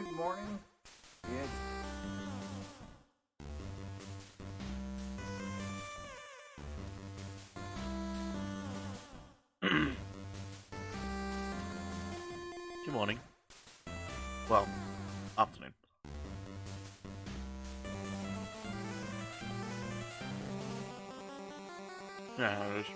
Good morning. Good. Good morning. Well, afternoon. Yeah, it is.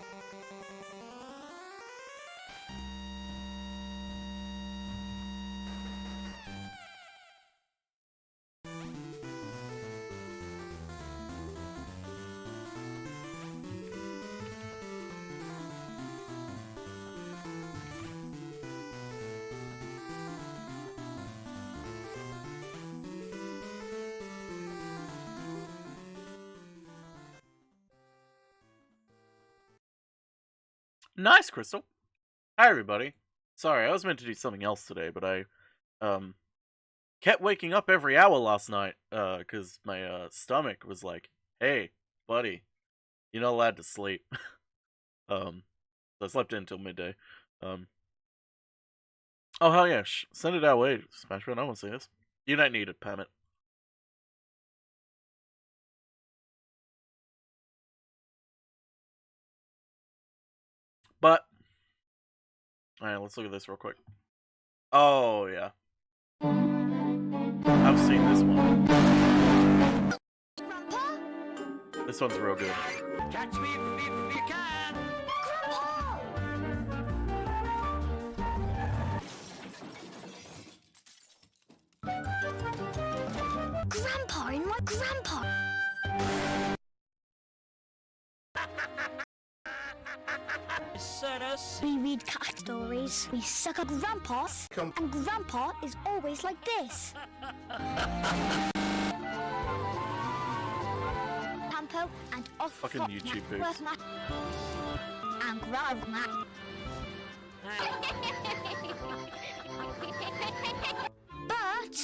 Nice, Crystal. Hi, everybody. Sorry, I was meant to do something else today, but I, kept waking up every hour last night, cause my, stomach was like, hey, buddy, you're not allowed to sleep. So I slept in until midday. Oh, hell yeah, send it our way, Smashburn, I wanna see this. You don't need it, Pamit. But, alright, let's look at this real quick. Oh, yeah. I've seen this one. This one's real good. Catch me if you can! Grandpa and my grandpa! We read cat stories, we suck up grandpas, and grandpa is always like this. Campo and off Fucking YouTube boots. And grandma. But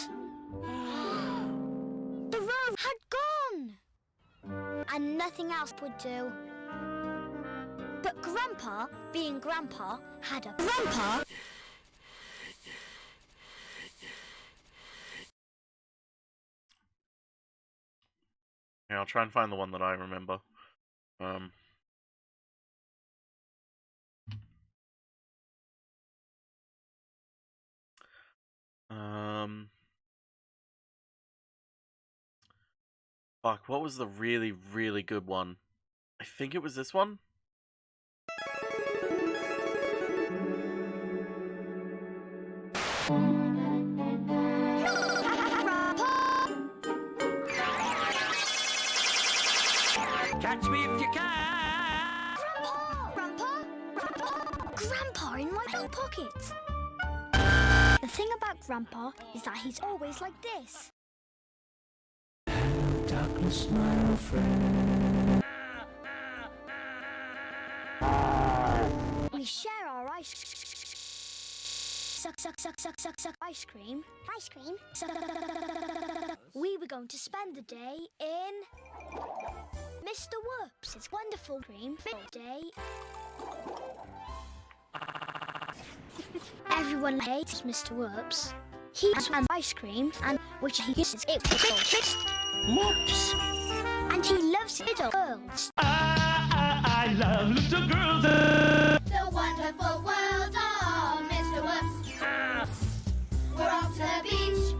the road had gone, and nothing else would do. But Grandpa, being Grandpa, had a grandpa. Yeah, I'll try and find the one that I remember. Fuck, what was the really, really good one? I think it was this one? Catch me if you can! Grandpa in my back pocket. The thing about Grandpa is that he's always like this. Darkness, my old friend. We share our ice suck ice cream. Ice cream? We were going to spend the day in Mr. Whoops' wonderful cream day. Everyone hates Mr. Whoops. He has one ice cream, and which he uses it Whoops. And he loves little girls. I love little girls. The wonderful world of Mr. Whoops. We're off to the beach.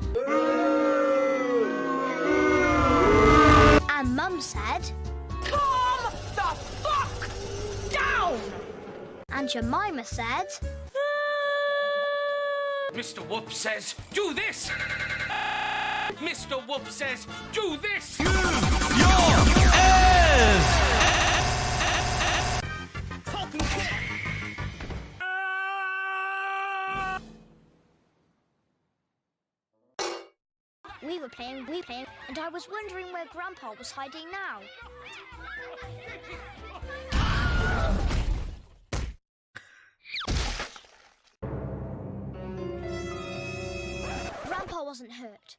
And Mum said, Calm the fuck down! and Jemima said, Mr. Whoop says, do this! Mr. Whoop says, do this! we were playing, and I was wondering where Grandpa was hiding now. Grandpa wasn't hurt,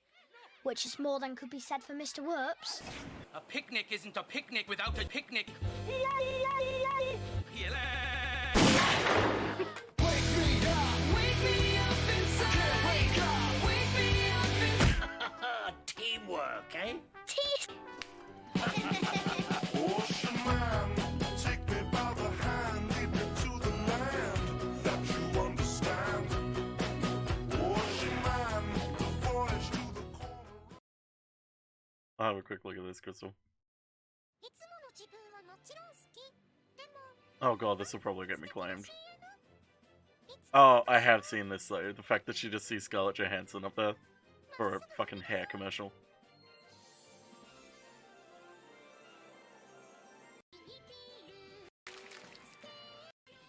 which is more than could be said for Mr. Whoops. A picnic isn't a picnic without a picnic. Wake me up inside. Wake me up okay? Ocean man, take me by the hand, lead me to the land that you understand. Ocean man, the voyage to the corner. I'll have a quick look at this, Crystal. Oh god, this will probably get me claimed. Oh, I have seen this though. The fact that she just sees Scarlett Johansson up there for a fucking hair commercial.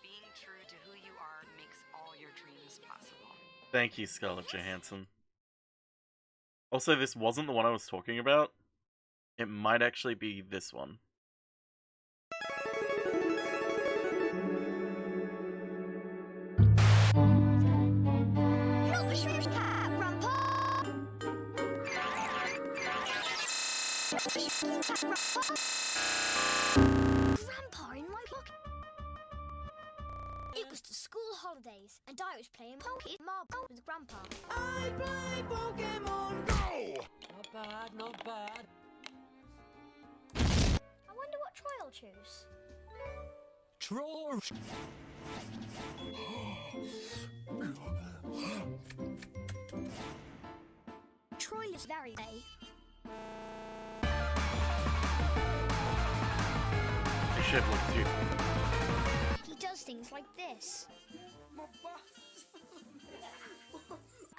Being true to who you are makes all your dreams possible. Thank you, Scarlett Johansson. Also, this wasn't the one I was talking about. It might actually be this one. Not the shrimp's cat, Grandpa! Grandpa in my pocket. It was the school holidays, and I was playing Pocket Marble with Grandpa. I play Pokemon Go! Not bad, not bad. I wonder what Troy will choose. Troll. Troy is very gay. They should look cute. He does things like this.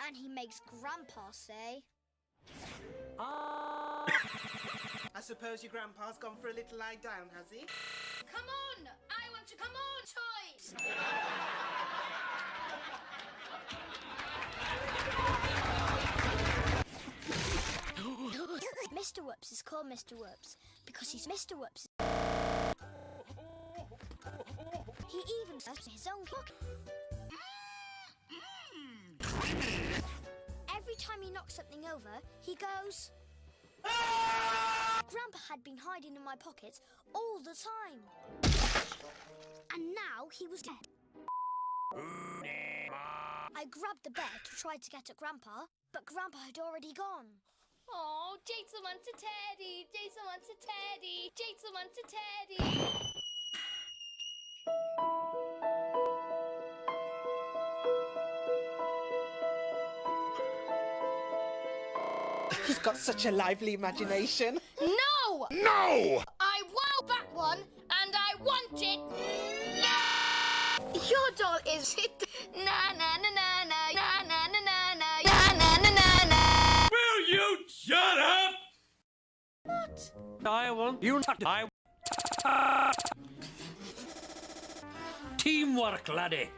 And he makes Grandpa say, I suppose your grandpa's gone for a little lie down, has he? Come on! I want to come on, toys! Mr. Whoops is called Mr. Whoops because he's Mr. Whoops. He even has his own clock. Every time he knocks something over, he goes... Grandpa had been hiding in my pockets all the time. And now he was dead. I grabbed the bed to try to get at Grandpa, but Grandpa had already gone. Oh, Jason wants a teddy! Jason wants a teddy! Jason wants a teddy! He's got such a lively imagination. No! No! I want that one, and I want it now! Your doll is it? Na na na na na na na na na na na na na na. Will you shut up? What? I want you to. Teamwork, laddie.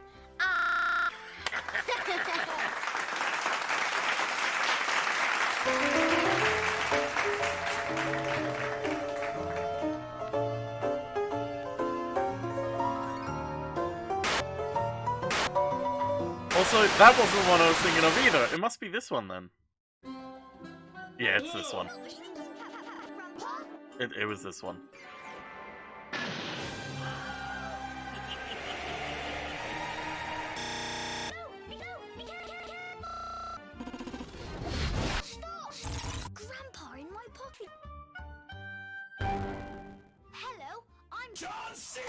Also, that wasn't the one I was thinking of either. It must be this one then. Yeah, it's this one. It was this one. Stop! Grandpa in my pocket. Hello, I'm John C.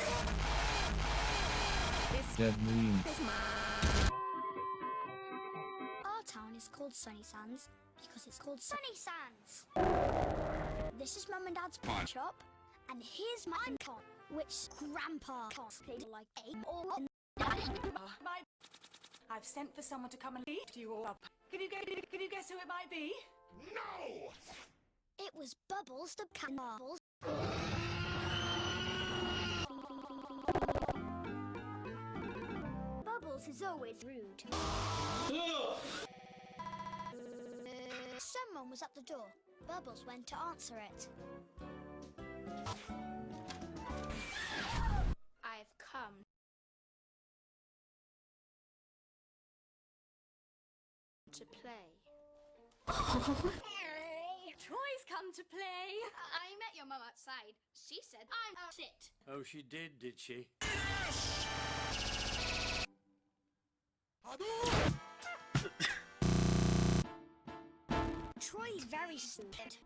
Our town is called Sunny Sands because it's called Sunny Sands. This is Mum and Dad's pawn shop, and here's my con, which Grandpa can't play like a or I've sent for someone to come and lift you all up. Can you guess who it might be? No! It was Bubbles the cat. Marbles. Bubbles is always rude. Someone was at the door. Bubbles went to answer it. I've come to play. Troy's come to play. I met your mum outside. She said I'm a sit. Oh, she did she? Troy's very stupid.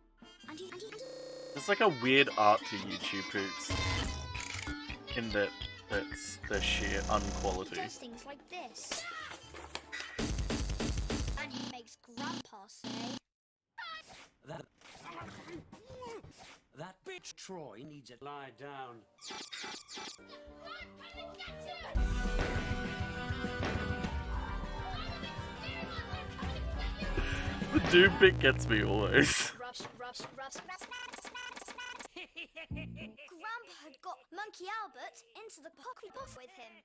There's like a weird art to YouTube Poops. In that that's their sheer He unquality. does things like this. And he makes Grandpa say, That bitch Troy needs to lie down. The doom bit gets me always. rubs. Grandpa had got Monkey Albert into the pocket buff with him.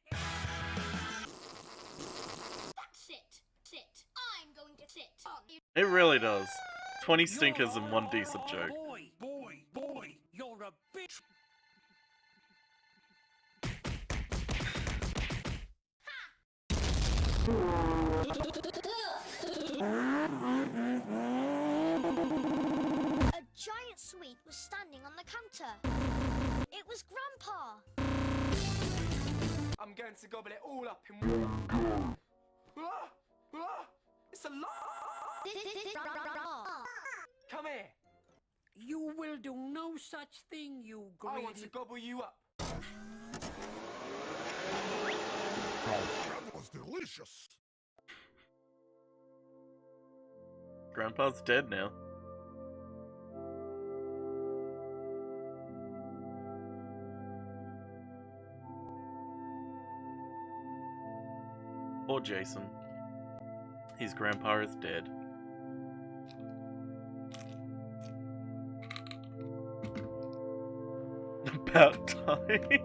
That's it. Sit. I'm going to sit on you. It really does. 20 stinkers and one decent joke. Boy, you're a bitch. A giant sweet was standing on the counter. It was Grandpa. I'm going to gobble it all up in. It's a lot. Come here. You will do no such thing, you I want to greedy... gobble you up. That was delicious. Grandpa's dead now. Poor Jason. His grandpa is dead. About time.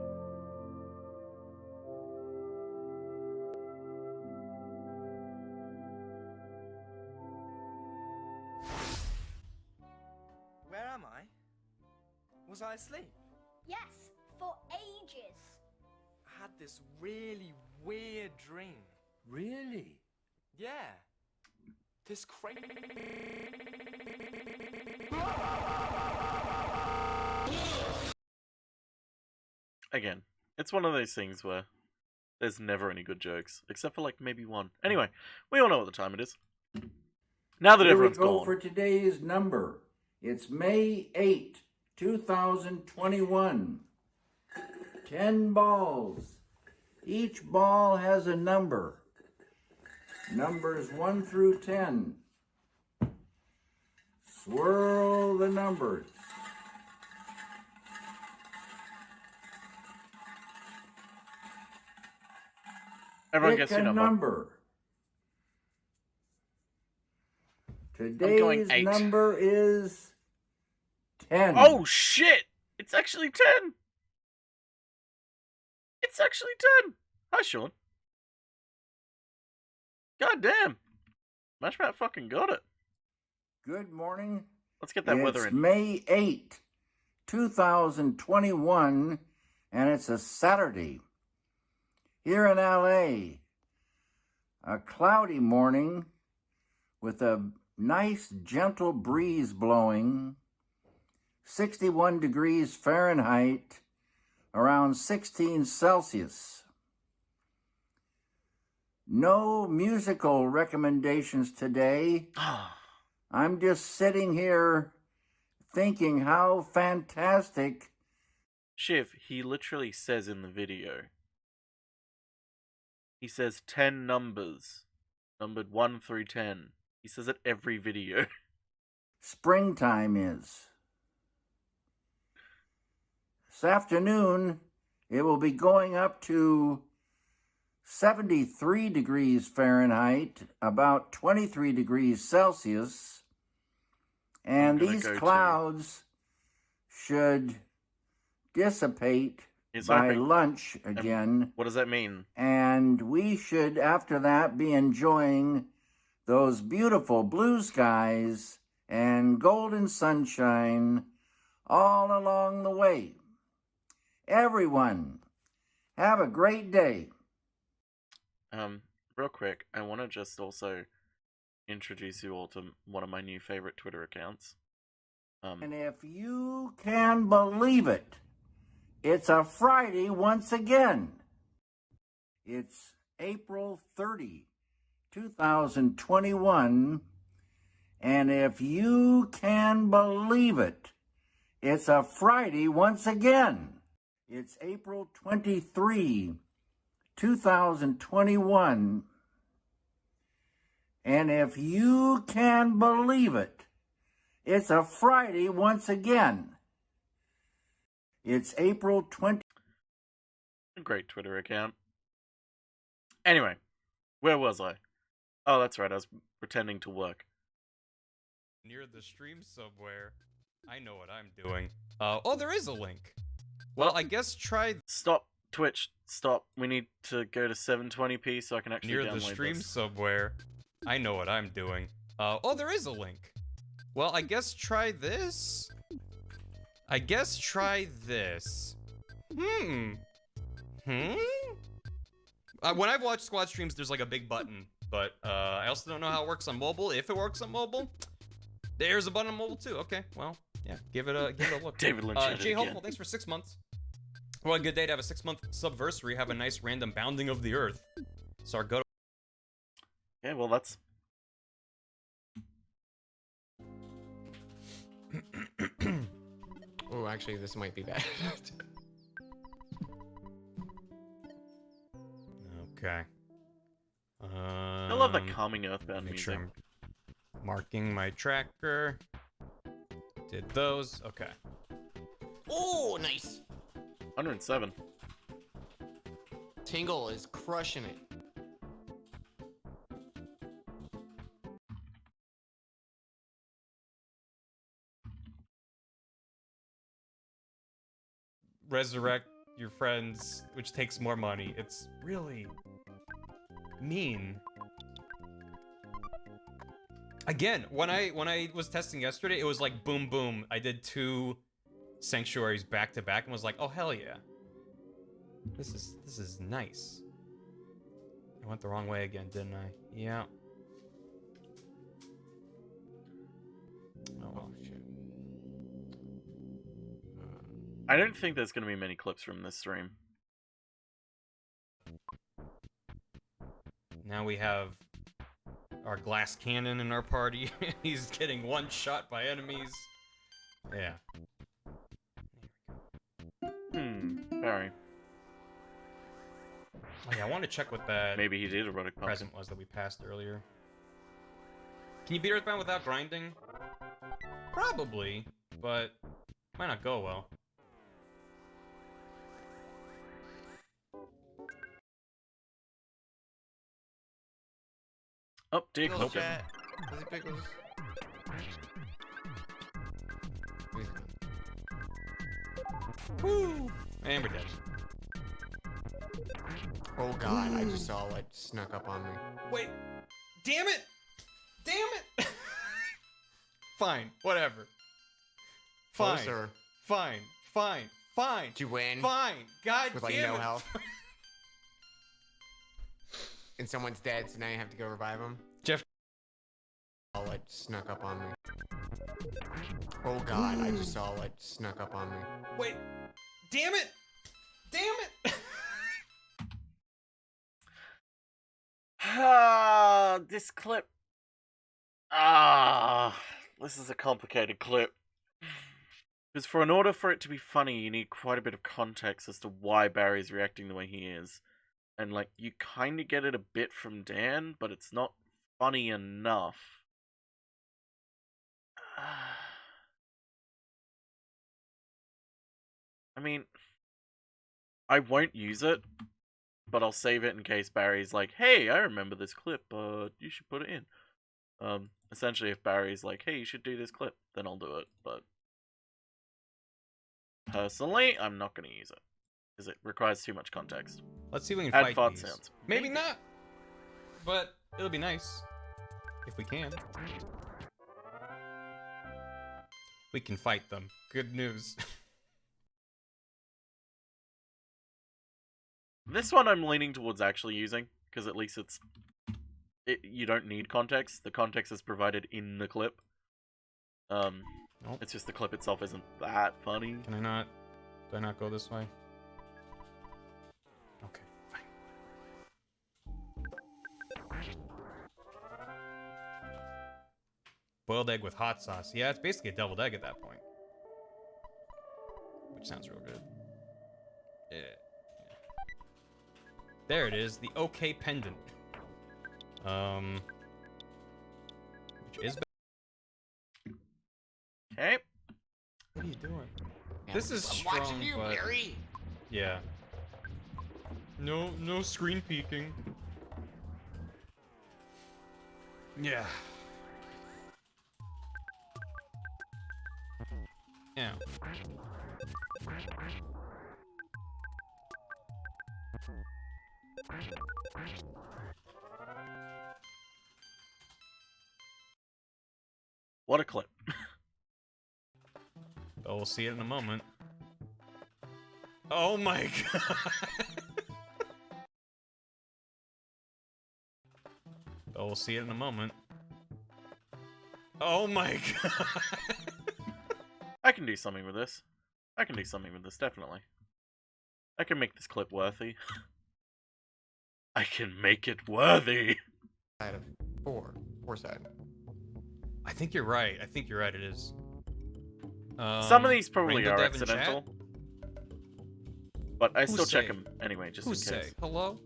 Where am I? Was I asleep? Yes, for ages. I had this really weird dream. Really? Yeah. This crazy. Again, it's one of those things where there's never any good jokes, except for like maybe one. Anyway, we all know what the time it is. Now that Here we everyone's go gone. for today's number. It's May 8, 2021. 10 balls. Each ball has a number. Numbers 1 through 10. Swirl the numbers. Everyone Pick gets your a number. Today's going 8. number is 10. Oh shit! It's actually 10! It's actually 10! Hi, Sean. God damn. Mashmat fucking got it. Good morning. Let's get that weather It's in. May 8, 2021, and it's a Saturday. Here in LA, a cloudy morning with a nice gentle breeze blowing, 61 degrees Fahrenheit, around 16 Celsius. No musical recommendations today. I'm just sitting here thinking how fantastic. Shiv, he literally says in the video. He says 10 numbers. Numbered 1 through 10. He says it every video. Springtime is. This afternoon, it will be going up to 73 degrees Fahrenheit, about 23 degrees Celsius, and gonna these go to- clouds should dissipate It's by hoping- lunch again, What does that mean? and we should, after that, be enjoying those beautiful blue skies and golden sunshine all along the way. Everyone, have a great day. Real quick, I want to just also introduce you all to one of my new favorite Twitter accounts. And if you can believe it, it's a Friday once again. It's April 30, 2021, And if you can believe it, it's a Friday once again. It's April 23, 2021. And if you can believe it, it's a Friday once again. It's April 20. Great Twitter account. Anyway, where was I? Oh, that's right, I was pretending to work. Near the stream somewhere. I know what I'm doing. Oh, there is a link. Well, I guess try... Stop, Twitch, stop. We need to go to 720p so I can actually Near download the stream this. somewhere. I know what I'm doing. Oh, there is a link. Well, I guess try this? I guess try this. When I've watched squad streams, there's like a big button, but I also don't know how it works on mobile. If it works on mobile, there's a button on mobile too. Okay, well, yeah, give it a look. David Lynch did it Jay again. Hopeful, thanks for 6 months. Well, a good day to have a 6-month subversary. Have a nice random bounding of the earth. Sargo. Yeah, well, that's... Oh, actually, this might be bad. Okay. I love the calming Earthbound Make music. sure I'm marking my tracker. Did those. Okay. Oh, nice. 107. Tingle is crushing it. Resurrect your friends, which takes more money. It's really mean. Again, when I was testing yesterday, it was like boom boom. I did 2 sanctuaries back to back and was like, oh hell yeah. This is nice. I went the wrong way again, didn't I? Yeah. Oh well. I don't think there's going to be many clips from this stream. Now we have our glass cannon in our party. He's getting one shot by enemies. Yeah. Barry. Oh yeah, I want to check what that Maybe he did erotic pumpkin. present was that we passed earlier. Can you beat Earthbound without grinding? Probably, but might not go well. Oh, dear Pickles, clip. chat. Fuzzy Pickles. Woo! And we're dead. Oh god, I just saw what snuck up on me. Wait! Damn it! Damn it! Fine, whatever. Fine. Closer. Fine. Fine. Fine. Did you win? Fine. God With like damn no it. health. And someone's dead, so now you have to go revive him. Jeff. Saw what snuck up on me. Oh god, I just saw what snuck up on me. Wait. Damn it! Damn it! This clip. This is a complicated clip. Because in order for it to be funny, you need quite a bit of context as to why Barry's reacting the way he is. And, like, you kind of get it a bit from Dan, but it's not funny enough. I mean, I won't use it, but I'll save it in case Barry's like, hey, I remember this clip, you should put it in. Essentially, if Barry's like, hey, you should do this clip, then I'll do it, but personally, I'm not going to use it, because it requires too much context. Let's see if we can Add fight fart these. sounds. Maybe not. But it'll be nice. If we can. We can fight them. Good news. This one I'm leaning towards actually using, because at least you don't need context. The context is provided in the clip. It's just the clip itself isn't that funny. Can I not? Do I not go this way? Okay, fine. Boiled egg with hot sauce. Yeah, it's basically a deviled egg at that point. Which sounds real good. Yeah. There it is, the OK pendant. Which is. Okay. What are you doing? Yeah, This is I'm strong, watching you, but Barry. yeah. No screen peeking. Yeah. Yeah. What a clip. Oh, we'll see it in a moment. Oh my god. Oh, we'll see it in a moment. Oh my god. I can do something with this. I can do something with this, definitely. I can make this clip worthy. I can make it worthy. Side of four side. I think you're right. I think you're right. It is. Some of these probably Rainbow are Dev in chat? accidental. But I still check say? them anyway, just Who in say? case. Hello?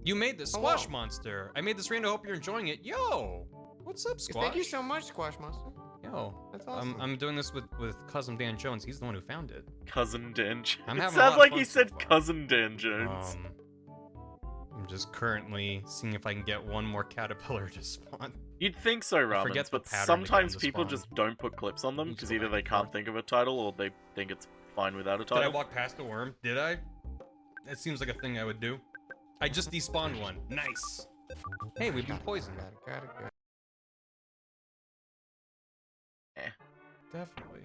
You made the Squash Monster. I made this random. Hope you're enjoying it. Yo! What's up, Squash? Thank you so much, Squash Monster. Yo. That's awesome. I'm doing this with cousin Dan Jones. He's the one who found it. Cousin Dan Jones. I'm It having a lot sounds of like fun he so said far. Cousin Dan Jones. I'm just currently seeing if I can get one more caterpillar to spawn. You'd think so, Ramens, forget the but pattern to get sometimes him to people spawn. just don't put clips on them Need to because go either back they and can't forth. think of a title or they think it's fine without a Did I title. walk past a worm? Did I? That seems like a thing I would do. I just despawned one. Nice. Hey, we've been poisoned. Got it. Definitely.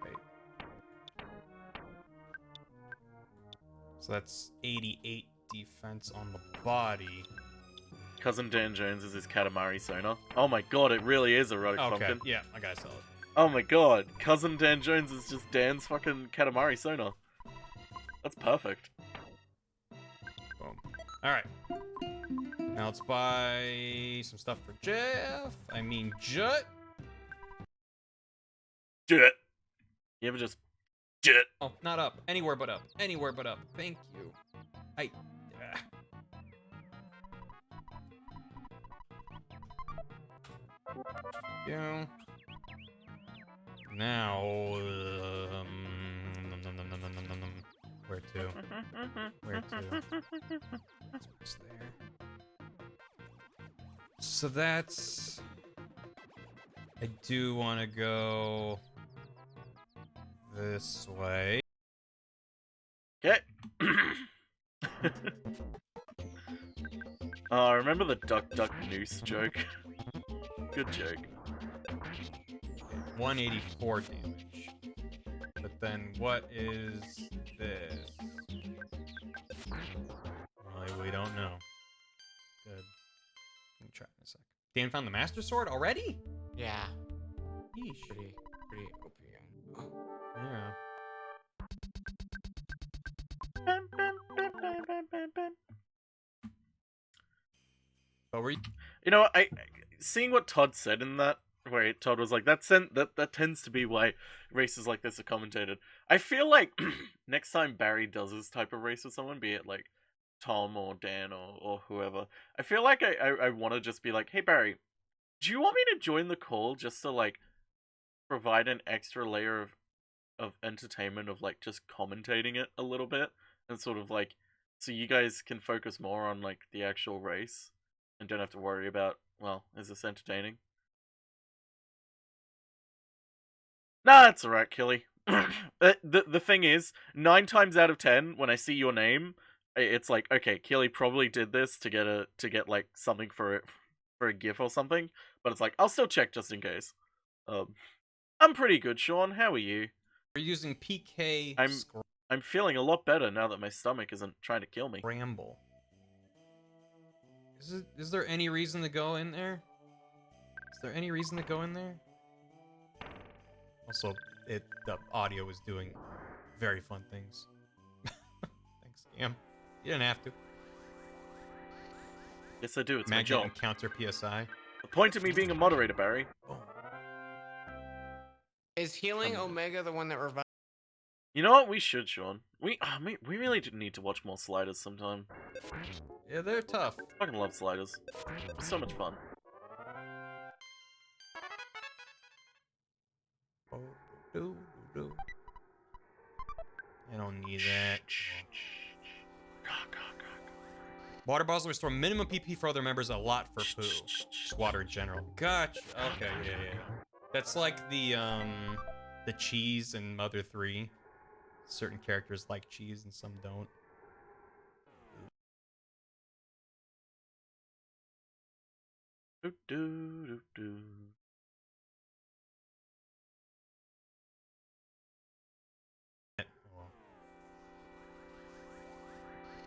Wait. So that's 88 defense on the body. Cousin Dan Jones is his Katamari Sona. Oh my god, it really is Erotic Okay, Pumpkin. yeah, I gotta sell it. Oh my god, Cousin Dan Jones is just Dan's fucking Katamari Sona. That's perfect. Boom. Alright. Now let's buy some stuff for Jeff. I mean, Jut. Jet. You ever just jet? Oh, not up. Anywhere but up. Anywhere but up. Thank you. Yeah. Now, where to? Where to? What's there? So that's. I do want to go this way. Okay. Remember the duck duck noose joke? Good joke. 184 damage. But then what is this? Well, we don't know. Good. Let me try in a sec. Dan found the Master Sword already? Yeah. Yeesh. Pretty OP. Yeah. Oh, were you? You know, seeing what Todd said in that, where Todd was like, that tends to be why races like this are commentated. I feel like next time Barry does this type of race with someone, be it like Tom or Dan or whoever, I feel like I want to just be like, hey Barry, do you want me to join the call just to like provide an extra layer of entertainment of like just commentating it a little bit and sort of like so you guys can focus more on like the actual race and don't have to worry about, well, is this entertaining? Nah, it's alright, Killy. The thing is, 9 times out of 10, when I see your name, it's like, okay, Killy probably did this to get like something for a GIF or something, but it's like, I'll still check just in case. I'm pretty good, Sean. How are you? We're using PK I'm feeling a lot better now that my stomach isn't trying to kill me. Scramble. Is there any reason to go in there? Is there any reason to go in there? Also, the audio is doing very fun things. Thanks, Cam. You didn't have to. Yes, I do. It's Magnet my job. and counter PSI. The point of me being a moderator, Barry. Is healing Omega the one that revives? You know what? We should, Sean. We really do need to watch more Sliders sometime. Yeah, they're tough. I fucking love Sliders. It's so much fun. I don't need that. Water bottles restore minimum PP for other members, a lot for poo. Just water in general. Gotcha. Okay, yeah. That's like the cheese in Mother 3. Certain characters like cheese and some don't.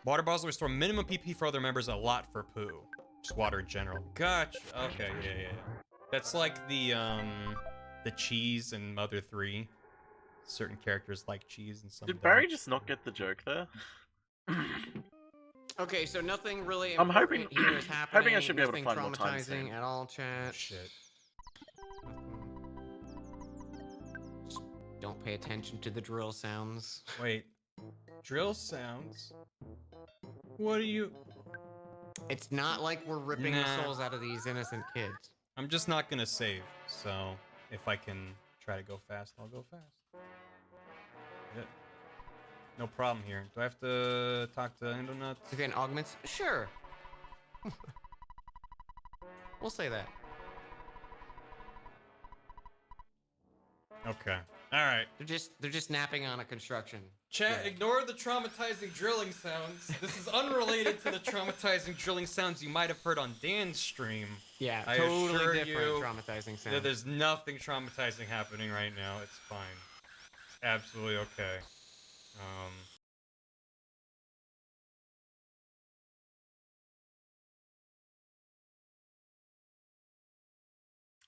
Water bottles restore minimum PP for other members, a lot for poo. Just water in general. Gotcha. Okay, yeah. That's like the cheese in Mother 3. Certain characters like cheese and some Did don't. Barry just not get the joke there? Okay, so nothing really I'm important hoping- here is happening. hoping I should be able to nothing find more time traumatizing soon. at all, chat. Shit. Just don't pay attention to the drill sounds. Wait. Drill sounds? What are you... It's not like we're ripping the souls out of these innocent kids. I'm just not gonna save, so if I can try to go fast, I'll go fast. Yeah. No problem here. Do I have to talk to Endonuts? Again, augments? Sure. We'll say that. Okay. Alright. They're just napping on a construction. Chat, ignore the traumatizing drilling sounds. This is unrelated to the traumatizing drilling sounds you might have heard on Dan's stream. Yeah, I totally assure different you traumatizing sounds. that there's nothing traumatizing happening right now. It's fine. It's absolutely okay.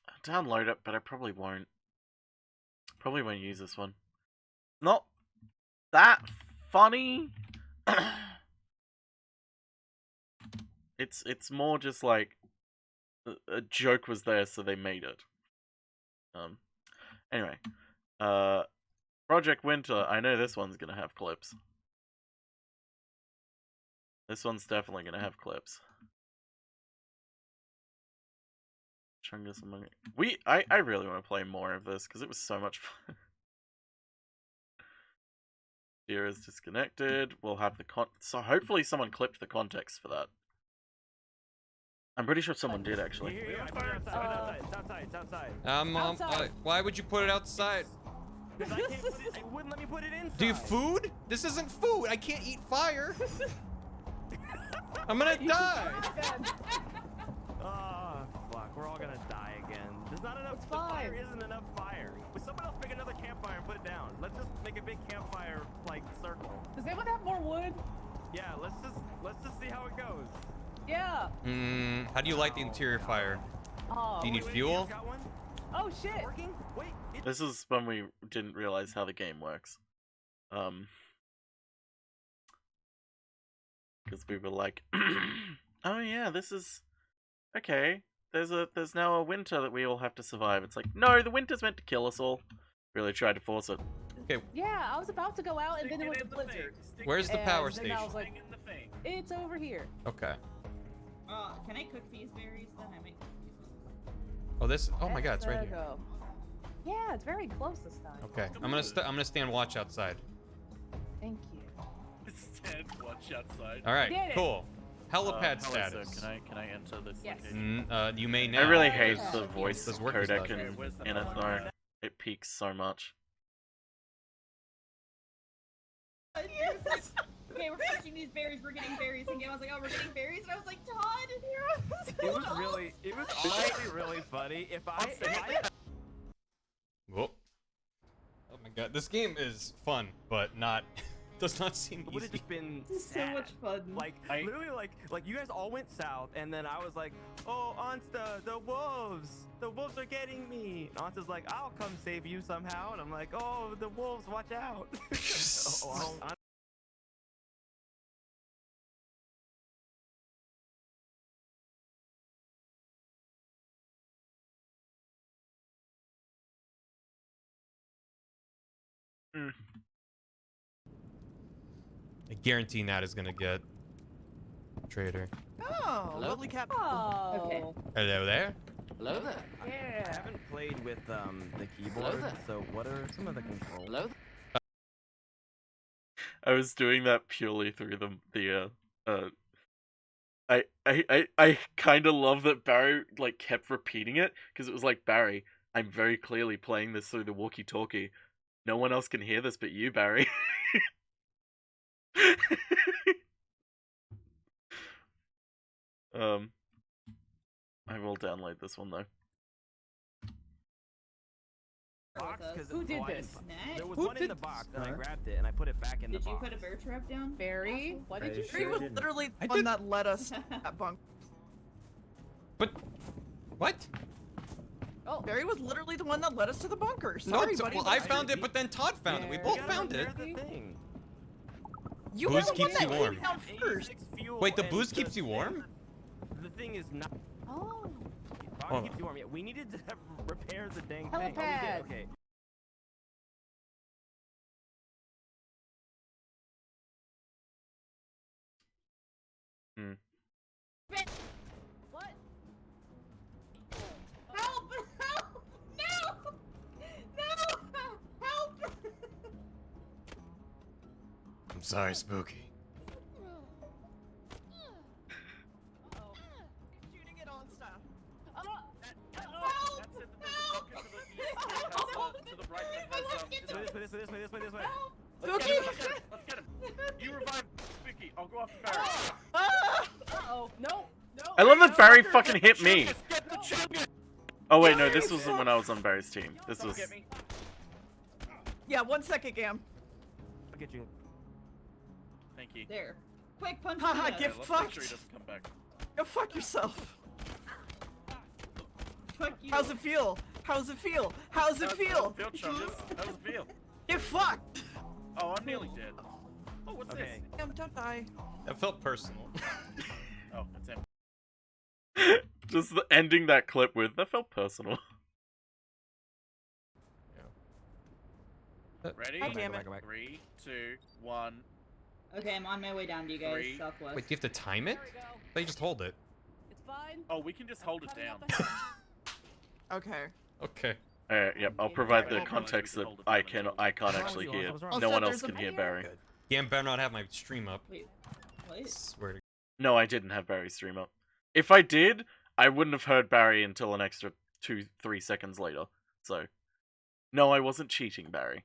I'll download it, but I probably won't. Probably won't use this one. Not that funny. It's more just like a joke was there, so they made it. Anyway, Project Winter. I know this one's gonna have clips. This one's definitely gonna have clips. Chungus among I really want to play more of this because it was so much fun. Here is disconnected. We'll have the so hopefully someone clipped the context for that. I'm pretty sure someone did actually. It's outside. Why would you put it outside? Because I can't put it, it wouldn't let me put it inside. Do you food? This isn't food. I can't eat fire. I'm gonna die. Oh, fuck. We're all gonna die again. There's not enough. The fire isn't enough fire. Would someone else make another campfire and put it down? Let's just make a big campfire, like, circle. Does anyone have more wood? Yeah, let's just see how it goes. Yeah. How do you light the interior fire? Oh. Do you need fuel? Oh shit. Working? Wait. This is when we didn't realize how the game works. Because we were like, oh yeah, this is okay. There's now a winter that we all have to survive. It's like, no, the winter's meant to kill us all. Really tried to force it. Okay. Yeah, I was about to go out and then it was a blizzard. Where's the power And then I station? was like, it's over here. Okay. Can I cook these berries then? I make Oh, this. Oh my God, it's right here. Go. Yeah, it's very close this time. Okay. I'm gonna stand watch outside. Thank you. Stand watch outside. All right. Did it. Cool. Helipad hello, sir. status. Can I enter this Yes. location? You may now. I really hate because the voice this work is codec done. in it though. It peaks so much. Yes. Okay, we're catching these berries. We're getting berries. And I was like, oh, we're getting berries. And I was like, Todd. It was honestly really funny. If I Whoop. Oh my God, this game is fun, but not. Does not seem it would easy. have just been This is so sad. much fun. Like literally, like you guys all went south, and then I was like, "Oh, Ansta, the wolves are getting me." And Ansta's like, "I'll come save you somehow," and I'm like, "Oh, the wolves, watch out!" Oh, I guarantee Nat is gonna get traitor. Oh, lovely cap. Oh. Okay. Hello there. Hello there. I Yeah. haven't played with the keyboard, there. so what are some of the controls? Hello. I was doing that purely through I kind of love that Barry like kept repeating it because it was like, Barry, I'm very clearly playing this through the walkie-talkie. No one else can hear this but you, Barry. I will download this one though. Box, 'cause- Who did oh, I this? didn't- Nat? There was Who one in did the box, this? and I grabbed it, and I put it back in the Did you box. put a bear trap down? Barry, what did you Barry do? was literally the one that led us to that bunk. But what? Oh, Barry was literally the one that led us to the bunker. No, Sorry, buddy. well, I found it, but then Todd found it. We Yeah. both You gotta found it. repair the thing. You Booze were the one keeps you that warm. came down first. 86 fuel, Wait, the and booze keeps you warm? The thing is not. oh. Body Hold keeps on. you warm. Yeah, we needed to repair the dang thing. Oh, we did. Helipad. Okay. What? Help! Help! No! No! Help! I'm sorry, Spooky. Shooting it on staff. Help! This way. Spooky! Let's get him. You revive Spooky. I'll go after Barry. Uh-oh. No. No. I love that Barry fucking hit me. Get the chungus! Oh wait, no, this wasn't when I was on Barry's team. This was. Yeah, 1 second, Gam. I'll get you. Thank you. There. Quick, punch Haha, me. get Let's make fucked. sure he doesn't come back. Go fuck yourself. Fuck you. How's it feel? How's it feel? How's it feel? Feel chungus. How does it feel? Get fucked. Oh, I'm nearly dead. Oh, what's Okay. Gam, don't die. That felt personal. this? Oh, that's him. Just ending that clip with that felt personal. Ready? God damn it. 3, 2, 1. Okay, I'm on my way down to you guys, 3. southwest. Wait, do you have to time it? There we go. They just hold it. It's fine. Oh, we can just hold it Coming down. up ahead. Okay. Okay. Alright, yep. I'll provide the Wait, context that hold it I down can't until- actually What's wrong? hear. What's wrong? No Also, one there's else a can hear fire. Barry. Gam better not have my stream up. Wait. What? Swear to No, I didn't have Barry's stream up. If I did, I wouldn't have heard Barry until an extra 2-3 seconds later. So, no, I wasn't cheating, Barry.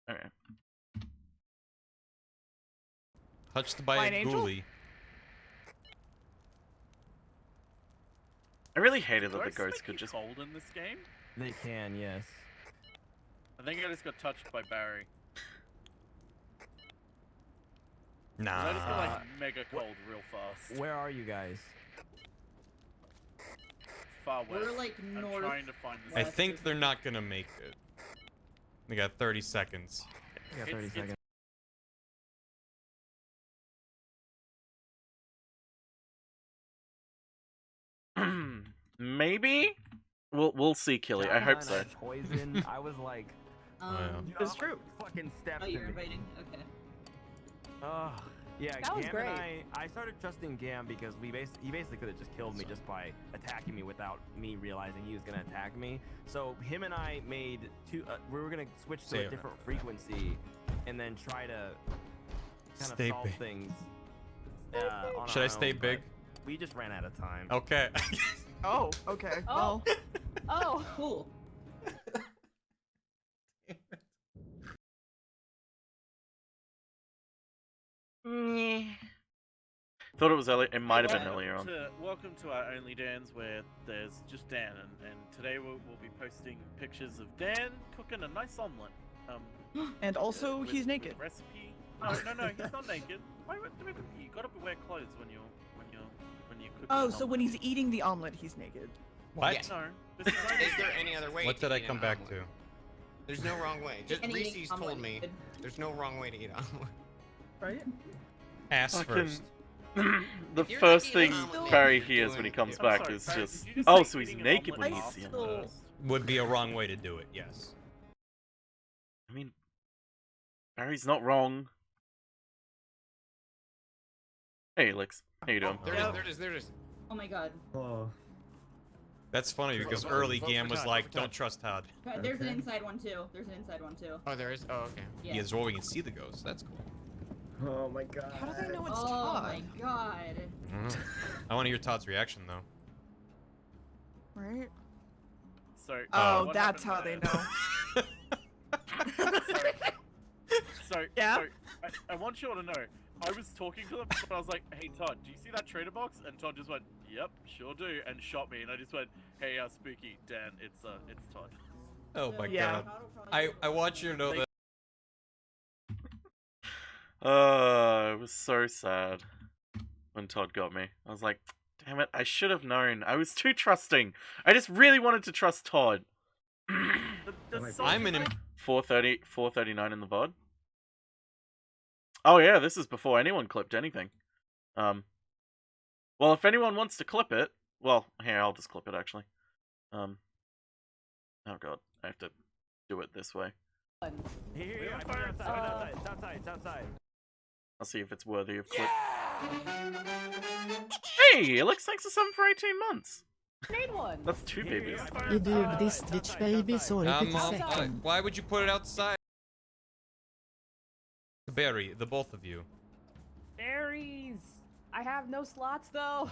Okay. Touched by Fine a Angel? ghoulie. I really hated that the Ghosts ghosts make could you just. cold in this game? They can, yes. I think I just got touched by Barry. I just got Nah. like mega cold real fast. Where are you guys? Far west. We're like I'm north. trying to find this. I think they're not gonna make it. They got 30 seconds. I got 30 seconds. Maybe? We'll see, Killy. I hope so. Poison. I was like, It's true. fucking step Oh, to you're me. invading? Okay. Oh, yeah. That was Gam great. and I started trusting Gam because he basically could have just killed me just by attacking me without me realizing he was gonna attack me. So him and I made two. We were gonna switch to Say a it. different frequency, and then try to kind of Stay solve big. things. On Should our I stay own, but big? We just ran out of time. Okay. Oh, okay. Oh. Well, Oh. Cool. Thought it was early. It might have been earlier on. Welcome to our Only Dan's, where there's just Dan, and today we'll be posting pictures of Dan cooking a nice omelet. and also with- he's with naked. Recipe? No, he's not naked. Wait, you gotta wear clothes when you're cooking. Oh, an so omelet. when he's eating the omelet, he's naked. What? No, this is only Is there any other way? What to did I eat an come back omelet? to? There's no wrong way. Just And eating Reese's omelet told me is good. there's no wrong way to eat omelet. Right? Ass Fucking- first. The If you're first not eating thing omelet, Barry you're hears when he doing comes it. back sorry, is Barry, just, did you just oh, say so he's eating an naked omelet when I he's after seeing still- us. would be a wrong way to do it. Yes. I mean, Barry's not wrong. Hey, Alex. How you doing? There it is. Oh my god. That's funny because Vote early for game was Todd, like, vote for don't Todd. trust Todd. There's an inside one too. Oh, there is? Oh, okay. Yeah. Yeah, well, we can see the ghost. That's cool. Oh my god. How do they know it's Oh Todd? my god. I don't know. I want to hear Todd's reaction though. Right? So, Oh, what that's how happened they there- know. So, Yeah? so I want you all to know, I was talking to them, but I was like, hey Todd, do you see that trader box? And Todd just went, yep, sure do, and shot me, and I just went, hey, Spooky, Dan, it's Todd. Oh my Yeah. god. I want you to know that. It was so sad when Todd got me. I was like, damn it, I should have known. I was too trusting. I just really wanted to trust Todd. I'm in. 439 in the VOD. Oh yeah, this is before anyone clipped anything. Well, if anyone wants to clip it, well, here, I'll just clip it actually. Oh god, I have to do it this way. Here, I put it outside. It's outside. I'll see if it's worthy of clip. Hey, Alex, thanks for 7 for 18 months. Made one. That's 2 babies. You do this Twitch baby, sorry, Why would you put it outside? Barry, the both of you. Berries. I have no slots though.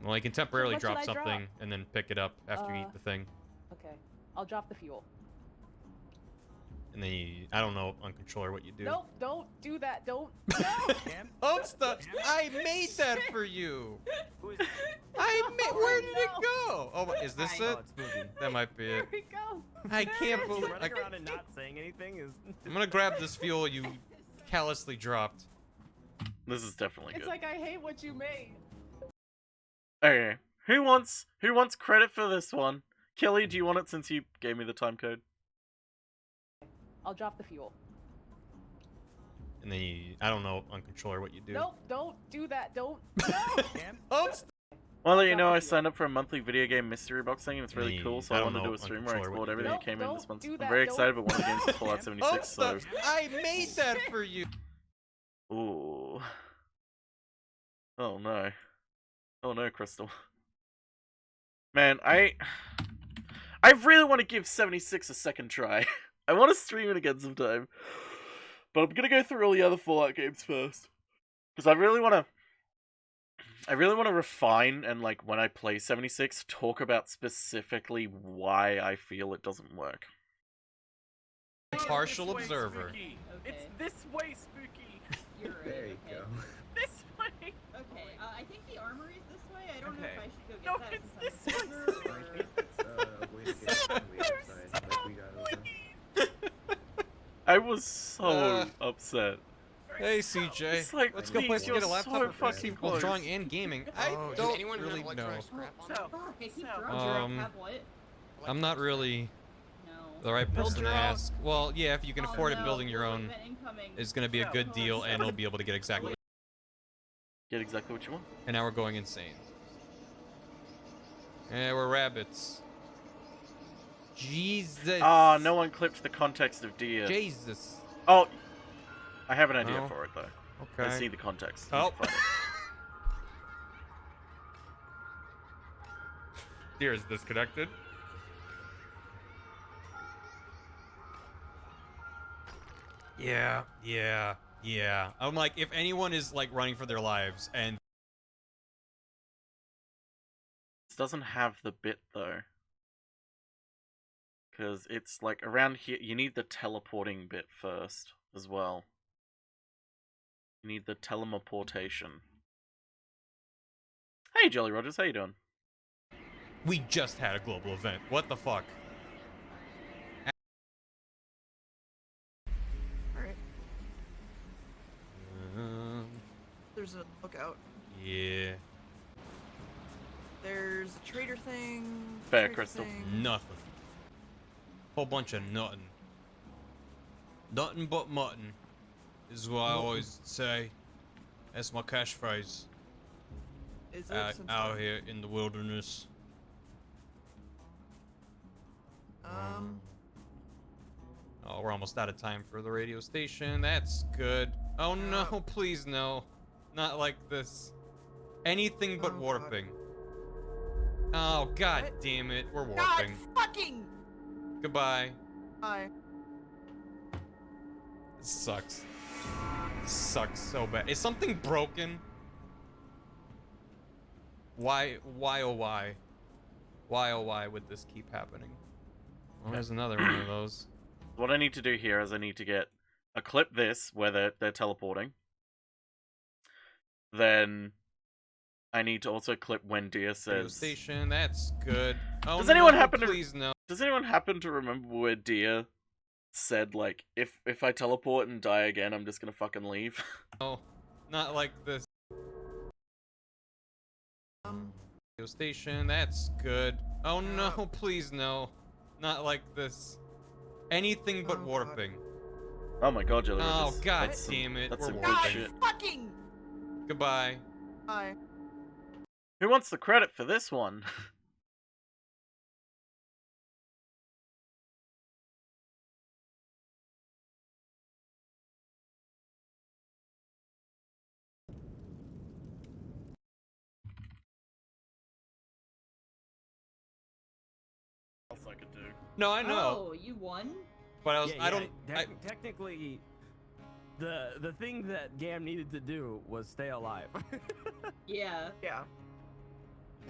Well, you can temporarily What should drop I drop? something and then pick it up after you eat the thing. Okay, I'll drop the fuel. And then you, I don't know on controller what you do. Nope, don't do that. Don't. No. Oh, stop! I made that for you. Where did it go? Oh, is this it? That might be it. Here we go. I can't believe. Running around and not saying anything is. I'm gonna grab this fuel you callously dropped. This is definitely It's good. like I hate what you made. Okay, who wants credit for this one? Kelly, do you want it since you gave me the time code? I'll drop the fuel. And then you, I don't know on controller what you do. Nope, don't do that. Don't. No. Oh, Well, I'll let you know I signed up for a monthly video game mystery box thing, and it's really Me, cool. So I I don't want to know do a on stream where I controller what explored you everything do. that came in Don't this month. do I'm that, very don't. excited, but one of the games is Fallout Oh, 76. So, stop. I made that for you. ooh, oh no, oh no, Crystal. Man, I really want to give 76 a second try. I want to stream it again sometime, but I'm gonna go through all the other Fallout games first, because I really want to refine and, like, when I play 76, talk about specifically why I feel it doesn't work. Partial observer. It's this way, Spooky. You're right. There you okay. go. This way. Okay, I think the armory's this way. I don't know Okay. if I should go get No, that. it's since I'm this way. a server, or- Way to get from the outside, like we got over. I was so upset. Hey CJ, It's like, let's go play please, some get a you're laptop so for free. fucking Well, close. drawing and gaming. I Oh, does don't anyone really have know. electronic scrap on them? Fuck, I keep So, drawing. Have what? I'm not really No. the right Build person to your own. ask. Well, yeah, if you can Oh, afford it, no, building your own event incoming. is going to be a good deal, and it'll be able to get exactly. Get exactly what you want. And now we're going insane. Yeah, we're rabbits. Jesus. Ah, no one clipped the context of deer. Jesus. Oh, I have an idea Oh. for it though. Okay. I see the context. Oh. Find it. Deer is disconnected. Yeah. I'm like, if anyone is like running for their lives and This doesn't have the bit though. Because it's like around here, you need the teleporting bit first as well. You need the teleportation. Hey, Jolly Rogers, how you doing? we just had a global event. What the fuck? Alright, Um, there's a lookout. yeah. There's a trader thing. Fair, trader Crystal. thing. Nothing. Whole bunch of nothing. Nothing but mutton is what I always say. That's my catchphrase. Is it Out, since out when? here in the wilderness. Oh, we're almost out of time for the radio station. That's good. Oh no, please no. Not like this. Anything but warping. Oh, god damn it. We're warping. Fucking. Goodbye. Bye. This sucks. This sucks so bad. Is something broken? Why, oh why? Why, oh why would this keep happening? Well, there's another one of those. What I need to do here is I need to get a clip this where they're teleporting. Then I need to also clip when Dia Radio says. station, that's good. Oh, Does anyone no, happen to please no. Does anyone happen to remember where Dia said like if I teleport and die again, I'm just gonna fucking leave? Oh, not like this. Radio station, that's good. Oh no, please no. Not like this. Anything but warping. Oh my god, Jelly. Oh god that's damn it. That's We're some good warping. shit. Fucking. Goodbye. Bye. Who wants the credit for this one? Else I could do. No, I know. Oh, you won? But I Yeah, don't. technically, the thing that Gam needed to do was stay alive. Yeah. Yeah.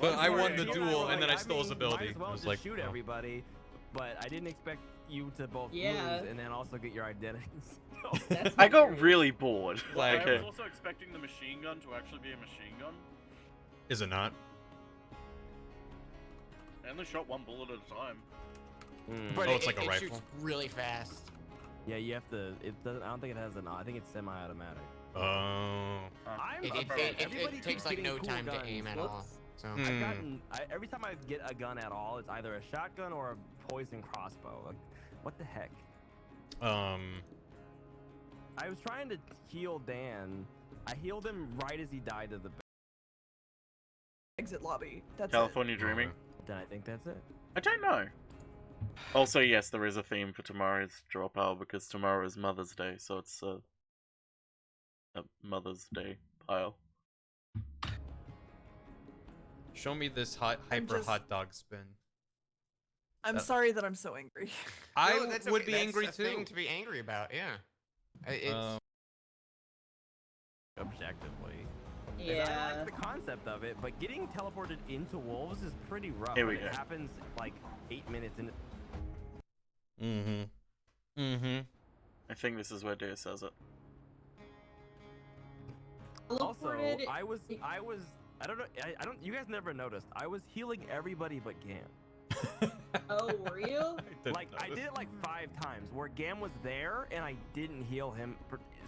But I Sorry, won the you duel, know, and then I like, stole his mean, ability. Might as well I was just like, shoot oh. everybody, but I didn't expect you to both Yeah. lose and then also get your identities. I got really bored. Like, Okay. also expecting the machine gun to actually be a machine gun. Is it not? I only shot one bullet at a time. But Oh, it's it, like a it rifle. shoots really fast. Yeah, you have to. It doesn't. I don't think it has an. I think it's semi-automatic. Oh. I'm It takes like no time to aim at all. So. I've gotten every time I get a gun at all, it's either a shotgun or a poison crossbow. Like, what the heck? Um. I was trying to heal Dan. I healed him right as he died to the Exit lobby. That's California Dreaming. Then I think that's it. I don't know. Also, yes, there is a theme for tomorrow's draw pile because tomorrow is Mother's Day, so it's a Mother's Day pile. Show me this hyper just- hot dog spin. I'm That- sorry that I'm so angry. I No, that's would okay. be That's angry a too. thing to be angry about. Yeah. It's. Objectively. I Yeah. like the concept of it, but getting teleported into wolves is pretty rough. Here we and go. It happens like 8 minutes in. I think this is where Dia says it. Also, Teleported- I don't know. I don't. You guys never noticed. I was healing everybody but Gam. Oh, real? Like I did it like 5 times where Gam was there and I didn't heal him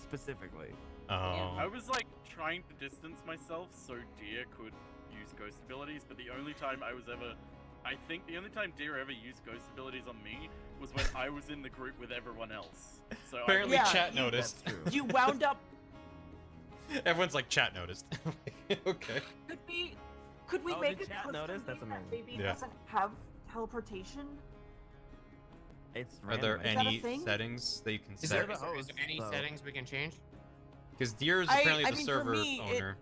specifically. Oh. I was like trying to distance myself so Dia could use ghost abilities, but the only time I think the only time Dia ever used ghost abilities on me was when I was in the group with everyone else. So Apparently, Yeah, chat you- noticed. You wound up. Everyone's like, chat noticed. Okay. Could we Oh, make did a chat custom notice? thing That's amazing. that maybe Yeah. doesn't have teleportation? It's Are there random. any thing? settings that you can Is there, set? is there any so- settings we can change? Because Deer is I apparently the mean, for server me, it- owner.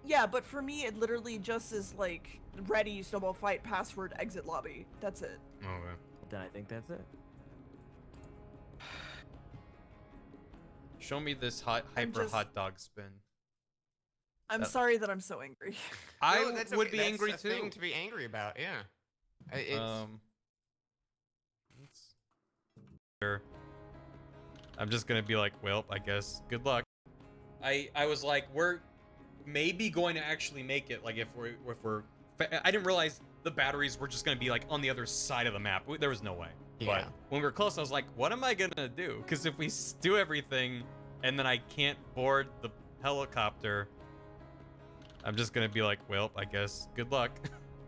Yeah, but for me, it literally just is like ready snowball fight password exit lobby. That's it. Okay. Then I think that's it. Show me this hyper just- hot dog spin. I'm That- sorry that I'm so angry. I No, that's would okay. be That's angry a too. thing to be angry about. Yeah. It's. Sure. I'm just gonna be like, well, I guess good luck. I was like, we're maybe going to actually make it. Like if we're I didn't realize the batteries were just gonna be like on the other side of the map. There was no way. Yeah. But when we were close, I was like, what am I gonna do? Because if we do everything and then I can't board the helicopter, I'm just gonna be like, well, I guess good luck.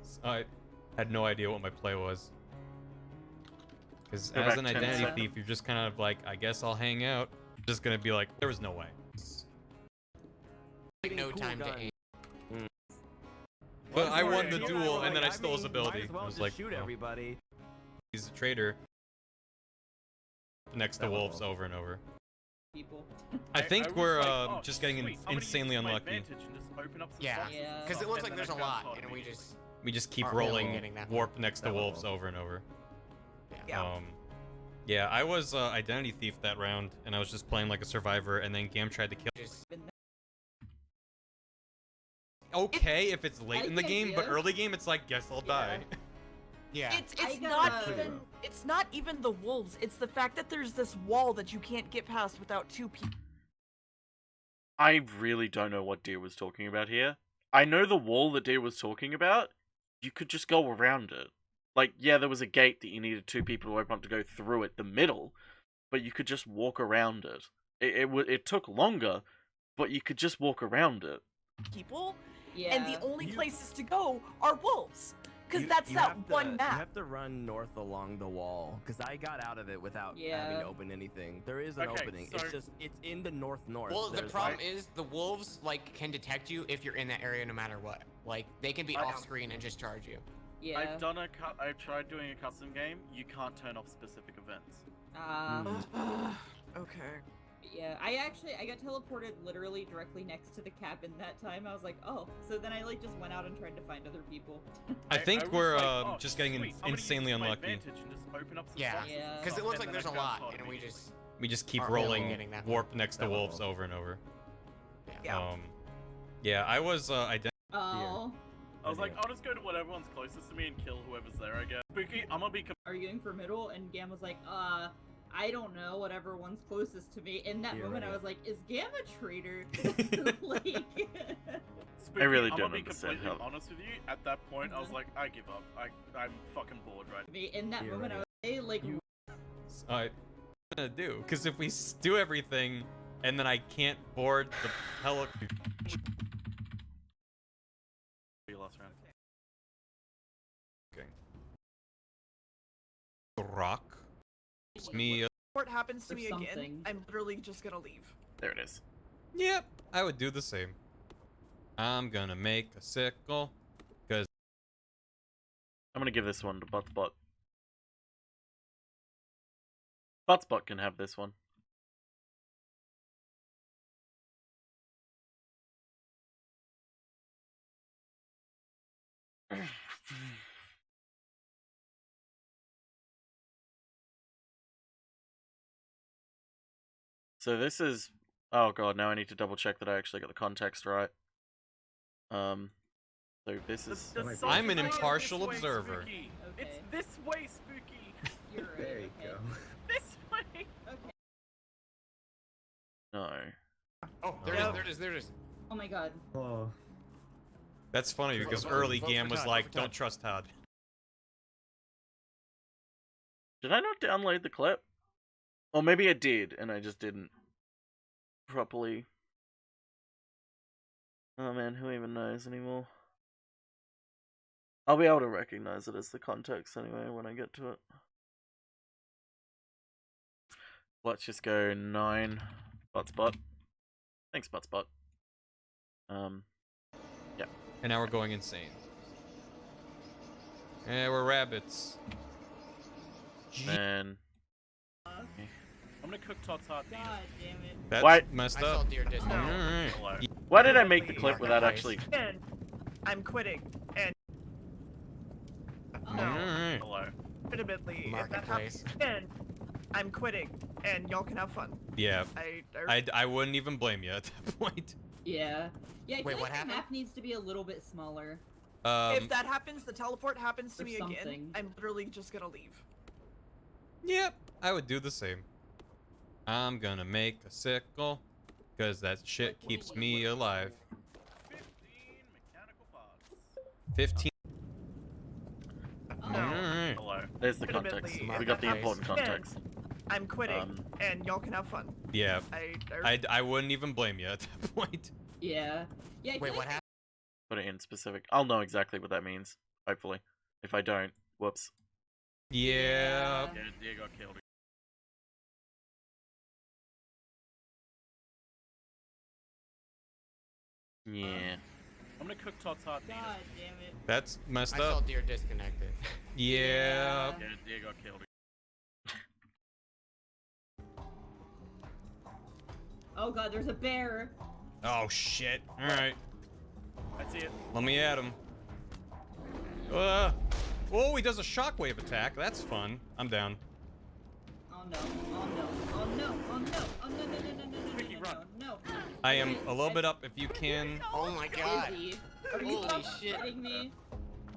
So I had no idea what my play was. Because Go as back an 10 identity seconds. thief, you're just kind of like, I guess I'll hang out. I'm just gonna be like, there was no way. like no Cool time to gun. aim. But I Sorry, won the you and duel, were and then like, I stole his mean, ability. Might as well I was just like, shoot oh. everybody. he's a traitor next to wolves over and over. People. I think was we're like, oh, just getting sweet, I'm gonna use insanely my unlucky. advantage and just open up some Yeah, boxes and because stuff, it looks and like then there's I a found lot, Todd and we immediately. just keep aren't really rolling getting that warp next to That wolves level. over and over. Yeah. Yeah, I was identity thief that round, and I was just playing like a survivor, and then Gam tried to kill. Okay, if it's late I in the like the game, but idea. early game, it's like guess I'll die. Yeah. It's not even the wolves. It's the fact that there's this wall that you can't get past without two people. I really don't know what Deer was talking about here. I know the wall that Deer was talking about. You could just go around it. Like, yeah, there was a gate that you needed two people to open up to go through it, the middle, but you could just walk around it. It took longer, but you could just walk around it. People, Yeah. and the only places to go are wolves, because that's you that have to- one You map. have to run north along the wall, because I got out of it without having Yeah. to open anything. There is an Okay, opening. so- It's in the north. Well, the There's, problem like- is the wolves like can detect you if you're in that area no matter what. Like they can be I off know. screen and just charge you. Yeah. I've tried doing a custom game. You can't turn off specific events. Okay. Yeah, I got teleported literally directly next to the cabin that time. I was like, oh, so then I like just went out and tried to find other people. I think was we're like, oh, just getting sweet, I'm gonna use insanely my unlucky. advantage and just open up some Yeah, boxes and because stuff, it looks and like then there's a I found lot, Todd and we immediately. just keep aren't really rolling getting that warp next to that wolves level. over and over. Yeah. Yeah, I was Oh. I was like, I'll just go to whatever's closest to me and kill whoever's there, I guess. Spooky, I'm gonna be. Are you going for middle? And Gam was like, I don't know, whatever one's closest to me. In that You're moment, right. I was like, is Gam a traitor? Like, Spooky, I really I'm don't gonna be understand completely how- honest with you. At that point, I was like, I give up. I'm fucking bored right now. me in that You're moment, right. I was hey, like, what I'm gonna do, because if we do everything and then I can't board the helicopter. Last round. Rock. It's me. What happens to Or me something. again? I'm literally just gonna leave. There it is. Yep, I would do the same. I'm gonna make a sickle, because I'm gonna give this one to Buttsbot. Buttsbot can have this one. So this is, oh god, now I need to double check that I actually got the context right. So this is. I'm an impartial observer. It's this way, Spooky. you're right. There you go. This way. Okay. No. Oh, there it is. There it is. Oh my god. Oh. That's funny because Vote early for Gam was Todd, like, vote for Todd. don't trust Todd. Did I not download the clip? Or maybe I did, and I just didn't properly. Oh man, who even knows anymore? I'll be able to recognize it as the context anyway when I get to it. Let's just go 9 Buttsbot. Thanks, Buttsbot. Yeah. And now we're going insane. Yeah, we're rabbits. And I'm gonna cook Todd's heart. God damn it. That's What? messed I saw up. Deer Disney. Alright. Why did I make the clip without Marketplace. actually? And I'm quitting. And Alright. Hello. legitimately, if that Marketplace. happens again, I'm quitting, and y'all can have fun. Yeah. I I wouldn't even blame you at that point. Yeah. Yeah, I Wait, feel what like the happened? map needs to be a little bit smaller. if that happens, the teleport happens to or me again. something. I'm literally just gonna leave. Yep, I would do the same. I'm gonna make a sickle, because that shit keeps me alive. 15 mechanical parts. 15. Oh. Alright. Hello. There's the context. Legitimately, We got the Marketplace. important context. I'm quitting, and y'all can have fun. Yeah, I I wouldn't even blame you at that point. Yeah. Yeah, I feel Wait, like what happened? Put it in specific. I'll know exactly what that means. Hopefully. If I don't, whoops. Yeah. Yeah, Deer got killed. Yeah. I'm gonna cook Todd's heart. God damn it. That's messed I saw up. deer disconnected. Yeah. Yeah, deer got killed. Oh god, there's a bear. Oh shit. All right. I see it. Let me at him. Oh, he does a shockwave attack. That's fun. I'm down. Oh no. Oh no. Oh no. Oh no. Oh no no no no no no no no. I am a little bit up if you can. Oh my god. Izzy, are you Holy shit. kidding me?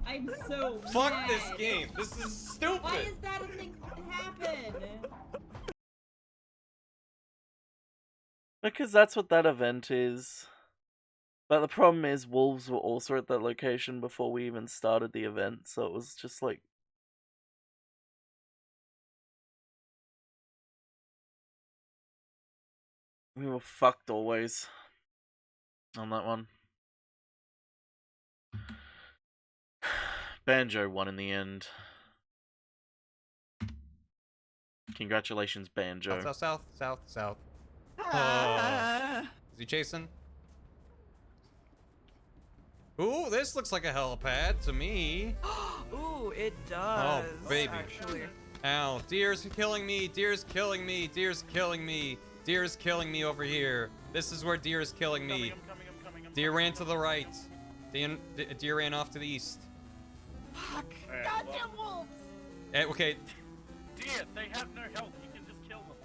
I'm so Fuck mad. this game. This is stupid. Why is that a thing happen? Because that's what that event is. But the problem is, wolves were also at that location before we even started the event, so it was just like... We were fucked always on that one. Banjo won in the end. Congratulations, Banjo. South. Is he chasing? Ooh, this looks like a helipad to me. Ooh, it does. Oh, baby. Actually. Ow, deer's killing me, deer's killing me, deer's killing me, deer's killing me over here. This is where deer is killing me. Deer ran to the right. Deer ran off to the east. Fuck. Alright, Goddamn wolves. Okay, Deer, they have no health. You can just kill them.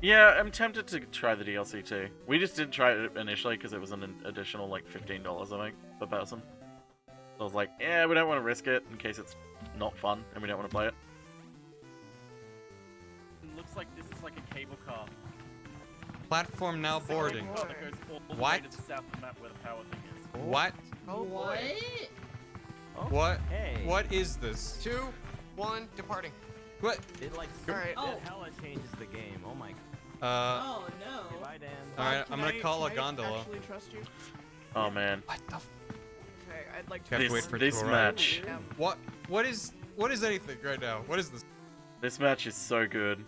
Yeah, I'm tempted to try the DLC too. We just didn't try it initially because it was an additional like $15, I think, per person. So I was like, yeah, we don't want to risk it in case it's not fun and we don't want to play it. It looks like this is like a cable car. platform now boarding. That goes all the way What? to the south of the map where the power thing is. What? Oh What? What? Hey. What is this? 2, 1, departing. What? It like Alright. it hella changes the game. Oh my. Oh no. Bye, Dan. Alright, Can I'm gonna call a can I gondola. actually trust you? Oh man. What the f- Okay, I'd like to. Can't This- wait for this Tori. match. What is anything right now? What is this? This match is so good.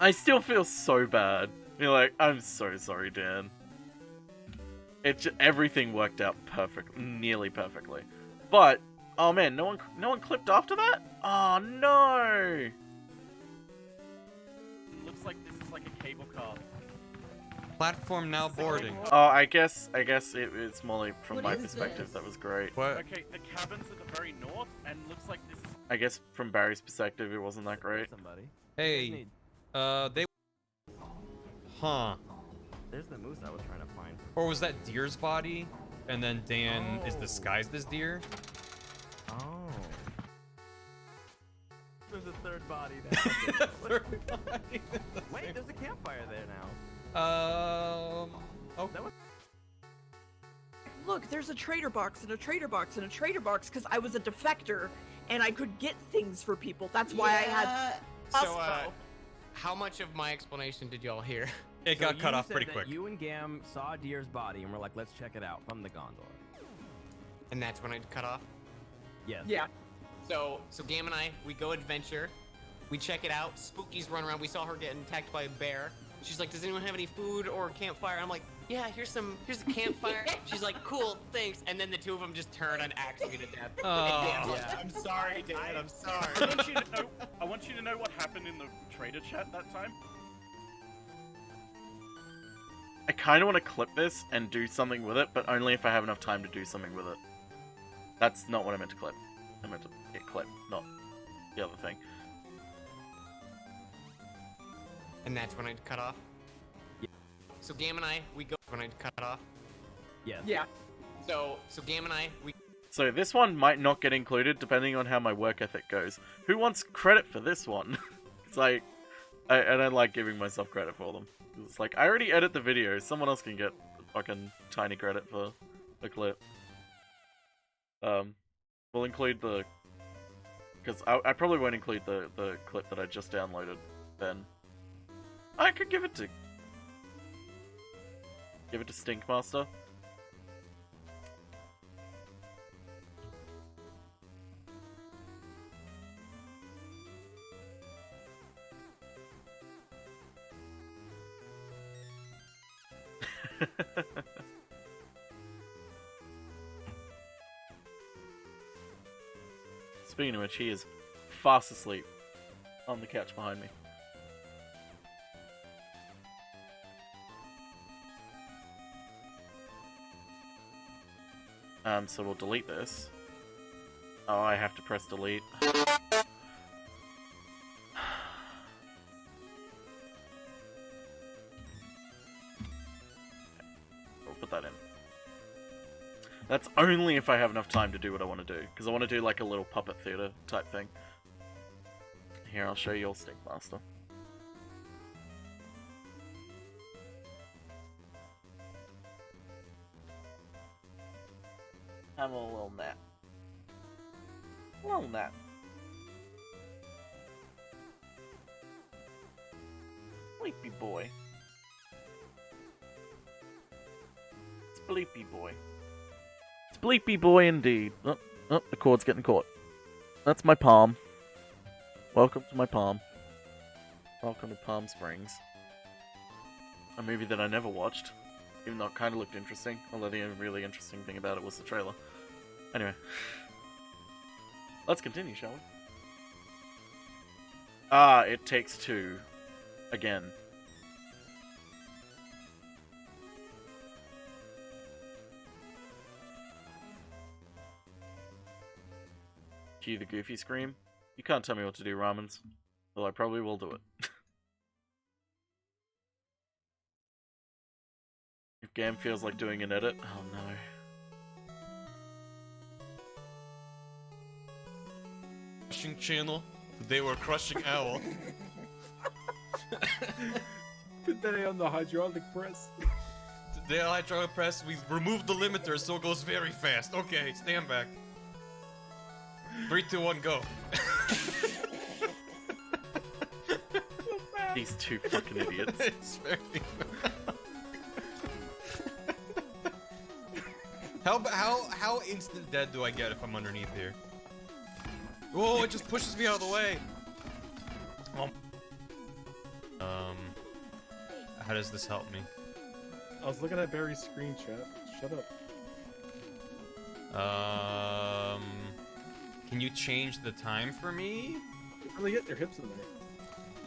I still feel so bad. You're like, I'm so sorry, Dan. Everything worked out nearly perfectly. But oh man, no one clipped after that? Oh no! It looks like this is like a cable car. Platform now boarding. Oh, I guess it's more like from What my is perspective this? that was great. What? Okay, the cabin's at the very north, and looks like this is... I guess from Barry's perspective, it wasn't that great. Somebody. Hey, they. Huh? There's the moose I was trying to find. Or was that deer's body, and then Dan is disguised as deer? Oh. There's a third body now. Third body. Wait, there's a campfire there now. Oh. Look, there's a trader box and a trader box and a trader box because I was a defector and I could get things for people. That's why I had. So, how much of my explanation did y'all hear? It So got cut you off said pretty that quick. You and Gam saw Deer's body and we're like, let's check it out from the gondola. And that's when I cut off. Yes. Yeah. So Gam and I, we go adventure. We check it out. Spooky's run around. We saw her getting attacked by a bear. She's like, does anyone have any food or campfire? I'm like, yeah, here's a campfire. She's like, cool, thanks. And then the two of them just turn and axe me to death. Oh. And Dan's like, I'm sorry, Dan, I'm sorry. I want you to know what happened in the trader chat that time. I kind of want to clip this and do something with it, but only if I have enough time to do something with it. That's not what I meant to clip. I meant to get clipped, not the other thing. And that's when I cut off. Yeah. So Gam and I, we go when I cut off. Yes. Yeah. So Gam and I, we. So this one might not get included depending on how my work ethic goes. Who wants credit for this one? It's like, I don't like giving myself credit for them. It's like, I already edit the video, someone else can get fucking tiny credit for the clip. We'll include the... Because I probably won't include the clip that I just downloaded then. I could give it to Stinkmaster. Speaking of which, he is fast asleep on the couch behind me. So we'll delete this. Oh, I have to press delete. We'll put that in. That's only if I have enough time to do what I want to do, because I want to do like a little puppet theater type thing. Here, I'll show you all Stinkmaster. Have a little nap. Little nap. Sleepy boy. Sleepy boy. Sleepy boy indeed. Oh, the cord's getting caught. That's my palm. Welcome to my palm. Welcome to Palm Springs. A movie that I never watched, even though it kind of looked interesting. Although the really interesting thing about it was the trailer. Anyway. Let's continue, shall we? Ah, It Takes Two. Again. Cue the Goofy scream. You can't tell me what to do, Ramens. Well, I probably will do it. If game feels like doing an edit, oh no. Crushing channel. Today we're crushing owl. Today on the hydraulic press. Today on hydraulic press, we've removed the limiter so it goes very fast. Okay, stand back. 3, 2, 1, go. These two fucking idiots. It's very... How instant dead do I get if I'm underneath here? Whoa, it just pushes me out of the way. How does this help me? I was looking at Barry's screen chat. Shut up. Can you change the time for me? You really get your hips in there.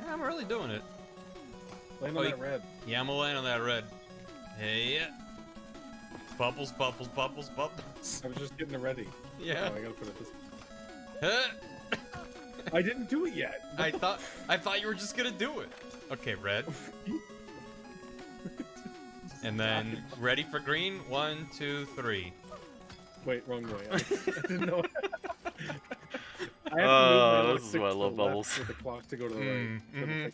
Yeah, I'm really doing it. Land on that red. Yeah, I'm gonna land on that red. Hey, yeah. Bubbles, bubbles, bubbles, bubbles. I was just getting it ready. Yeah. Oh, I gotta put it this way. I didn't do it yet. I thought you were just gonna do it. Okay, red. And then ready for green. 1, 2, 3. Wait, wrong way. I didn't know. I have to move my, like, this is stick why I to love the left Bubbles. with the clock to go to the right.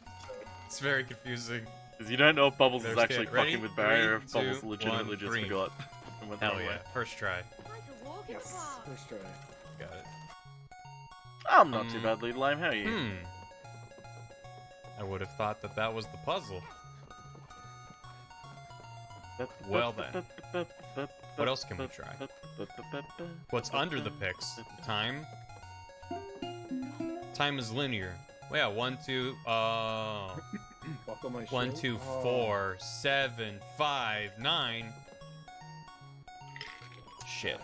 It's very confusing. Because you don't know if Bubbles is There's actually kid. Ready? fucking with Barry or if 3, Bubbles 2, legitimately 1, just green. forgot. And went the Hell wrong yeah. way. First try. Yes. First try. Got it. I'm not too badly lame, how are you? I would have thought that was the puzzle. Well then. What else can we try? What's under the picks? Time? Time is linear. Well, yeah, 1, 2, Buckle my 1, shoe. 2, 4, 7, 5, 9. Shit.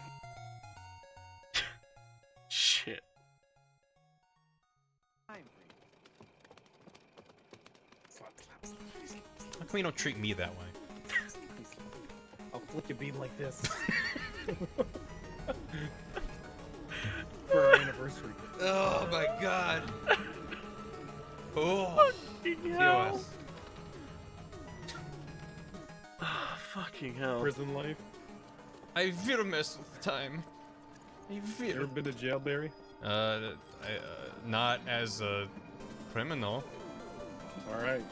Shit. How come you don't treat me that way? I'll flick a beam like this. For our anniversary. Oh my god. Oh. POS. Fucking hell. Prison life. I will mess with time. I will. You ever been to jail, Barry? Not as a criminal. Alright.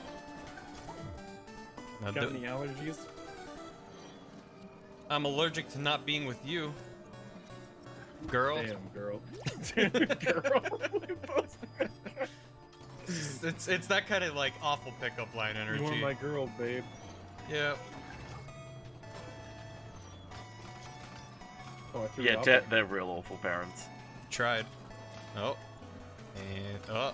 Not Got the- any allergies? I'm allergic to not being with you. Girl. Damn, girl. Damn, girl. It's that kind of like awful pickup line energy. You are my girl, babe. Yeah. Oh, I threw Yeah, it out they're real awful parents. Tried. Oh. And oh.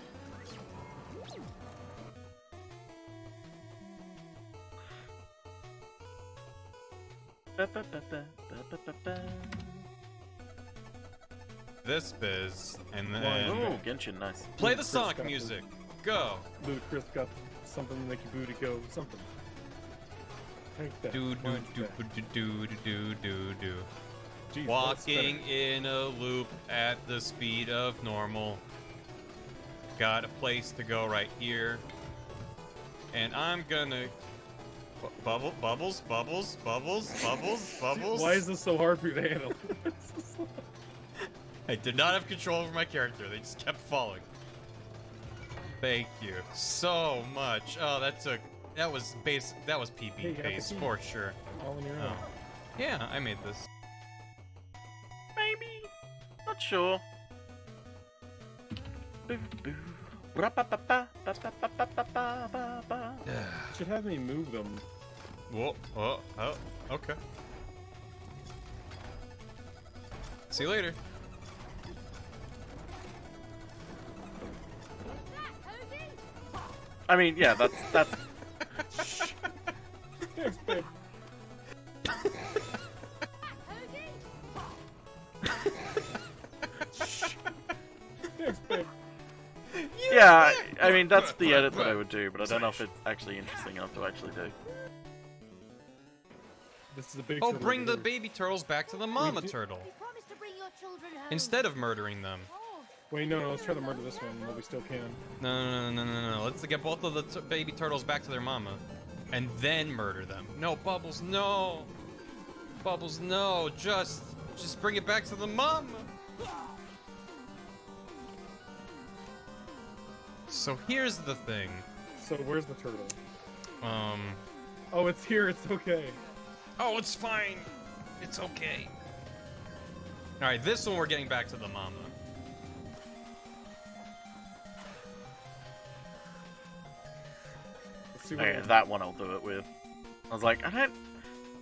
this biz, and Why? then Ooh, Genshin, nice. play the Chris Sonic got music. Go. Ludacris got something to make your booty go. Something. Take that. Do do Watch do that. do do do do do. Jeez, that's Walking better. in a loop at the speed of normal. Got a place to go right here. And I'm gonna... Bubbles, bubbles, bubbles, bubbles. Why is this so hard for you to handle? I did not have control over my character. They just kept falling. Thank you so much. Oh, that was basic. That was Hey, PB you got the pace key. for sure. All in your own. Oh. Yeah, I made this. Maybe. Not sure. Boo, boo. Ra-ba-ba-ba-ba-ba-ba-ba-ba-ba. Should have me move them. Whoa, oh, okay. See you later. I mean, yeah, that's Thanks, babe. Thanks, babe. yeah. I mean, that's the edit that I would do, but I don't know if it's actually interesting enough to actually do. This is a big. Oh, turtle bring the over here. baby turtles back to the mama turtle instead of murdering them. Wait, no, let's try to murder this one while we still can. No. Let's get both of the baby turtles back to their mama, and then murder them. No, Bubbles, no. Bubbles, no. Just bring it back to the mama. So here's the thing. So where's the turtle? Oh, it's here. It's okay. Oh, it's fine. It's okay. All right, this one we're getting back to the mama. Let's see what Okay, that one I'll do it with. I was like, I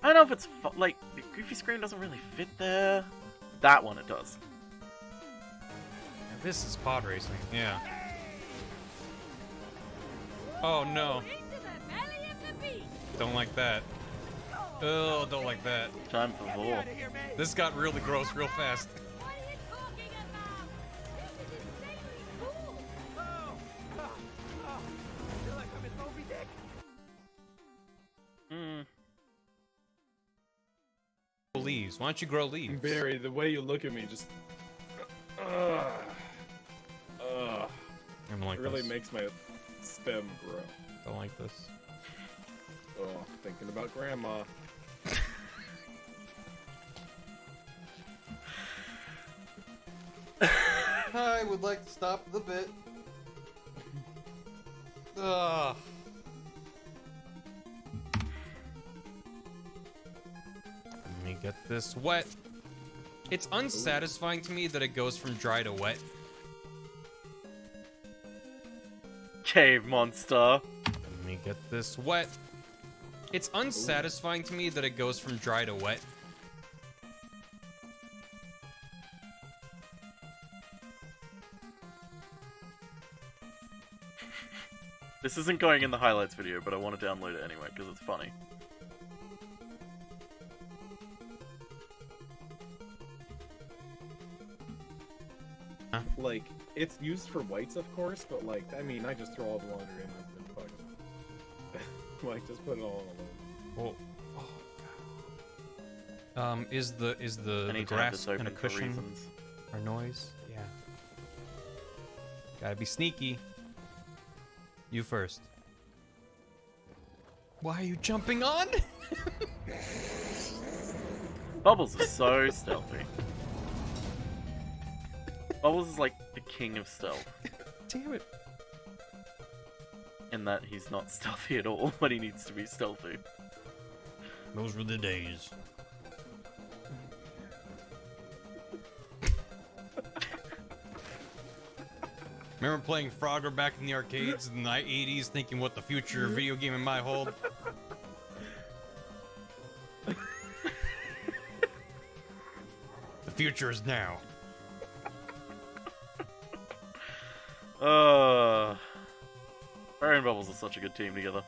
don't know if it's like the Goofy screen doesn't really fit there. That one it does. This is pod racing. Yeah. Oh no. Don't like that. Oh, don't like that. Time for war. This got really gross real fast. Leaves. Why don't you grow leaves? Barry, the way you look at me just. I don't like it really this. makes my stem grow. Don't like this. Oh, thinking about grandma. I would like to stop the bit. Ugh. Let me get this wet. It's unsatisfying to me that it goes from dry to wet. Cave monster. Let me get this wet. It's unsatisfying to me that it goes from dry to wet. This isn't going in the highlights video, but I want to download it anyway because it's funny. Like, it's used for whites, of course, but like, I mean, I just throw all the laundry in and fuck. Like, just put it all in a load. Whoa. Is the Anytime grass it's open gonna for cushion reasons. our noise? Yeah. Gotta be sneaky. You first. Why are you jumping on? Bubbles is so stealthy. Bubbles is like the king of stealth. Damn it. In that he's not stealthy at all, but he needs to be stealthy. Those were the days. Remember playing Frogger back in the arcades in the 80s, thinking what the future video gaming might hold? The future is now. Barry and Bubbles are such a good team together.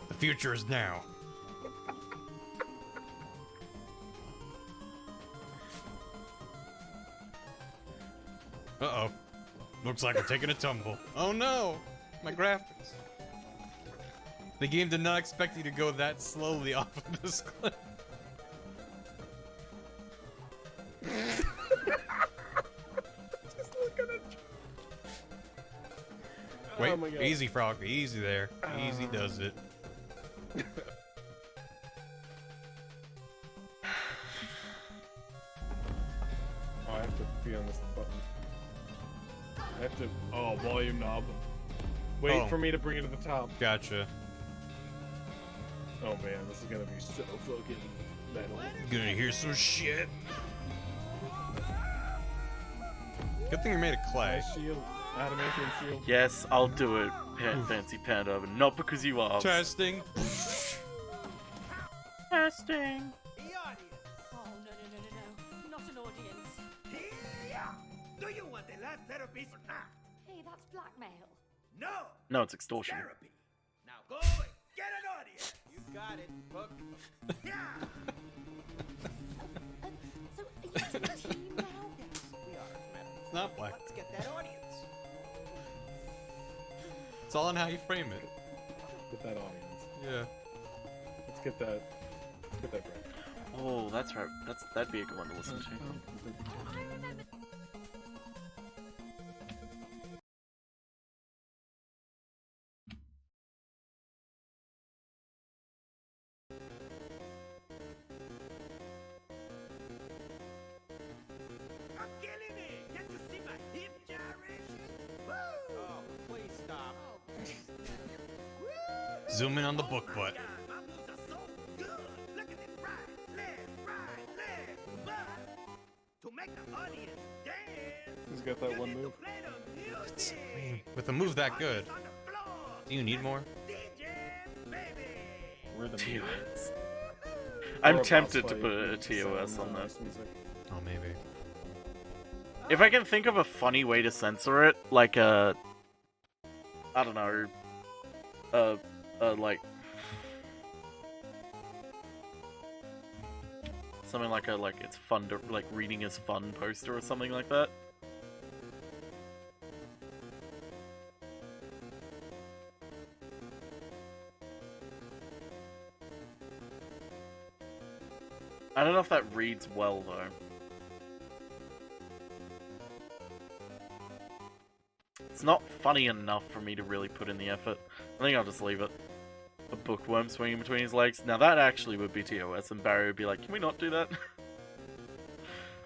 The future is now. Uh-oh. Looks like we're taking a tumble. Oh no! My graphics. The game did not expect you to go that slowly off of this cliff. Just look at it. Wait, Oh my God. easy, Frog. Easy there. Easy does it. Oh, I have to be on this button. I have to. Oh, volume knob. Wait Oh. for me to bring it to the top. Gotcha. Oh man, this is gonna be so fucking metal. Gonna hear some shit. Good thing you made a clay. Shield. Adamantium shield. Yes, I'll do it, Fancy Panda, but not because you asked. Testing. Testing. Oh, no. Not an audience. Do you want the last therapist or not? Hey, that's blackmail. No! No, it's extortion. Therapy. Now go and get an audience. You got it, book. So, are you two a team now? Yes, we are, as a matter of It's not black. Let's get that audience. It's all on how you frame it. Get that audience. Yeah. Let's get that. Let's get that break. Oh, that's right. That'd be a good one to listen to. I'm killing it. Can't you see my hip gyration? Woo! Oh, please stop. Zoom in on the book butt. God, my moves are so good. Look at this right, left. But to make the audience dance, Who's got that one move? play the music. I mean, with a move that good, do you need more? We're the TOS. Or I'm a boss tempted to fight put a with TOS some on that. nice music. Oh, maybe. If I can think of a funny way to censor it, like I don't know, like something like it's fun to like reading is fun poster or something like that. I don't know if that reads well though. It's not funny enough for me to really put in the effort. I think I'll just leave it. A bookworm swinging between his legs. Now that actually would be TOS, and Barry would be like, can we not do that?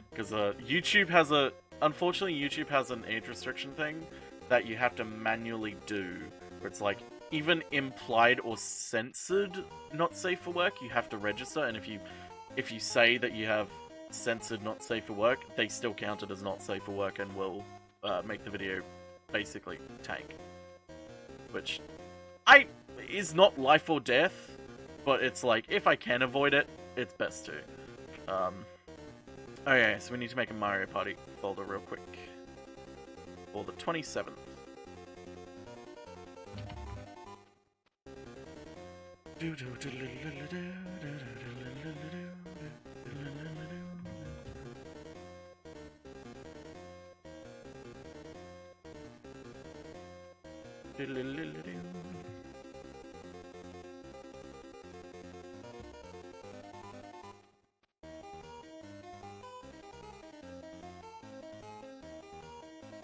Because YouTube has a... Unfortunately, YouTube has an age restriction thing that you have to manually do. Where it's like, even implied or censored not safe for work, you have to register, and if you say that you have censored not safe for work, they still count it as not safe for work and will make the video basically tank. Which is not life or death, but it's like, if I can avoid it, it's best to. Okay, so we need to make a Mario Party folder real quick. For the 27th.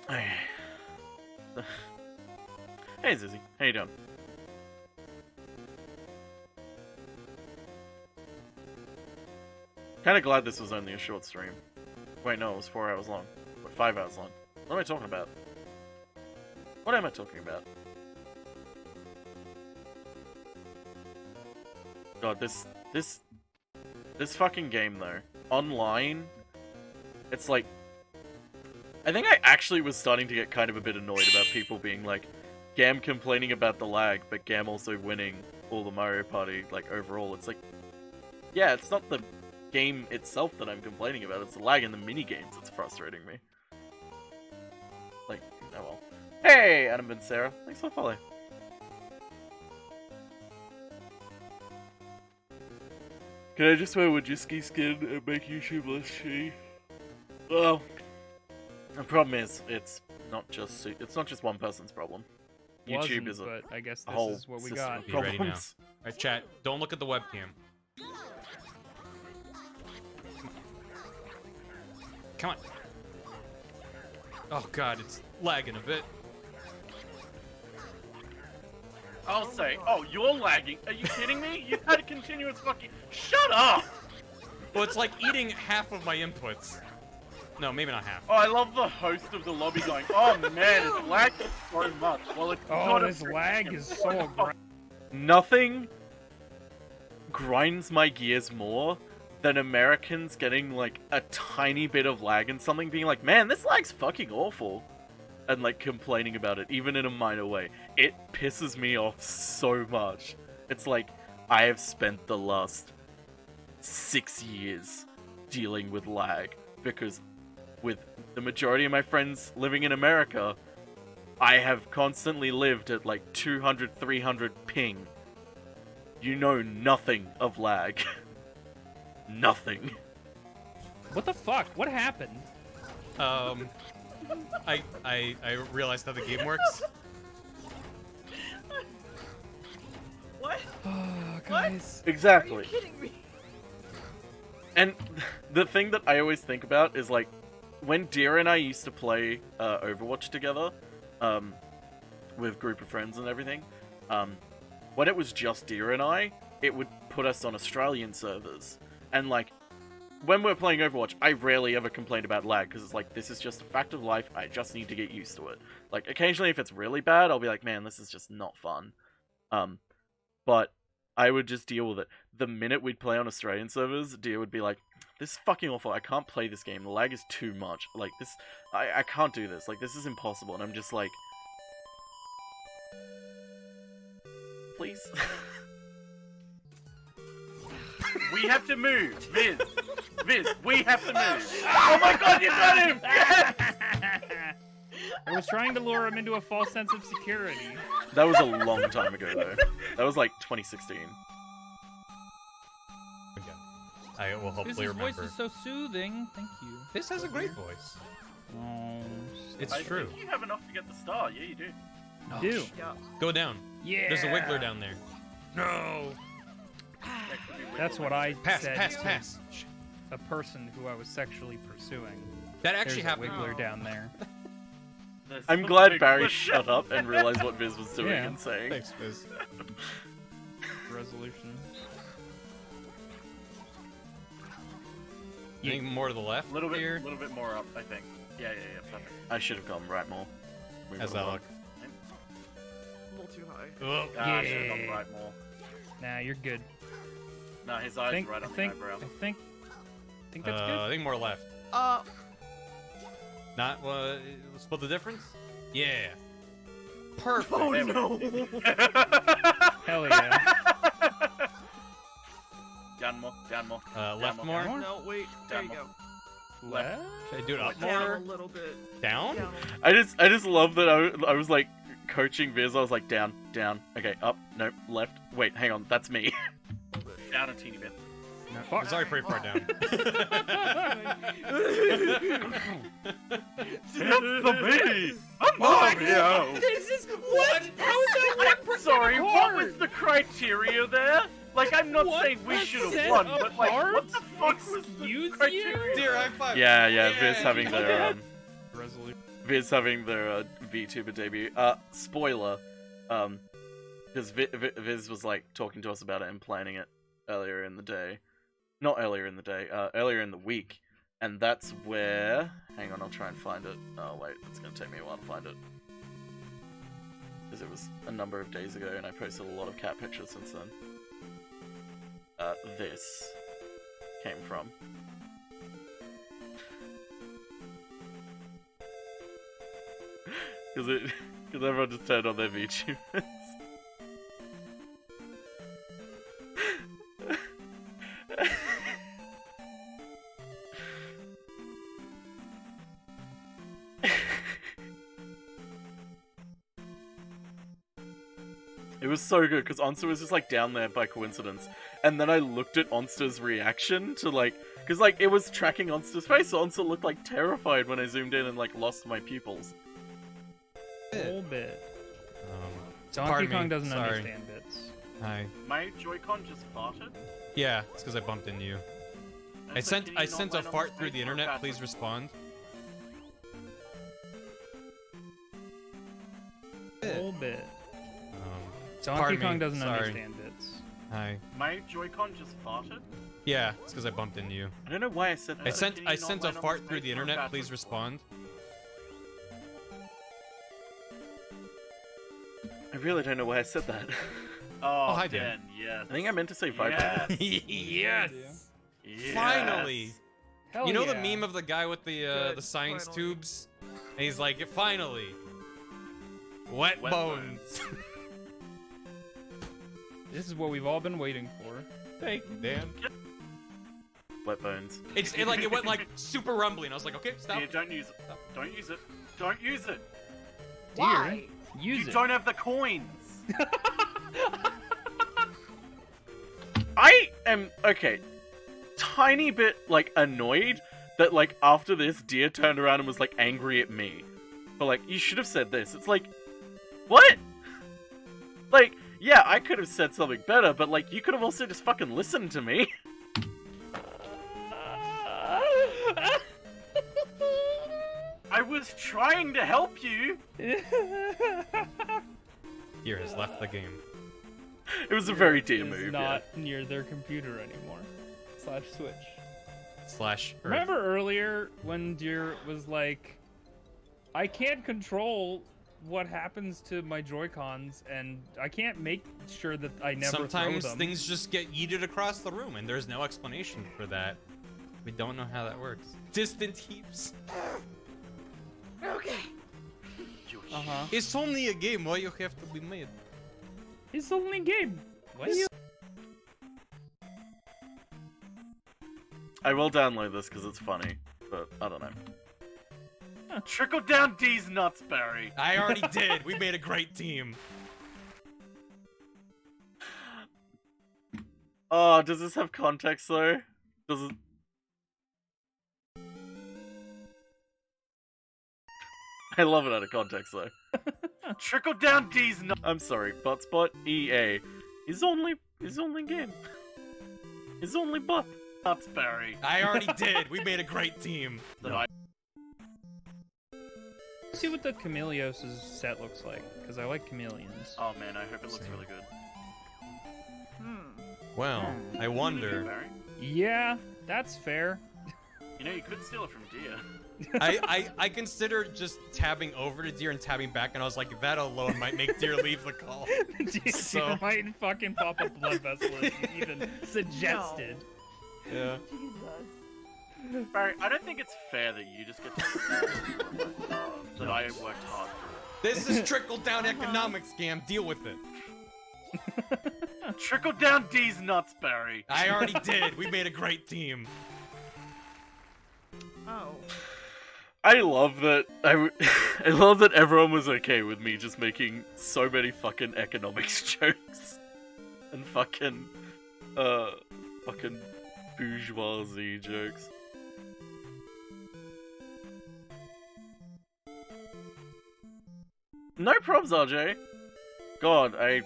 Okay. Hey Zizzy, how you doing? Kinda glad this was only a short stream. Wait, no, it was 4 hours long. Or 5 hours long. What am I talking about? What am I talking about? God, this fucking game though. Online, it's like, I think I actually was starting to get kind of a bit annoyed about people being like, Gam complaining about the lag, but Gam also winning all the Mario Party, like, overall. It's like, yeah, it's not the game itself that I'm complaining about, it's the lag in the mini-games that's frustrating me. Like, oh well. Hey, Adam and Sarah, thanks for following. Can I just wear Wojcicki skin and make YouTube less shitty? Well, The problem is, it's not just one person's problem. YouTube Wasn't, is but I guess a this whole is what we system got. of Be ready now. problems. Alright, chat. Don't look at the webcam. Come on. Oh god, it's lagging a bit. I'll say, oh, you're lagging. Are you kidding me? You've had a continuous fucking. Shut up! Well, it's like eating half of my inputs. No, maybe not half. Oh, I love the host of the lobby going, oh man, it's lagging so much. Well, it's Oh, not a this freaking lag game. is so aggressive. Nothing grinds my gears more than Americans getting like a tiny bit of lag and something being like, man, this lag's fucking awful. And like complaining about it, even in a minor way. It pisses me off so much. It's like, I have spent the last 6 years dealing with lag because with the majority of my friends living in America, I have constantly lived at like 200, 300 ping. You know nothing of lag. Nothing. What the fuck? What happened? I realized how the game works. What? Oh, guys. Exactly. Are you kidding me? And the thing that I always think about is like, when Deer and I used to play Overwatch together, with a group of friends and everything, when it was just Deer and I, it would put us on Australian servers. And like, when we're playing Overwatch, I rarely ever complain about lag, because it's like, this is just a fact of life, I just need to get used to it. Like, occasionally if it's really bad, I'll be like, man, this is just not fun. But I would just deal with it. The minute we'd play on Australian servers, Deer would be like, this is fucking awful, I can't play this game, the lag is too much. Like, this, I can't do this, like, this is impossible, and I'm just like... Please? We have to move, Viz! Viz, we have to move! Oh my god, you got him! Yes! I was trying to lure him into a false sense of security. That was a long time ago, though. That was like 2016. I will hopefully Biz's remember. voice is so soothing. Thank you. This has a great voice. Oh, It's I true. think you have enough to get the star. Yeah, you do. Oh, do. Go down. Yeah. There's a wiggler down there. No. That's what I Pass, said pass, to pass. a person who I was sexually pursuing. That actually There's happened. a wiggler down there. I'm glad Barry shut up and realized what Viz was doing Yeah. and saying. Thanks, Viz. Resolution. Anything more to the left? A little bit, here? little bit more up, I think. Yeah, perfect. I should have gone right more. How's that look? A little too high. Oh, I should have gone right more. Nah, you're good. No, his eyes right on the eyebrow. I think that's good. I think more left. Not split the difference? Yeah. Perfect. Oh no! Hell yeah. Down more, down more. Left more? No, wait. There you go. Left. Should I do it up Down more? a little bit. Down? Down. I just love that I was like coaching Viz. I was like down, okay, up, nope, left. Wait, hang on, that's me. Down a teeny bit. No, it's already pretty far down. That's the me. I'm Mario. This is what? How is that 1% Sorry, what hard? was the criteria there? Like, I'm not saying we should have won, but like, what the fuck was the criteria? Dear, high five. Yeah, Viz having their Resolution. Viz having their VTuber debut. Spoiler, because Viz was like talking to us about it and planning it earlier in the day. Not earlier in the day, earlier in the week. And that's where... Hang on, I'll try and find it. Oh wait, it's gonna take me a while to find it. Because it was a number of days ago and I posted a lot of cat pictures since then. This came from. Because everyone just turned on their VTubers. It was so good because Onsta was just like down there by coincidence, and then I looked at Onsta's reaction to like Because, like, it was tracking Onster's face, so Onster looked, like, terrified when I zoomed in and, like, lost my pupils. A little bit. pardon Donkey me, Kong doesn't sorry. understand bits. Hi. My Joy-Con just farted? Yeah, it's because I bumped into you. I sent a fart through the internet. Please respond. A little bit. Pardon Donkey me, Kong doesn't sorry. understand bits. Hi. My Joy-Con just farted? Yeah, it's because I bumped into you. I don't know why I said that. I sent a fart through the internet. Please respond. I really don't know why I said that. Oh, hi, Dan, Dan. yes. I think I meant to say 5. Yes. Yes. Finally. Hell you know yeah. the meme of the guy with the science finally. tubes? And he's like, finally. Wet bones. This is what we've all been waiting for. Thank you, Dan. Wet bones. It went like super rumbly, and I was like, okay, stop. Yeah, don't use it. Don't use it. Don't use it. Why? Use You it. don't have the coins. I am, okay, tiny bit, like, annoyed that, like, after this, Deer turned around and was, like, angry at me. But, like, you should have said this. It's like, what? Like, yeah, I could have said something better, but, like, you could have also just fucking listened to me. I was trying to help you. Deer has left the game. It was a very Deer Is move, not near their computer anymore. /switch. Slash Earth. Remember earlier when Deer was like, I can't control what happens to my Joy-Cons, and I can't make sure that I never Sometimes throw them. things just get yeeted across the room, and there's no explanation for that. We don't know how that works. Distant heaps. Okay. Uh-huh. It's only a game. Why you have to be mad? It's only a game. What? I will download this because it's funny, but I don't know. Trickle down D's nuts, Barry. I already did. We made a great team. Oh, does this have context though? Does it? I love it out of context though. Trickle down D's nuts. I'm sorry, Buttspot EA is only game. Is only butt nuts, Barry. I already did. We made a great team. See what the Chameleos' set looks like, because I like chameleons. Oh man, I hope it looks really good. Well, I wonder. Barry? Yeah, that's fair. You know, you could steal it from Dia. I considered just tabbing over to Deer and tabbing back, and I was like, that alone might make Deer leave the call. Deer might fucking pop a blood vessel as you even suggested. Yeah. Barry, I don't think it's fair that you just get to that I worked hard for. This is trickle-down economics, scam. Deal with it. Trickle down D's nuts, Barry. I already did. We made a great team. Oh. I love that. I love that everyone was okay with me just making so many fucking economics jokes and fucking bourgeoisie jokes. No problems, RJ. God, I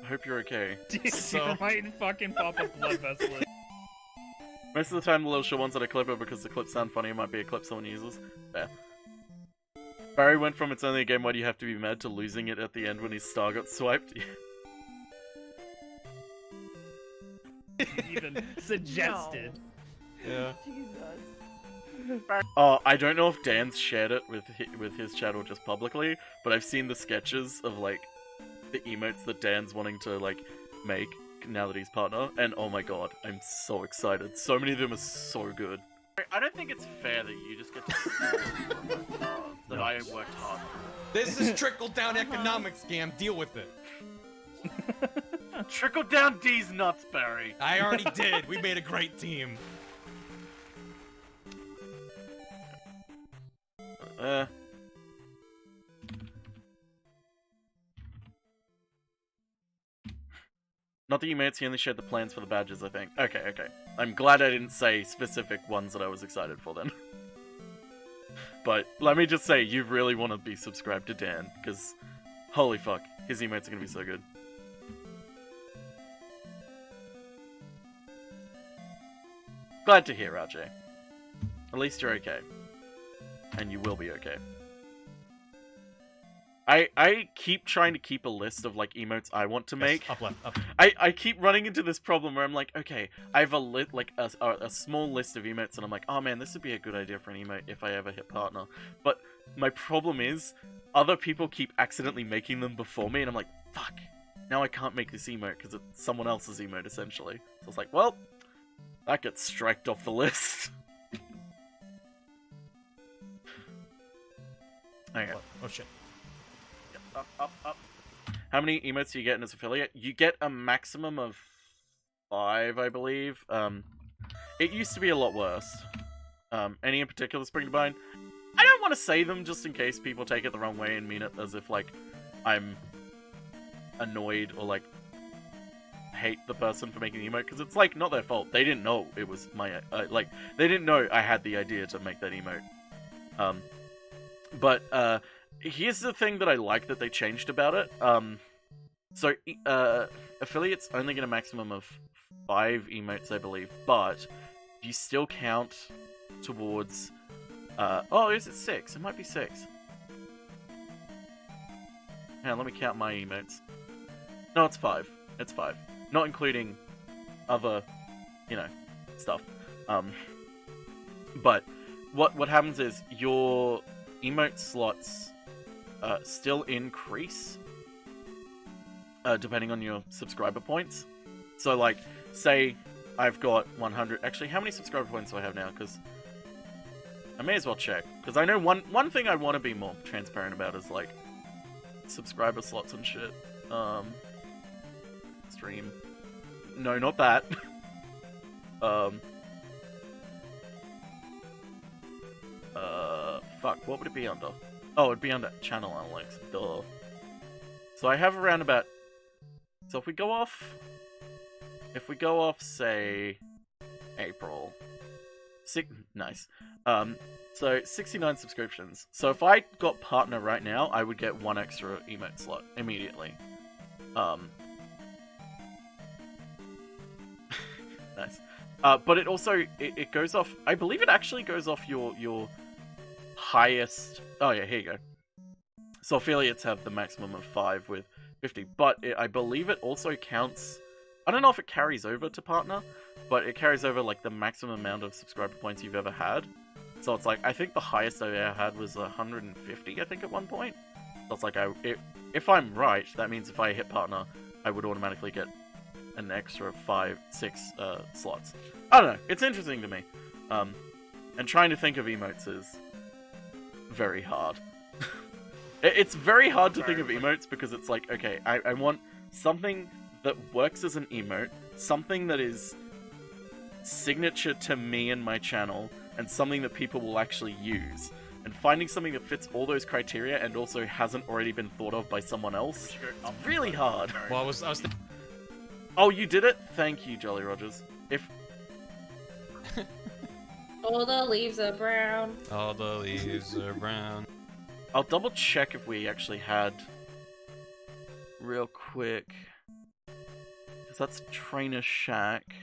hope you're okay. Deer might fucking pop a blood vessel. Most of the time, the little short ones that I clip are because the clips sound funny. It might be a clip someone uses. Fair. Barry went from it's only a game, why do you have to be mad, to losing it at the end when his star got swiped. Even suggested. Yeah. Oh, I don't know if Dan's shared it with his channel just publicly, but I've seen the sketches of like the emotes that Dan's wanting to like make now that he's partner, and oh my god, I'm so excited. So many of them are so good. I don't think it's fair that you just get to that I worked hard for. This is trickle-down economics, scam. Deal with it. Trickle down D's nuts, Barry. I already did. We made a great team. Not the emotes, he only shared the plans for the badges, I think. Okay, okay. I'm glad I didn't say specific ones that I was excited for then. But let me just say, you really want to be subscribed to Dan, because holy fuck, his emotes are going to be so good. Glad to hear, RJ. At least you're okay. And you will be okay. I keep trying to keep a list of, like, emotes I want to make. Up left, up. I keep running into this problem where I'm like, okay, I have a small list of emotes, and I'm like, oh man, this would be a good idea for an emote if I ever hit partner. But my problem is, other people keep accidentally making them before me, and I'm like, fuck, now I can't make this emote because it's someone else's emote, essentially. So I was like, well, that gets striked off the list. Okay. Oh shit. Up. How many emotes do you get in as affiliate? You get a maximum of 5, I believe. It used to be a lot worse. Any in particular spring to mind? I don't want to say them just in case people take it the wrong way and mean it as if, like, I'm annoyed or, like, hate the person for making the emote, because it's, like, not their fault. They didn't know it was my, like, they didn't know I had the idea to make that emote. But, here's the thing that I like that they changed about it. So, affiliates only get a maximum of 5 emotes, I believe, but you still count towards, oh, is it 6? It might be 6. Hang on, let me count my emotes. No, it's 5. It's 5. Not including other, you know, stuff. But what happens is your emote slots still increase depending on your subscriber points. So, like, say I've got 100. Actually, how many subscriber points do I have now? Because I may as well check. Because I know one thing I want to be more transparent about is, like, subscriber slots and shit. Stream. No, not that. Fuck, what would it be under? Oh, it'd be under channel analytics, duh. So I have around about... So if we go off, say, April... Nice. So 69 subscriptions. So if I got partner right now, I would get 1 extra emote slot immediately. Nice. But it also, it goes off, I believe it actually goes off your highest... Oh yeah, here you go. So affiliates have the maximum of 5 with 50, but I believe it also counts... I don't know if it carries over to partner, but it carries over, like, the maximum amount of subscriber points you've ever had. So it's like, I think the highest I've ever had was 150, I think, at one point. So it's like, if I'm right, that means if I hit partner, I would automatically get an extra 6 slots. I don't know, it's interesting to me. And trying to think of emotes is very hard. It's very hard to think of emotes because it's like, okay, I want something that works as an emote, something that is signature to me and my channel, and something that people will actually use. And finding something that fits all those criteria and also hasn't already been thought of by someone else is really hard. Well, I was thinking... Oh, you did it? Thank you, Jolly Rogers. All the leaves are brown. All the leaves are brown. I'll double check if we actually had... Real quick... Because that's Trainer Shack.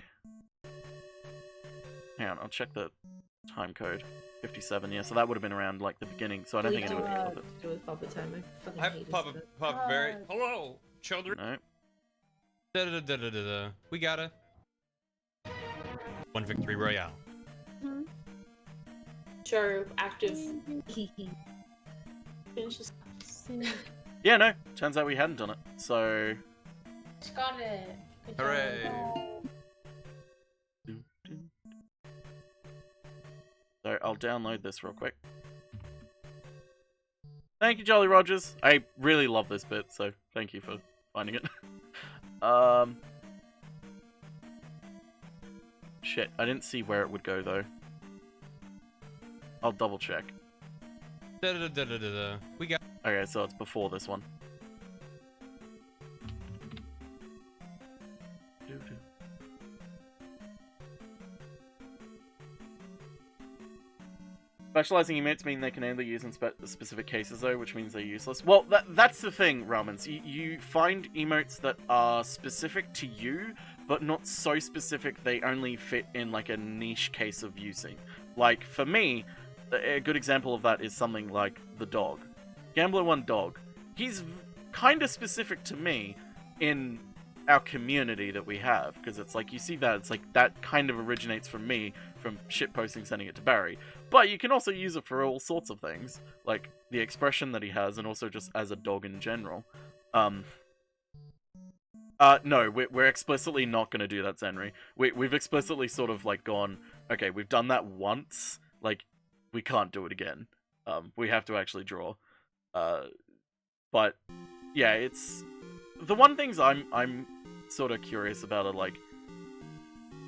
Hang on, I'll check the time code. 57, yeah, so that would have been around, like, the beginning, so I don't think anyone can pop it. Do with Papa Time. I fucking Hi, hate Papa, it. Papa Berry. Hello, children. No. Da-da-da-da-da-da. We got a 1 victory royale. Sure, active. Finish this. Yeah, no, turns out we hadn't done it, so... Just got it. Good job. Hooray. So I'll download this real quick. Thank you, Jolly Rogers. I really love this bit, so thank you for finding it. Shit, I didn't see where it would go, though. I'll double check. Da-da-da-da-da-da. We got... Okay, so it's before this one. Specializing emotes mean they can only use in specific cases, though, which means they're useless. Well, that's the thing, Ramens. You find emotes that are specific to you, but not so specific they only fit in, like, a niche case of using. Like, for me, a good example of that is something like the dog. Gambler1 dog. He's kind of specific to me in our community that we have, because it's like, you see that, it's like, that kind of originates from me, from shitposting, sending it to Barry. But you can also use it for all sorts of things, like the expression that he has, and also just as a dog in general. No, we're explicitly not going to do that, Zenry. We've explicitly sort of, like, gone, okay, we've done that once, like, we can't do it again. We have to actually draw. But, yeah, it's... The one things I'm sort of curious about are, like,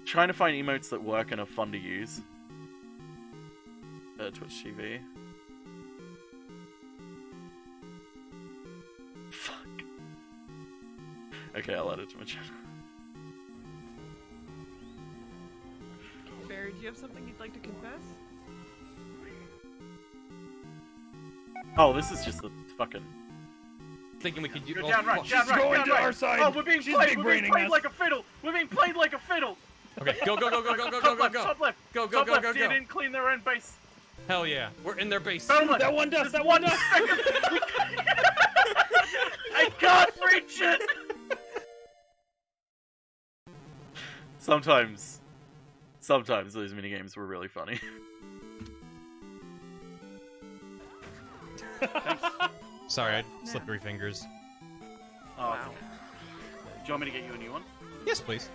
trying to find emotes that work and are fun to use. Twitch TV. Fuck. Okay, I'll add it to my channel. Barry, do you have something you'd like to confess? Oh, this is just the fucking... Thinking we could do. You're down right, down right, going down to right. our side. Oh, we're being She's played, big we're being braining played us. like a fiddle. We're being played like a fiddle. Okay, go, go, go, go, go, go, Top go, left, go, top left. go, Top go, left, go, they go. didn't clean their own base. Hell yeah, we're in their base. That one does. That one does. I can't reach it. Sometimes those minigames were really funny. Sorry, I slipped 3 fingers. Oh, wow. Do you want me to get you a new one? Yes, please.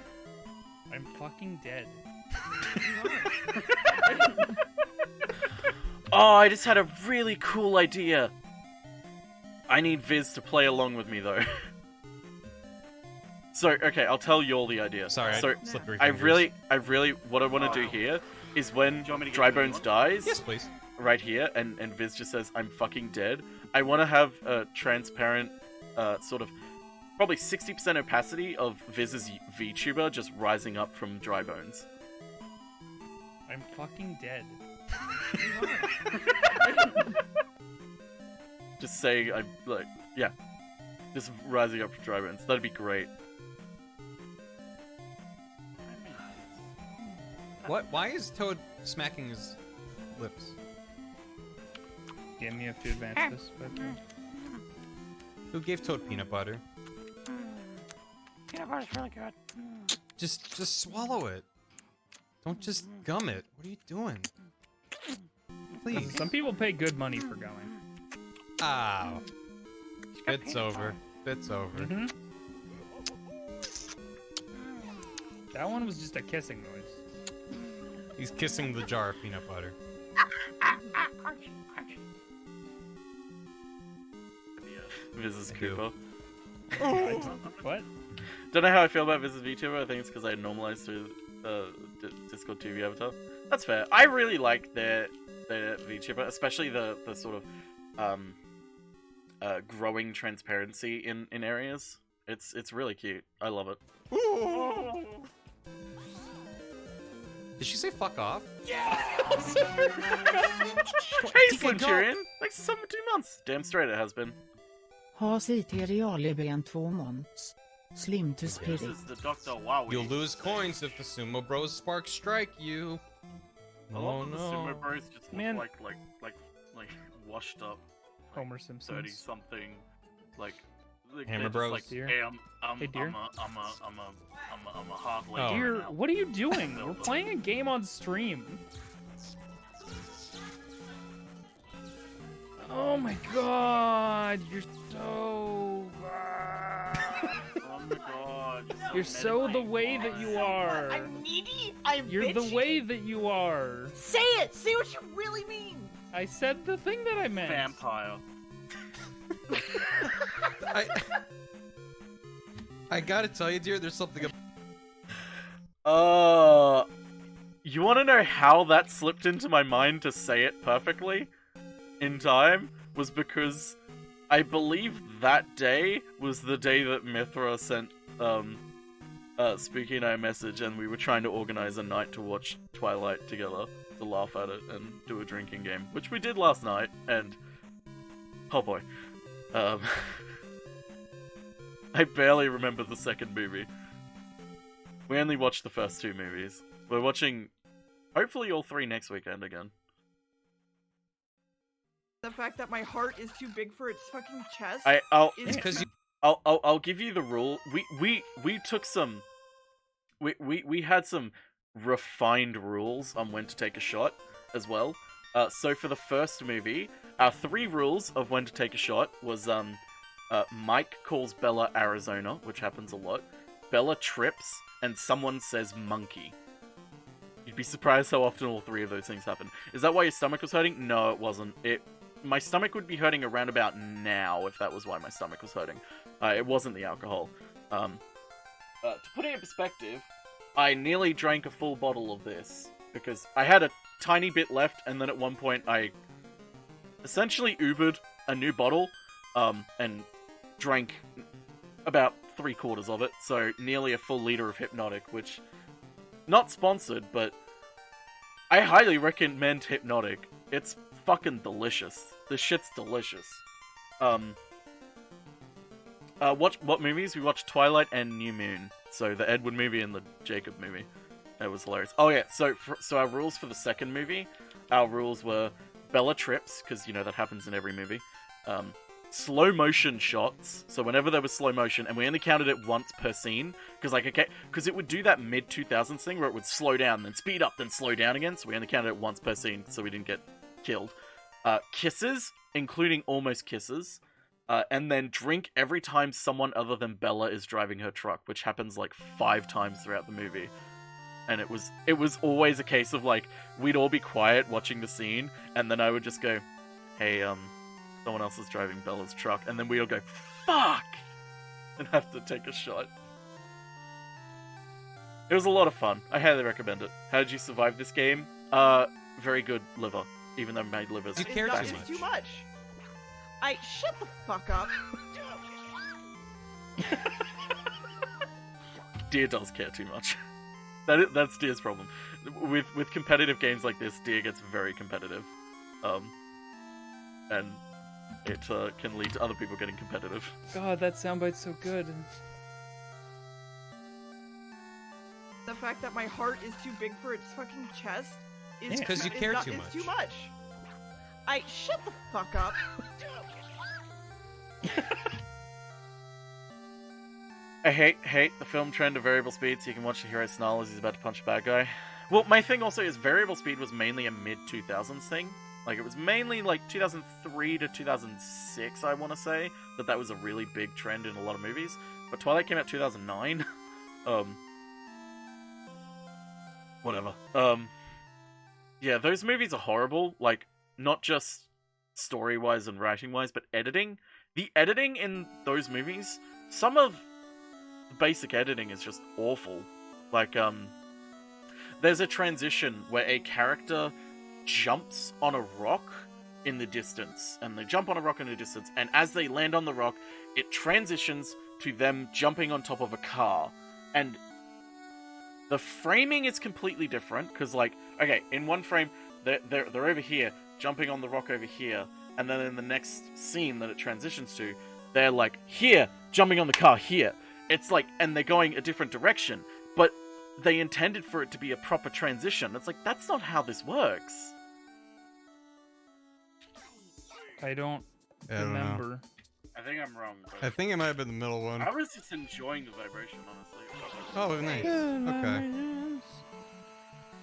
I'm fucking dead. Oh, I just had a really cool idea. I need Viz to play along with me, though. So, okay, I'll tell you all the idea. Sorry, I so, slipped 3 I fingers. really, what I want to do here is when Drybones dies, Yes, please. right here, and Viz just says, I'm fucking dead, I want to have a transparent, sort of, probably 60% opacity of Viz's VTuber just rising up from Drybones. I'm fucking dead. Just saying, I'm, like, yeah. Just rising up from Drybones. That'd be great. What? Why is Toad smacking his lips? Damn, you have to advance this. But... Who gave Toad peanut butter? Peanut butter's really good. Just swallow it. Don't just gum it. What are you doing? Please. Some people pay good money for going. Ow. Bit's over. Bit's over. Mm-hmm. That one was just a kissing noise. He's kissing the jar of peanut butter. Viz's Cooper. What? Don't know how I feel about Viz's VTuber. I think it's because I normalized through Discord TV avatar. That's fair. I really like their VTuber, especially the sort of growing transparency in areas. It's really cute. I love it. Did she say fuck off? Hey, Slim Tyrion! Like 2 months. Damn straight it has been. Has IT realeben 2 months. Slim to spirit. This is the Dr. Wowie. You'll lose coins if the Sumo Bros spark strike you. I love that the Sumo Bros just look like washed up. Homer Simpson. 30-something, like Hammer they're just Bros. Like, Dear. hey, Hey, dear. I'm a hard lady. Oh. Dear, now. what are you doing? We're playing a game on stream. Oh my god, you're so... Oh my god. You're so the way that you are. I'm needy. I'm You're bitchy. the way that you are. Say it. Say what you really mean. I said the thing that I meant. Vampire. I gotta tell you, dear, there's something. You want to know how that slipped into my mind to say it perfectly in time? Was because I believe that day was the day that Mithra sent Spooky and I a message, and we were trying to organize a night to watch Twilight together. to laugh at it and do a drinking game, which we did last night, and oh boy, I barely remember the second movie. We only watched the first 2 movies. We're watching, hopefully, all 3 next weekend again. The fact that my heart is too big for its fucking chest. I'll give you the rule. We took some. We had some refined rules on when to take a shot as well. So for the first movie, our 3 rules of when to take a shot was Mike calls Bella Arizona, which happens a lot. Bella trips, and someone says monkey. You'd be surprised how often all 3 of those things happen. Is that why your stomach was hurting? No, it wasn't. My stomach would be hurting around about now if that was why my stomach was hurting. It wasn't the alcohol. To put it in perspective, I nearly drank a full bottle of this because I had a tiny bit left, and then at one point I essentially Ubered a new bottle and drank about 3/4 of it, so nearly a full liter of Hypnotic, which, not sponsored, but I highly recommend Hypnotic. It's fucking delicious. This shit's delicious. What movies? We watched Twilight and New Moon. So the Edward movie and the Jacob movie. That was hilarious. Oh yeah, so our rules for the second movie, our rules were Bella trips, because you know that happens in every movie. Slow motion shots, so whenever there was slow motion, and we only counted it once per scene, because it would do that mid-2000s thing where it would slow down, then speed up, then slow down again, so we only counted it once per scene, so we didn't get killed. Kisses, including almost kisses, and then drink every time someone other than Bella is driving her truck, which happens like 5 times throughout the movie. And it was always a case of like, we'd all be quiet watching the scene, and then I would just go, hey, someone else is driving Bella's truck, and then we all go, fuck! And have to take a shot. It was a lot of fun. I highly recommend it. How did you survive this game? Very good liver, even though my liver's You care too much. Shut the fuck up. Deer does care too much. That's Deer's problem. With competitive games like this, Deer gets very competitive. And it can lead to other people getting competitive. God, that soundbite's so good. The fact that my heart is too big for its fucking chest is because you care too much. It's too much. Shut the fuck up. I hate the film trend of variable speed, so you can watch the hero snarl as he's about to punch a bad guy. Well, my thing also is variable speed was mainly a mid-2000s thing. Like, it was mainly, like, 2003 to 2006, I want to say, that was a really big trend in a lot of movies. But Twilight came out 2009. Whatever. Yeah, those movies are horrible. Like, not just story-wise and writing-wise, but editing. The editing in those movies, some of the basic editing is just awful. Like, there's a transition where a character jumps on a rock in the distance, and they jump on a rock in the distance, and as they land on the rock, it transitions to them jumping on top of a car, and the framing is completely different, because, like, okay, in one frame, they're over here, jumping on the rock over here, and then in the next scene that it transitions to, they're, like, here, jumping on the car here. It's like, and they're going a different direction, but they intended for it to be a proper transition. It's like, that's not how this works. I don't don't know. remember. I think I'm wrong. But I think it might have been the middle one. I was just enjoying the vibration, honestly. Oh, nice. Okay.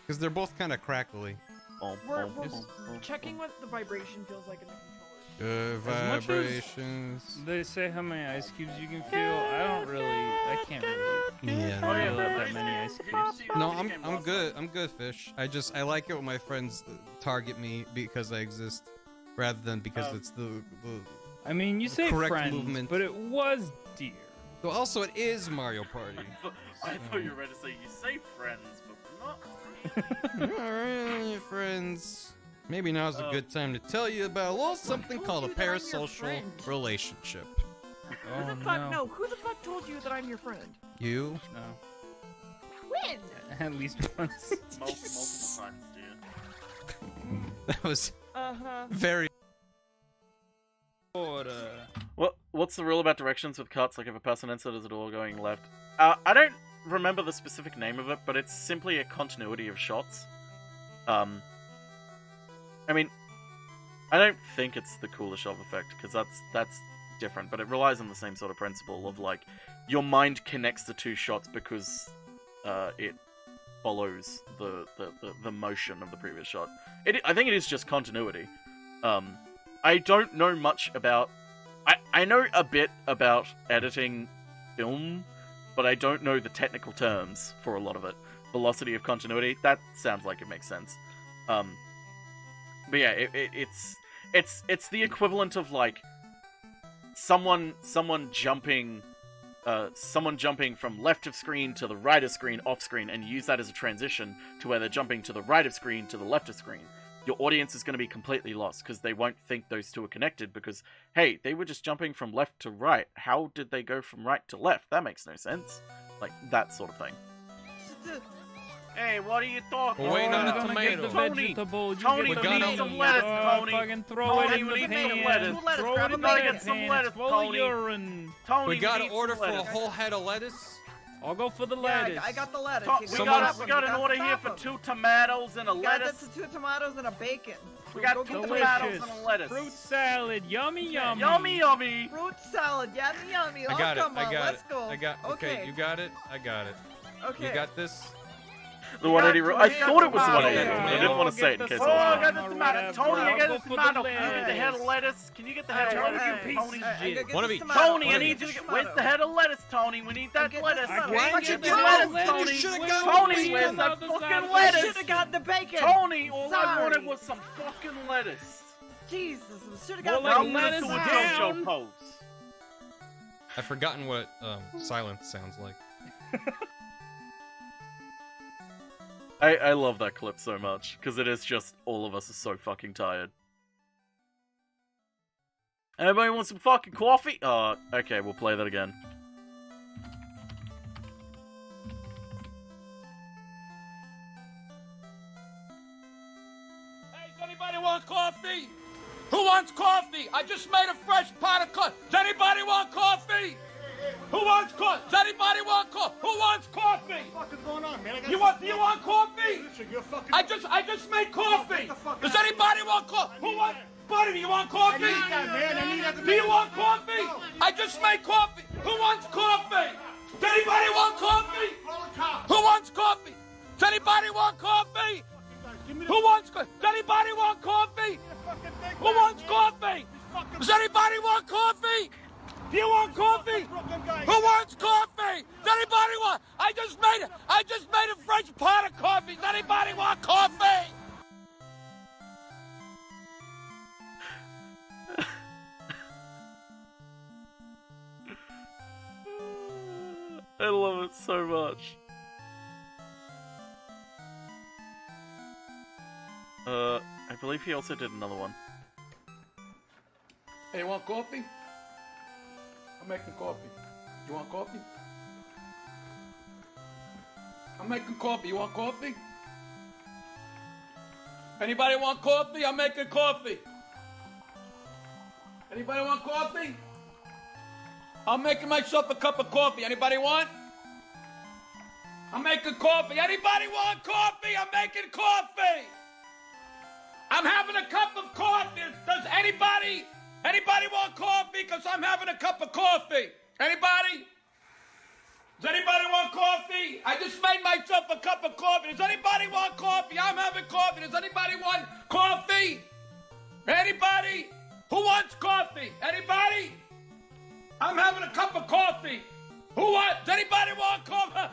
Because they're both kind of crackly. We're checking what the vibration feels like in the Good As much as vibrations. they say how many ice cubes you can feel, I can't really Yeah. feel that many ice cubes. No, I'm good. I'm good, Fish. I like it when my friends target me because I exist, rather than because it's the I mean, you say correct friends, movement. but it was Deer. So also, it is Mario Party. I thought you were ready to say, you say friends, but we're not. Alright, friends. Maybe now's a good time to tell you about a little something called a parasocial relationship. Who the fuck? No, who the fuck told you that I'm your friend? You? No. When? At least once. Multiple times, dude. That was Uh-huh. very. What's the rule about directions with cuts? Like if a person enters a door going left, I don't remember the specific name of it, but it's simply a continuity of shots. I mean, I don't think it's the Kuleshov effect because that's different, but it relies on the same sort of principle of like your mind connects the two shots because it follows the motion of the previous shot. I think it is just continuity. I don't know much about. I know a bit about editing film, but I don't know the technical terms for a lot of it. Velocity of continuity. That sounds like it makes sense. But yeah, it's the equivalent of like someone jumping from left of screen to the right of screen off screen, and use that as a transition to where they're jumping to the right of screen to the left of screen. Your audience is going to be completely lost because they won't think those two are connected because, hey, they were just jumping from left to right. How did they go from right to left? That makes no sense. Like, that sort of thing. Hey, what are you talking We're waiting on the gonna get tomato. the Tony, vegetable. You Tony, get we the need meat. some lettuce, Tony. Fucking throw it Tony, in we the need pan. some lettuce. Throw it Grab in a the bucket, pan. some lettuce, It's full of Tony. urine. Tony, We gotta need order some for a lettuce. whole head of lettuce. I'll go for the Yeah, lettuce. I got the lettuce. To- You we Someone- got an order here for 2 tomatoes and a lettuce. That's 2 tomatoes and a bacon. We got Go 2 get the tomatoes Delicious. and a lettuce. Fruit salad. Yummy, yummy. Yummy, yummy. Fruit salad, yummy, yummy. I Oh, got it. come on, I got let's it. go. I got. Okay, you got it. I got it. Okay. You got this. The 180 rule. I thought it was the tomato. 180 rule. I didn't want to say it in case Oh, it I was got wrong. the tomato. Tony, I got Go a for the tomato. Can you get the lettuce. head of lettuce? Can you get the head of Hey, lettuce? hey, Tony, hey, go get One of this each. tomato. Tony, I One of need each. you to get. Where's the head of lettuce, Tony? We need that get lettuce. this lettuce. Where's Why the you lettuce, doing? Tony? You should've got Tony, the where's lettuce the on the fucking side. lettuce? Should have got the bacon. Tony, all I Sorry. wanted was some fucking lettuce. Jesus, should have More got like Now the I'm gonna lettuce do a down. JoJo pose. I've forgotten what silence sounds like. I love that clip so much, because it is just all of us are so fucking tired. Anybody want some fucking coffee? Okay, we'll play that again. Hey, does anybody want coffee? Who wants coffee? I just made a fresh pot of coffee. Does anybody want coffee? Who wants coffee? Does anybody want coffee? Who wants coffee? What the fuck is going on, man? You want coffee? Listen, you're fucking. I just made coffee. Does anybody want coffee? Who wants? Buddy, do you want coffee? I need that, man. I need that to Do you make- want coffee? I just made coffee. Who wants coffee? Does anybody want coffee? Call the cops. Who wants coffee? Does anybody want coffee? Who wants coffee? Does anybody want coffee? Who wants coffee? Does anybody want coffee? Do you want coffee? Who wants coffee? Does anybody want? I just made a fresh pot of coffee. Does anybody want coffee? I love it so much. I believe he also did another one. Hey, you want coffee? I'm making coffee. You want coffee? I'm making coffee. You want coffee? Anybody want coffee? I'm making coffee. Anybody want coffee? I'm making myself a cup of coffee. Anybody want? I'm making coffee. Anybody want coffee? I'm making coffee. I'm having a cup of coffee. Does anybody want coffee? Because I'm having a cup of coffee. Anybody? Does anybody want coffee? I just made myself a cup of coffee. Does anybody want coffee? I'm having coffee. Does anybody want coffee? Anybody? Who wants coffee? Anybody? I'm having a cup of coffee. Who wants? Does anybody want coffee?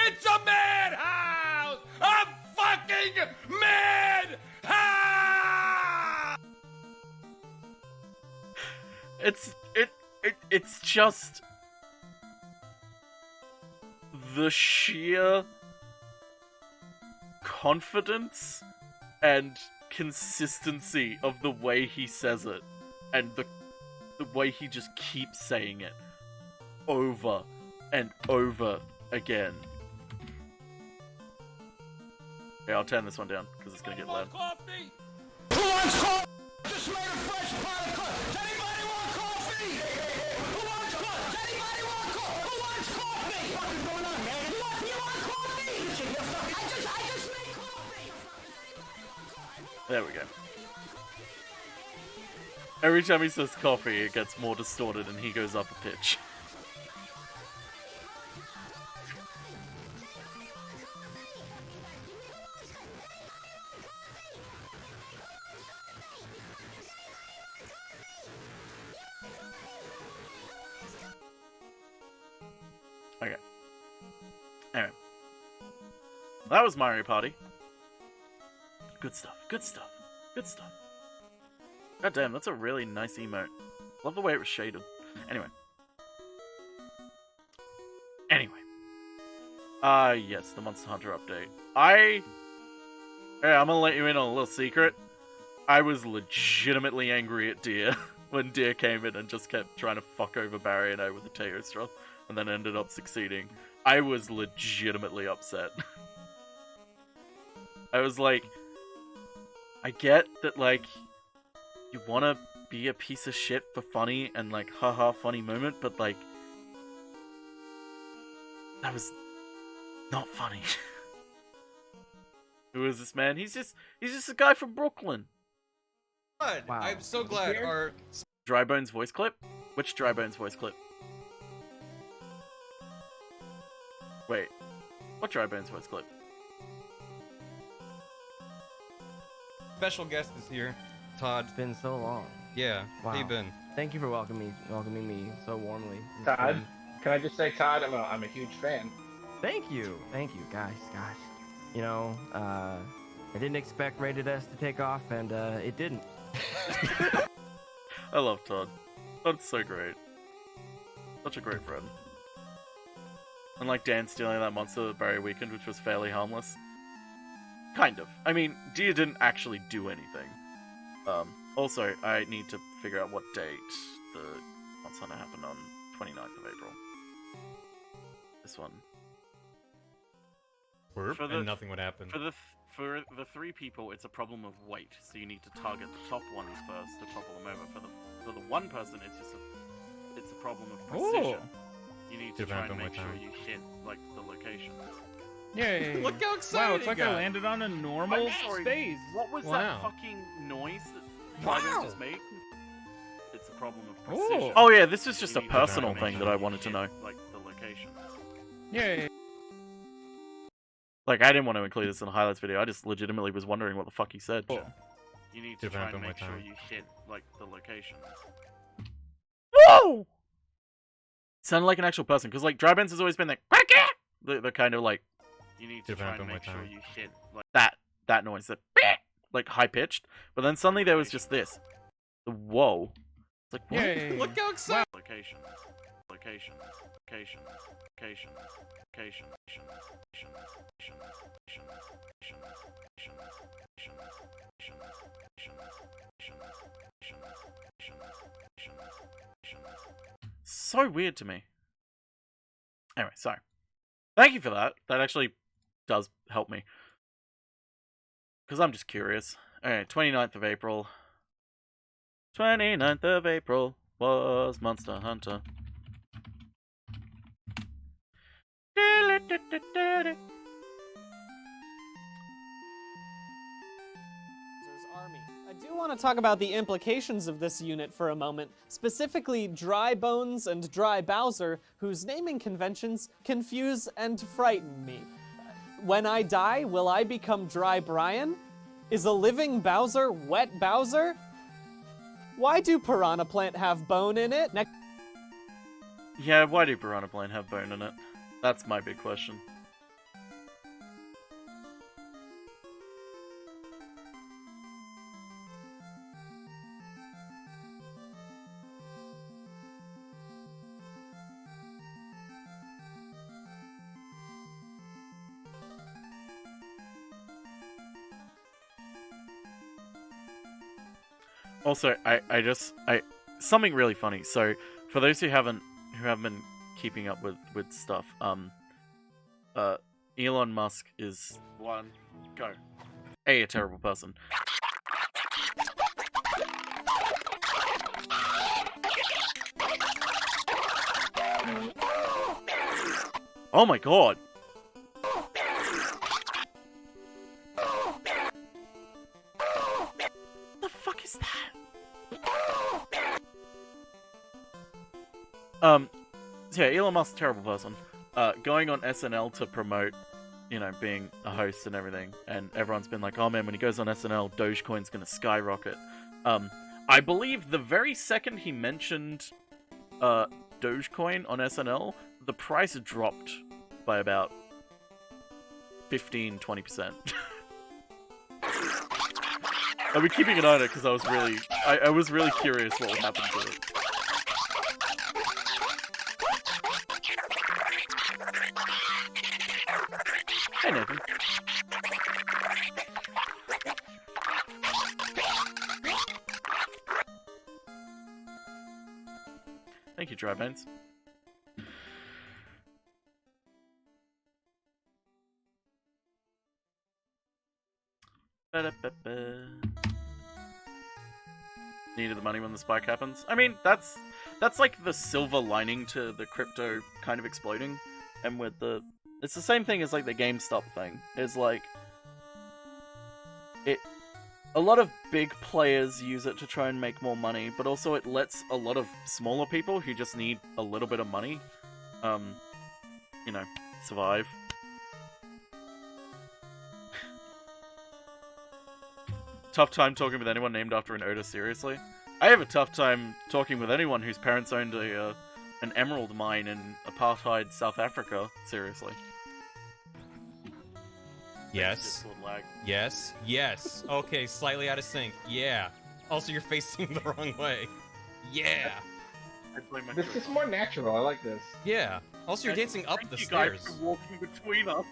It's a madhouse! A fucking madhouse! It's just the sheer confidence and consistency of the way he says it, and the way he just keeps saying it over and over again. Yeah, I'll turn this one down because it's gonna get loud. Coffee? Who wants coffee? Just made a fresh pot of coffee. Does anybody want coffee? Who wants coffee? Does anybody want coffee? Who wants coffee? What's going on, man? You want coffee? I just made coffee. There we go. Every time he says coffee, it gets more distorted and he goes up a pitch. Okay. Anyway. That was Mario Party. Good stuff, good stuff, good stuff. God damn, that's a really nice emote. Love the way it was shaded. Anyway. Yes, the Monster Hunter update. Hey, I'm gonna let you in on a little secret. I was legitimately angry at Deer when Deer came in and just kept trying to fuck over Barry and I with the Tato Straw, and then ended up succeeding. I was legitimately upset. I was like, I get that, like, you want to be a piece of shit for funny and, like, haha, funny moment, but, like, that was not funny. Who is this man? He's just a guy from Brooklyn. God, Wow. I'm so glad our Drybones voice clip? Which Drybones voice clip? Wait, what Drybones voice clip? special guest is here, Todd. It's been so long. Yeah, Wow. how you been? Thank you for welcoming me so warmly. It's Todd, been- can I just say, Todd, I'm a huge fan. Thank you, guys. Gosh, you know, I didn't expect Rated S to take off, and it didn't. I love Todd. Todd's so great. Such a great friend. Unlike Dan stealing that monster at Barry Weekend, which was fairly harmless. Kind of. I mean, Dia didn't actually do anything. Also, I need to figure out what date the Monster Hunter happened on 29th of April. This one. And nothing would happen. For the three people, it's a problem of weight, so you need to target the top ones first to topple them over. For the one person, it's a problem of precision. You need to try and make sure you hit like the locations. Yay! Look how excited Wow, it's he like got. I landed on a normal I'm sorry, space. What was that fucking noise that Drivers just made? It's a problem of precision. Oh yeah, this was just a personal thing that I wanted to know. Like the locations. Yay! Like, I didn't want to include this in the highlights video, I just legitimately was wondering what the fuck he said. You need to try and make sure you hit, like, the locations. Whoa! Sounded like an actual person, because, like, Drybones has always been like, the kind of, like, you need to try and make sure you hit, like, that noise, that, like, high-pitched, but then suddenly there was just this. The whoa. It's like, what? Yay. Look how excited! Locations. Locations. Locations. Locations. Locations. So weird to me. Anyway, sorry. Thank you for that. That actually does help me. Because I'm just curious. Alright, 29th of April. 29th of April was Monster Hunter. Army. I do want to talk about the implications of this unit for a moment, specifically Dry Bones and Dry Bowser, whose naming conventions confuse and frighten me. When I die, will I become Dry Brian? Is a living Bowser Wet Bowser? Why do Piranha Plant have bone in it? Yeah, why do Piranha Plant have bone in it? That's my big question. Also, I something really funny. So, for those who haven't been keeping up with stuff, Elon Musk is go. A terrible person. Oh my god. The fuck is that? So yeah, Elon Musk's a terrible person. Going on SNL to promote, you know, being a host and everything, and everyone's been like, oh man, when he goes on SNL, Dogecoin's gonna skyrocket. I believe the very second he mentioned Dogecoin on SNL, the price dropped by about 15-20%. I'll be keeping an eye on it because I was really curious what would happen to it. Hey Nathan. Thank you, Drybones. Needed the money when the spike happens. I mean, that's like the silver lining to the crypto kind of exploding, and with the it's the same thing as like the GameStop thing. It's like a lot of big players use it to try and make more money, but also it lets a lot of smaller people who just need a little bit of money, you know, survive. Tough time talking with anyone named after an Oda, seriously? I have a tough time talking with anyone whose parents owned an emerald mine in apartheid South Africa, seriously. Yes. Yes. Yes. Okay, slightly out of sync. Yeah. Also, you're facing the wrong way. Yeah. This is more natural. I like this. Yeah. Also, you're dancing up the you stairs. guys for walking between us.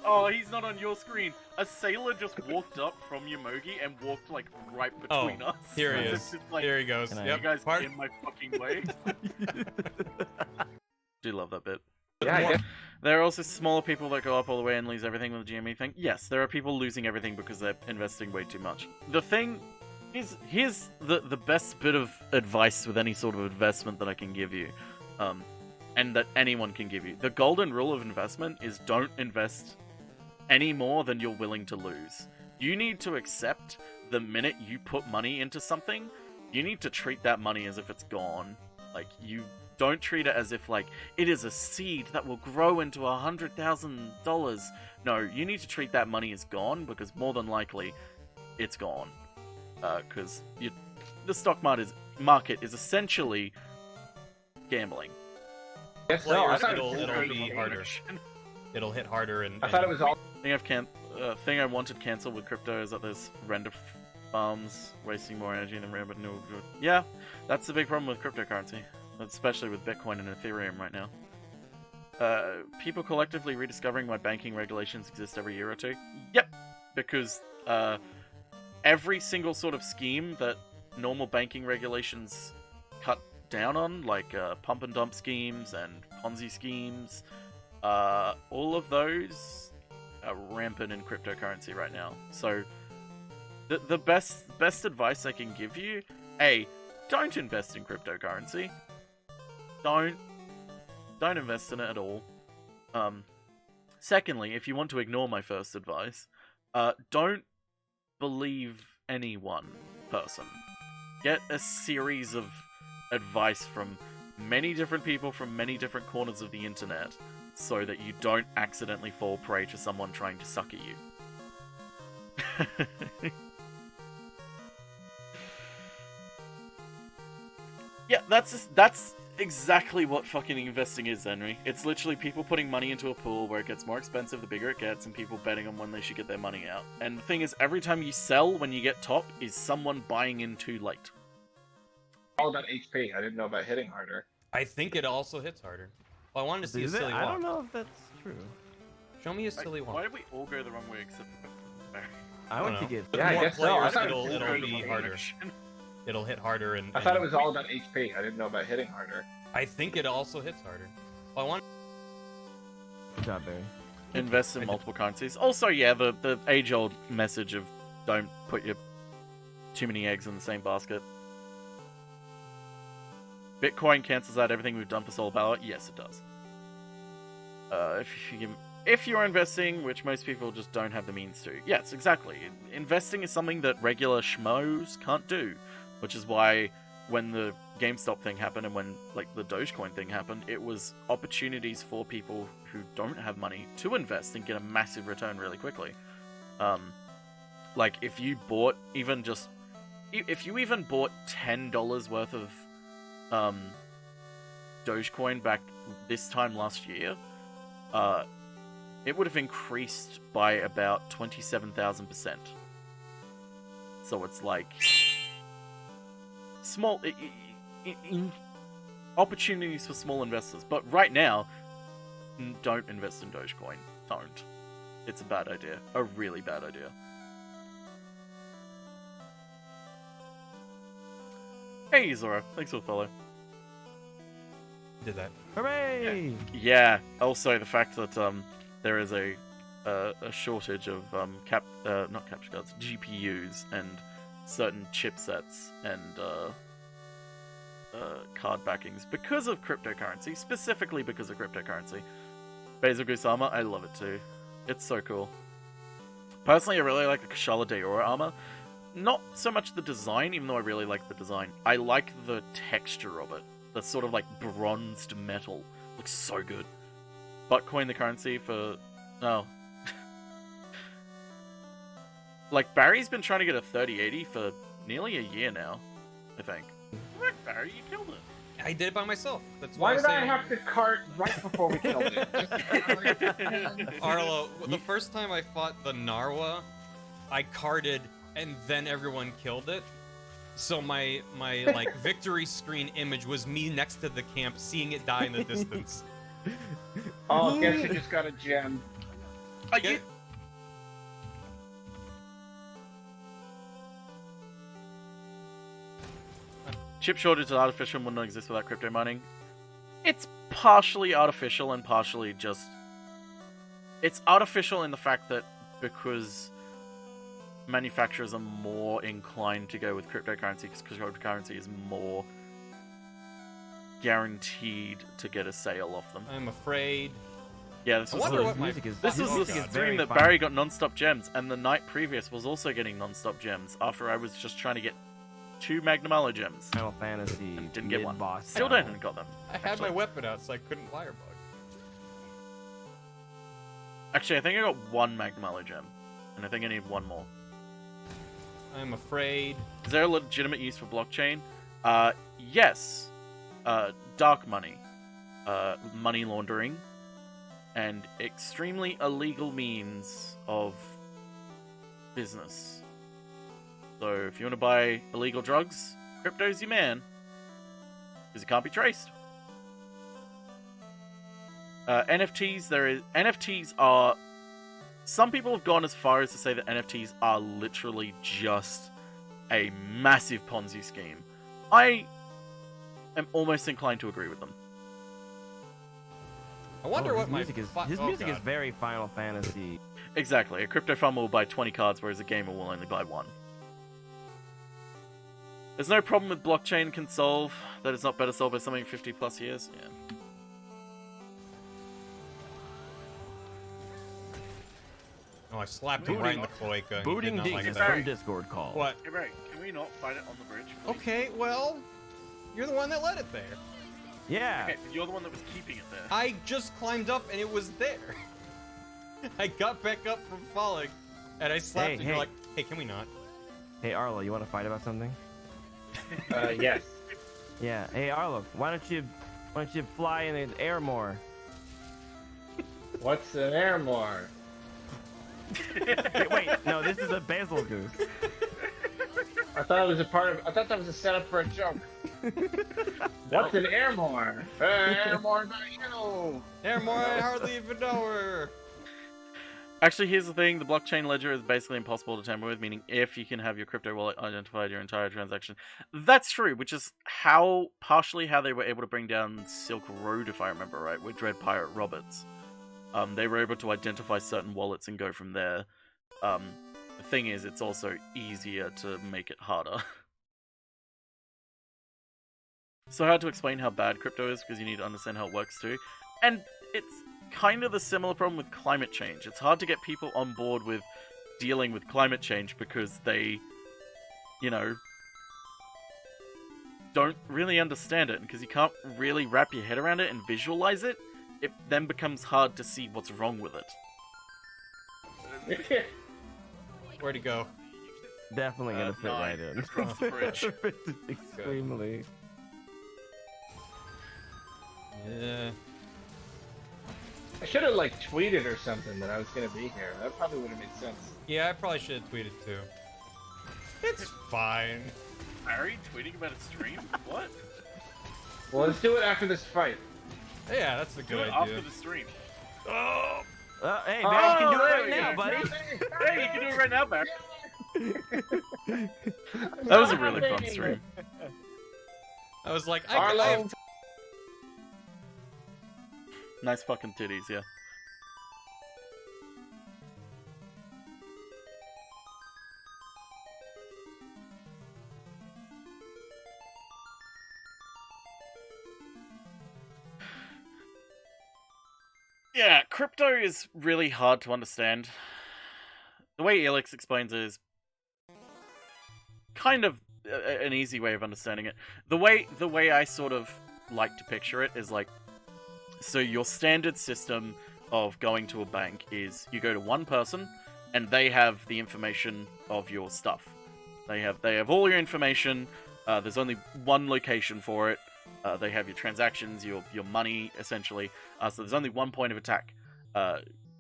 Oh, he's not on your screen. A sailor just walked up from Yomogi and walked like right between us. Here he It's is. just like, Here he goes. You Yep. guys Part- in my fucking way. Do love that bit. Yeah, I guess. There are also smaller people that go up all the way and lose everything with the GME thing. Yes, there are people losing everything because they're investing way too much. The thing is, here's the best bit of advice with any sort of investment that I can give you, and that anyone can give you. The golden rule of investment is don't invest any more than you're willing to lose. You need to accept the minute you put money into something, you need to treat that money as if it's gone. Like, you don't treat it as if, like, it is a seed that will grow into $100,000. No, you need to treat that money as gone, because more than likely, it's gone. Because the stock market is essentially gambling. Yes, Players, no, it'll be harder. It'll hit harder and... I thought it was all... Thing I wanted cancelled with crypto is that there's render farms wasting more energy than rare, but no... Yeah, that's the big problem with cryptocurrency. Especially with Bitcoin and Ethereum right now. People collectively rediscovering why banking regulations exist every year or two? Yep! Because, every single sort of scheme that normal banking regulations cut down on, like pump and dump schemes and Ponzi schemes, all of those are rampant in cryptocurrency right now. So, the best advice I can give you, A, don't invest in cryptocurrency. Don't invest in it at all. Secondly, if you want to ignore my first advice, don't believe any one person. Get a series of advice from many different people from many different corners of the internet so that you don't accidentally fall prey to someone trying to sucker you. Yeah, that's exactly what fucking investing is, Henry. It's literally people putting money into a pool where it gets more expensive the bigger it gets, and people betting on when they should get their money out. And the thing is, every time you sell when you get top, is someone buying in too late. All about HP. I didn't know about hitting harder. I think it also hits harder. Well, I wanted to see a silly walk. I don't know if that's true. Show me a silly walk. Why did we all go the wrong way except for Barry? I went to get... Yeah, I guess so. I thought It'll be harder. It'll hit harder and... I thought it was all about HP. I didn't know about hitting harder. I think it also hits harder. Well, I want... Good job, Barry. invest in multiple currencies. Also, yeah, the age-old message of don't put your too many eggs in the same basket. Bitcoin cancels out everything we've done for Solar Power. Yes, it does. If you're investing, which most people just don't have the means to. Yes, exactly. Investing is something that regular schmoes can't do, which is why when the GameStop thing happened and when like the Dogecoin thing happened, it was opportunities for people who don't have money to invest and get a massive return really quickly. Like if you bought if you even bought $10 worth of Dogecoin back this time last year, it would have increased by about 27,000%. So it's like small opportunities for small investors. But right now, don't invest in Dogecoin. Don't. It's a bad idea. A really bad idea. Hey, Zora. Thanks for the follow. Did that. Hooray! Yeah. Also, the fact that there is a shortage of not capture cards, GPUs and certain chipsets and card backings because of cryptocurrency, specifically because of cryptocurrency. Basil Goose armor, I love it too. It's so cool. Personally, I really like the Kushala Daora armor. Not so much the design, even though I really like the design. I like the texture of it. That's sort of like bronzed metal. Looks so good. Buttcoin the currency for... Oh. Like, Barry's been trying to get a 3080 for nearly a year now, I think. Look, Barry, you killed it. I did it by myself. That's Why why did I have to cart right before we killed it? Arlo, the first time I fought the Narwa, I carted and then everyone killed it. So my like victory screen image was me next to the camp, seeing it die in the distance. Oh, guess you just got a gem. Chip shortage is artificial and would not exist without crypto mining. It's partially artificial and partially just... It's artificial in the fact that because manufacturers are more inclined to go with cryptocurrency because cryptocurrency is more guaranteed to get a sale off them. I'm afraid. Yeah, this I was wonder the, what my this is the fucking- stream that Barry got non-stop gems, and the night previous was also getting non-stop gems after I was just trying to get 2 Magnamalo gems. Final Fantasy And didn't get one. mid-boss Still battle. don't got them. I had my weapon out, so I couldn't firebug. Actually, I think I got 1 Magnamalo gem, and I think I need 1 more. I'm afraid. Is there a legitimate use for blockchain? Yes. Dark money, money laundering, and extremely illegal means of business. So if you want to buy illegal drugs, crypto's your man, because it can't be traced. NFTs are... Some people have gone as far as to say that NFTs are literally just a massive Ponzi scheme. I am almost inclined to agree with them. I wonder Oh, what my his music is very Final Fantasy. Exactly. A crypto farmer will buy 20 cards, whereas a gamer will only buy 1. There's no problem with blockchain can solve that it's not better solved by something 50 plus years. Yeah. Oh, I slapped him right in the cloaca. He Booting did not Dink like is that. from Discord call. What? Hey, Ray, can we not fight it on the bridge? please? Okay, well, you're the one that let it there. Yeah. Okay, but you're the one that was keeping it there. I just climbed up and it was there. I got back up from falling, and I slapped it. And you're like, hey, can we not? Hey, Arlo, you want to fight about something? Yes. Yeah. Hey, Arlo, why don't you fly in the air more? What's an airmore? Wait, no, this is a Basil Goose. I thought it was a part of. I thought that was a setup for a joke. What's an airmore? Airmore, you. Airmore, I hardly even know her. Actually, here's the thing. The blockchain ledger is basically impossible to tamper with, meaning if you can have your crypto wallet identify your entire transaction. That's true, which is partially how they were able to bring down Silk Road, if I remember right, with Dread Pirate Roberts. They were able to identify certain wallets and go from there. The thing is, it's also easier to make it harder. So hard to explain how bad crypto is because you need to understand how it works too. And it's kind of the similar problem with climate change. It's hard to get people on board with dealing with climate change because they, you know, don't really understand it. And because you can't really wrap your head around it and visualize it, it then becomes hard to see what's wrong with it. Where'd he go? Definitely gonna fit right in. Across the bridge. Extremely. Yeah. I should have like tweeted or something that I was gonna be here. That probably would have made sense. Yeah, I probably should have tweeted too. It's fine. Harry tweeting about a stream? What? Well, let's do it after this fight. Yeah, that's a Do good it idea. after the stream. Oh! Hey, Barry, you can do it there right we now, go. buddy. Hey, you can do it right now, Barry. That was a really fun stream. I was like, I Arlo. have Nice fucking titties, yeah. Yeah, crypto is really hard to understand. The way Elix explains it is kind of an easy way of understanding it. The way I sort of like to picture it is like, so your standard system of going to a bank is you go to one person and they have the information of your stuff. They have all your information. There's only one location for it. They have your transactions, your money, essentially. So there's only one point of attack.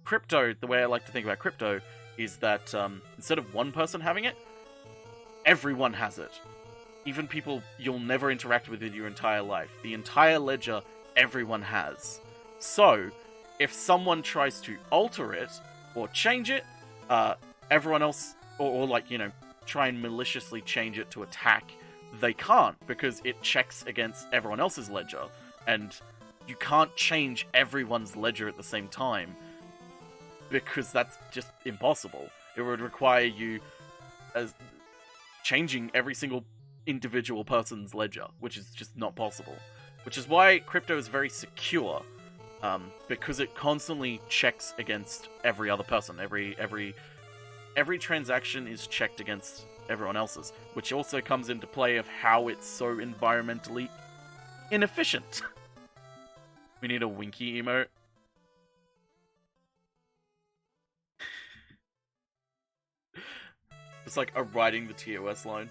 Crypto, the way I like to think about crypto, is that instead of one person having it, everyone has it. Even people you'll never interact with in your entire life. The entire ledger, everyone has. So, if someone tries to alter it, or change it, everyone else, or like, you know, try and maliciously change it to attack, they can't, because it checks against everyone else's ledger, and you can't change everyone's ledger at the same time, because that's just impossible. It would require you as changing every single individual person's ledger, which is just not possible. Which is why crypto is very secure, because it constantly checks against every other person. Every transaction is checked against everyone else's, which also comes into play of how it's so environmentally inefficient. We need a winky emote. It's like a riding the TOS line.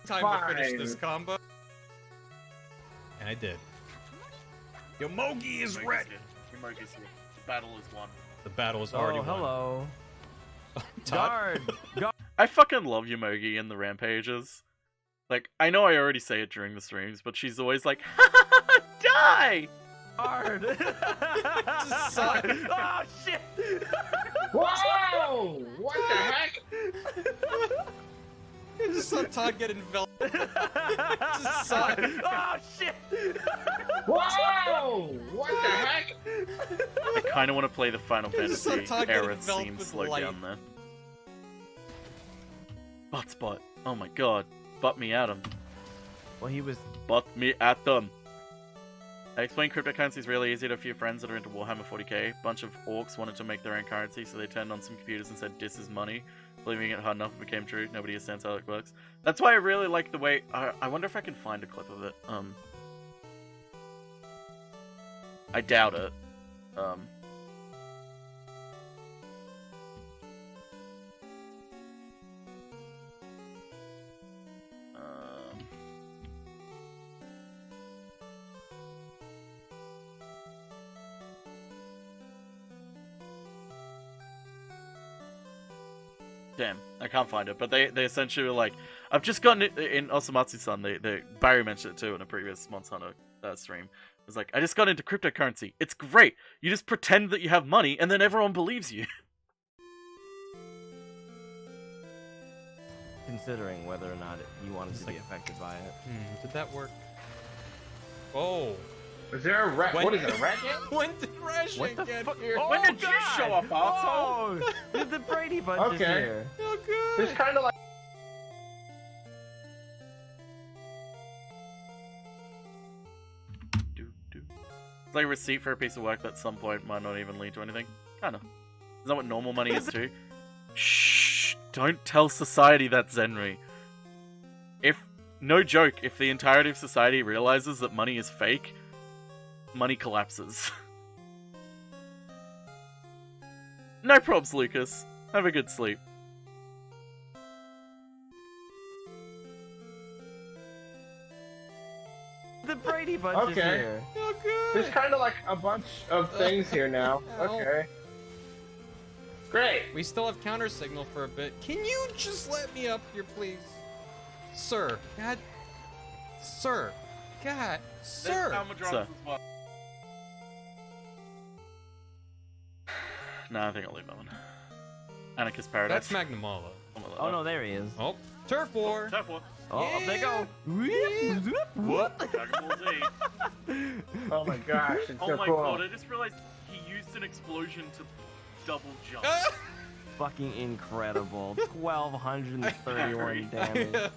time to finish this combo. And I did. Yomogi is red. Yomogi's here. The battle is won. The battle is already won. Hello. Guard. I fucking love Yomogi in the rampages. Like, I know I already say it during the streams, but she's always like, die! Hard. Oh shit! Whoa! What the heck? I just saw Todd get enveloped. Just saw it. Oh shit! Whoa! What the heck? I kind of want to play the Final just saw Fantasy Todd get era enveloped theme with slow light. down there. Butt spot. Oh my god. Butt me at him. Well, he was. Butt me at them. I explained cryptocurrency is really easy to a few friends that are into Warhammer 40k. A bunch of orcs wanted to make their own currency, so they turned on some computers and said, "This is money." Believing it hard enough, it became true. Nobody understands how it works. That's why I really like the way. I wonder if I can find a clip of it. I doubt it. Damn, I can't find it, but they essentially were like, I've just gotten it in Osamatsu-san, Barry mentioned it too in a previous Monster Hunter stream. It was like, I just got into cryptocurrency. It's great. You just pretend that you have money, and then everyone believes you. Considering whether or not you wanted to be affected by it. Did that work? Oh. Is there a rat? What is it, a rat game? When did Rashid get here? Oh, When did you God! show up, asshole? Oh, the Brady Bunch is Okay. here. Oh, It's good. kind of like. It's like a receipt for a piece of work that at some point might not even lead to anything. Kinda. Is that what normal money is too? Shh! Don't tell society that, Zenri. No joke, if the entirety of society realizes that money is fake, money collapses. No probs, Lucas. Have a good sleep. The Brady Bunch is Okay. here. Oh, good. There's kind of like a bunch of things here now. Ow. Okay. Great. We still have counter signal for a bit. Can you just let me up here, please? Sir. God. Sir. God. Sir. Sir. Nah, I think I'll leave that one. Anarchist Paradise. That's Magnamalo. Oh no, there he is. Oh, Turf War. Turf War. Oh, up they go. What? Dragon Ball Z. Oh my gosh, it's Oh so my cool. god, I just realized he used an explosion to double jump. Fucking incredible. 1,231 damage.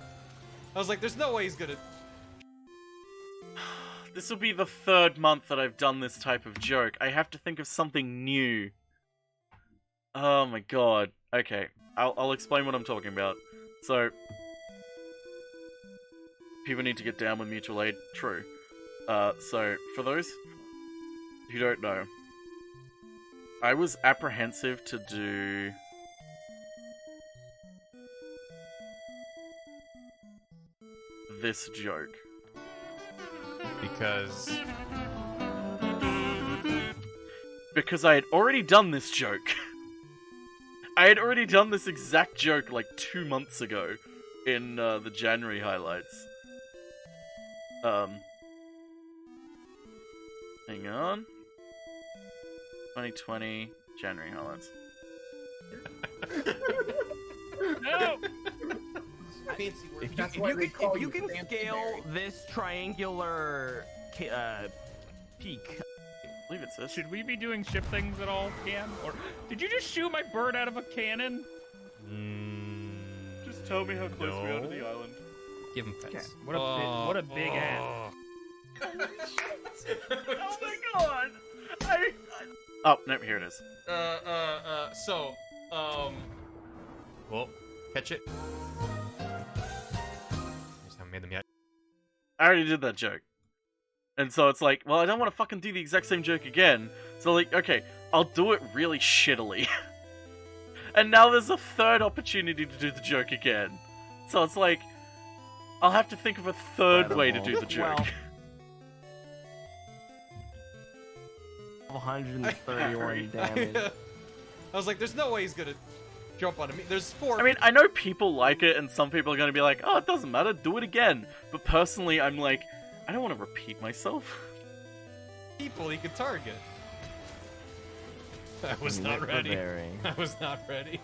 I was like, there's no way he's gonna. This will be the third month that I've done this type of joke. I have to think of something new. Oh my god. Okay, I'll explain what I'm talking about. So, people need to get down with mutual aid. True. So, for those who don't know, I was apprehensive to do... this joke. Because I had already done this joke. I had already done this exact joke like 2 months ago in the January highlights. Hang on. 2020 January highlights. No! If you can scale this triangular peak. I believe it says. Should we be doing ship things at all, Cam? Or did you just shoot my bird out of a cannon? Just tell me how close we are to the island. Give him pets. What a big ass. Oh my god! Oh, no, here it is. Well, catch it. Just haven't made them yet. I already did that joke. And so it's like, well, I don't want to fucking do the exact same joke again. So like, okay, I'll do it really shittily. And now there's a third opportunity to do the joke again. So it's like, I'll have to think of a third way to do the joke. 131 damage. I was like, there's no way he's gonna jump onto me. There's 4. I mean, I know people like it, and some people are going to be like, oh, it doesn't matter, do it again. But personally, I'm like, I don't want to repeat myself. people he could target. I was not ready. I was not ready.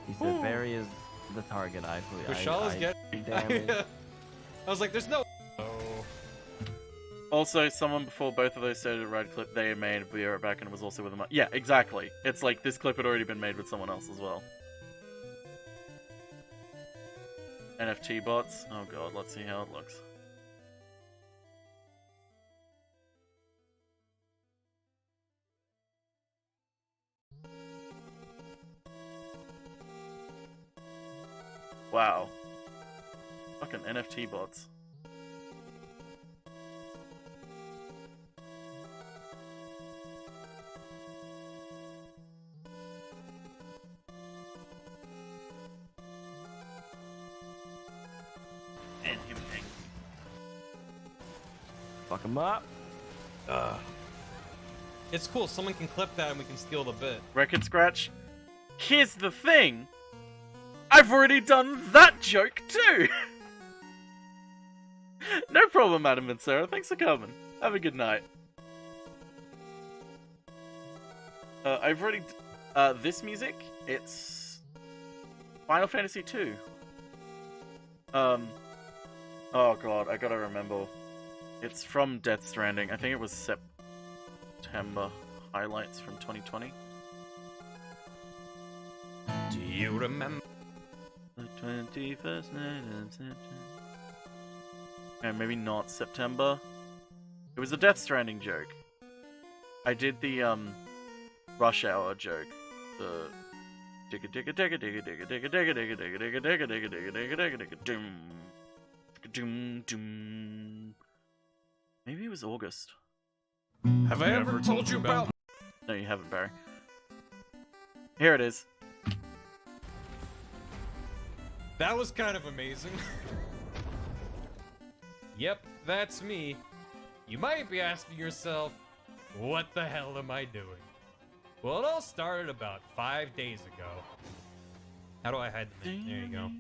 He said Barry is the target. I Kushala is getting damage. I was like, there's no. Oh. Also, someone before both of those said a right clip they had made, be right back, and it was also with them. Yeah, exactly. It's like this clip had already been made with someone else as well. NFT bots. Oh god, let's see how it looks. Wow. Fucking NFT bots. And everything. Fuck him up. It's cool. Someone can clip that and we can steal the bit. Record scratch. Here's the thing. I've already done that joke too. No problem, Adam and Sarah. Thanks for coming. Have a good night. I've already this music. It's Final Fantasy 2. Oh god, I gotta remember It's from Death Stranding. I think it was September highlights from 2020. Do you remember? The 21st night of September. Okay, maybe not September. It was a Death Stranding joke. I did the Rush Hour joke. The digga digga digga digga digga digga digga digga digga digga digga digga digga digga digga digga doom doom doom. Maybe it was August. Have I ever told you about? No, you haven't, Barry. Here it is. That was kind of amazing. Yep, that's me. You might be asking yourself, what the hell am I doing? Well, it all started about 5 days ago. How do I hide the thing? There you go.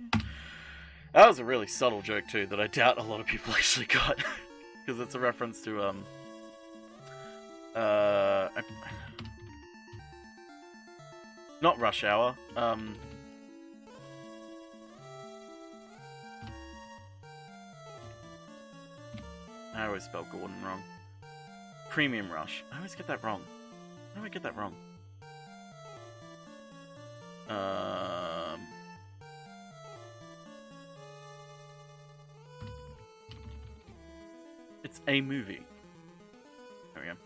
That was a really subtle joke too that I doubt a lot of people actually got, because it's a reference to not Rush Hour. I always spell Gordon wrong. Premium Rush. I always get that wrong. How do I get that wrong? It's a movie. There we go.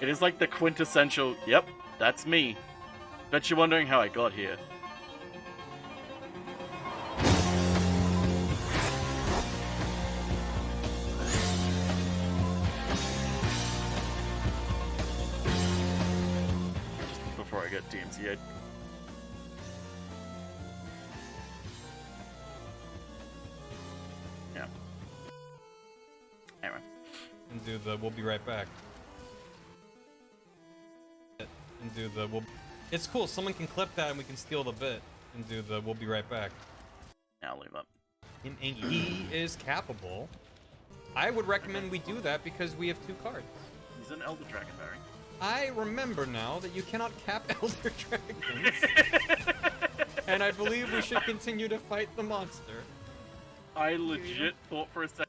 It is like the quintessential, yep, that's me. Bet you're wondering how I got here. Before I get DMCA'd. Yeah. Anyway. And do the we'll be right back. And do the we'll. It's cool. Someone can clip that and we can steal the bit and do the we'll be right back. I'll leave up. He is capable. I would recommend we do that because we have 2 cards. He's an Elder Dragon, Barry. I remember now that you cannot cap Elder Dragons. And I believe we should continue to fight the monster. I legit thought for a second.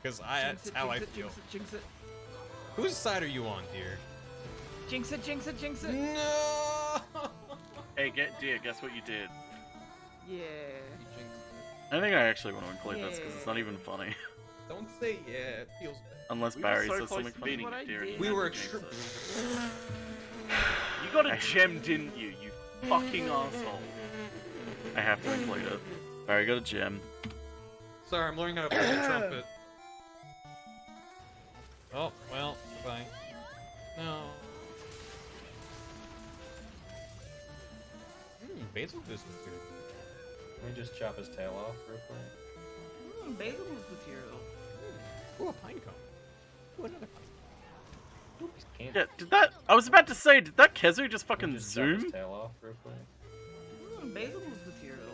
Because that's how I feel. Jinx it. Whose side are you on, dear? Jinx it, jinx it, jinx it. No! Hey, dear, guess what you did? Yeah. I think I actually want to include this because it's not even funny. Don't say yeah, it feels bad. Unless Barry says something funny. We were You got a gem, didn't you? You fucking asshole. I have to include it. Barry got a gem. Sorry, I'm learning how to play the trumpet. Oh, well, goodbye. No. Basil just was here. Can we just chop his tail off real quick? Basil material. Ooh, a pine cone. Ooh, another pine cone. Yeah, did that? I was about to say, did that Kezu just fucking Just chop zoom? his tail off real quick. Basil material.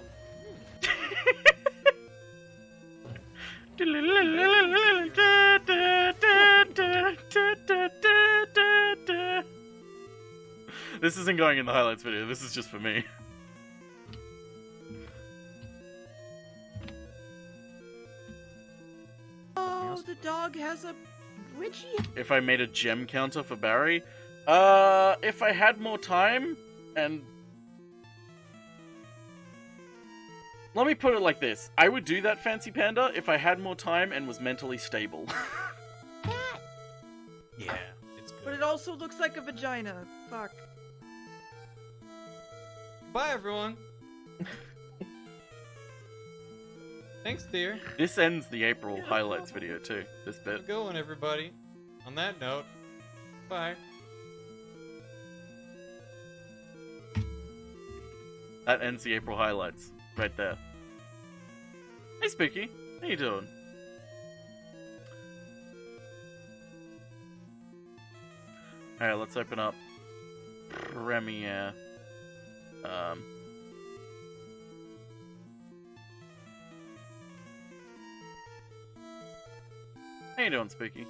This isn't going in the highlights video, this is just for me. Oh, the dog has a witchy. If I made a gem counter for Barry? If I had more time, and... Let me put it like this. I would do that, Fancy Panda, if I had more time and was mentally stable. Yeah, it's good. But it also looks like a vagina. Fuck. Bye, everyone. Thanks, dear. This ends the April highlights video, too. This bit. How's it going, everybody? On that note, bye. That ends the April highlights. Right there. Hey, Spooky. How you doing? Alright, let's open up Premiere. How you doing, Spooky?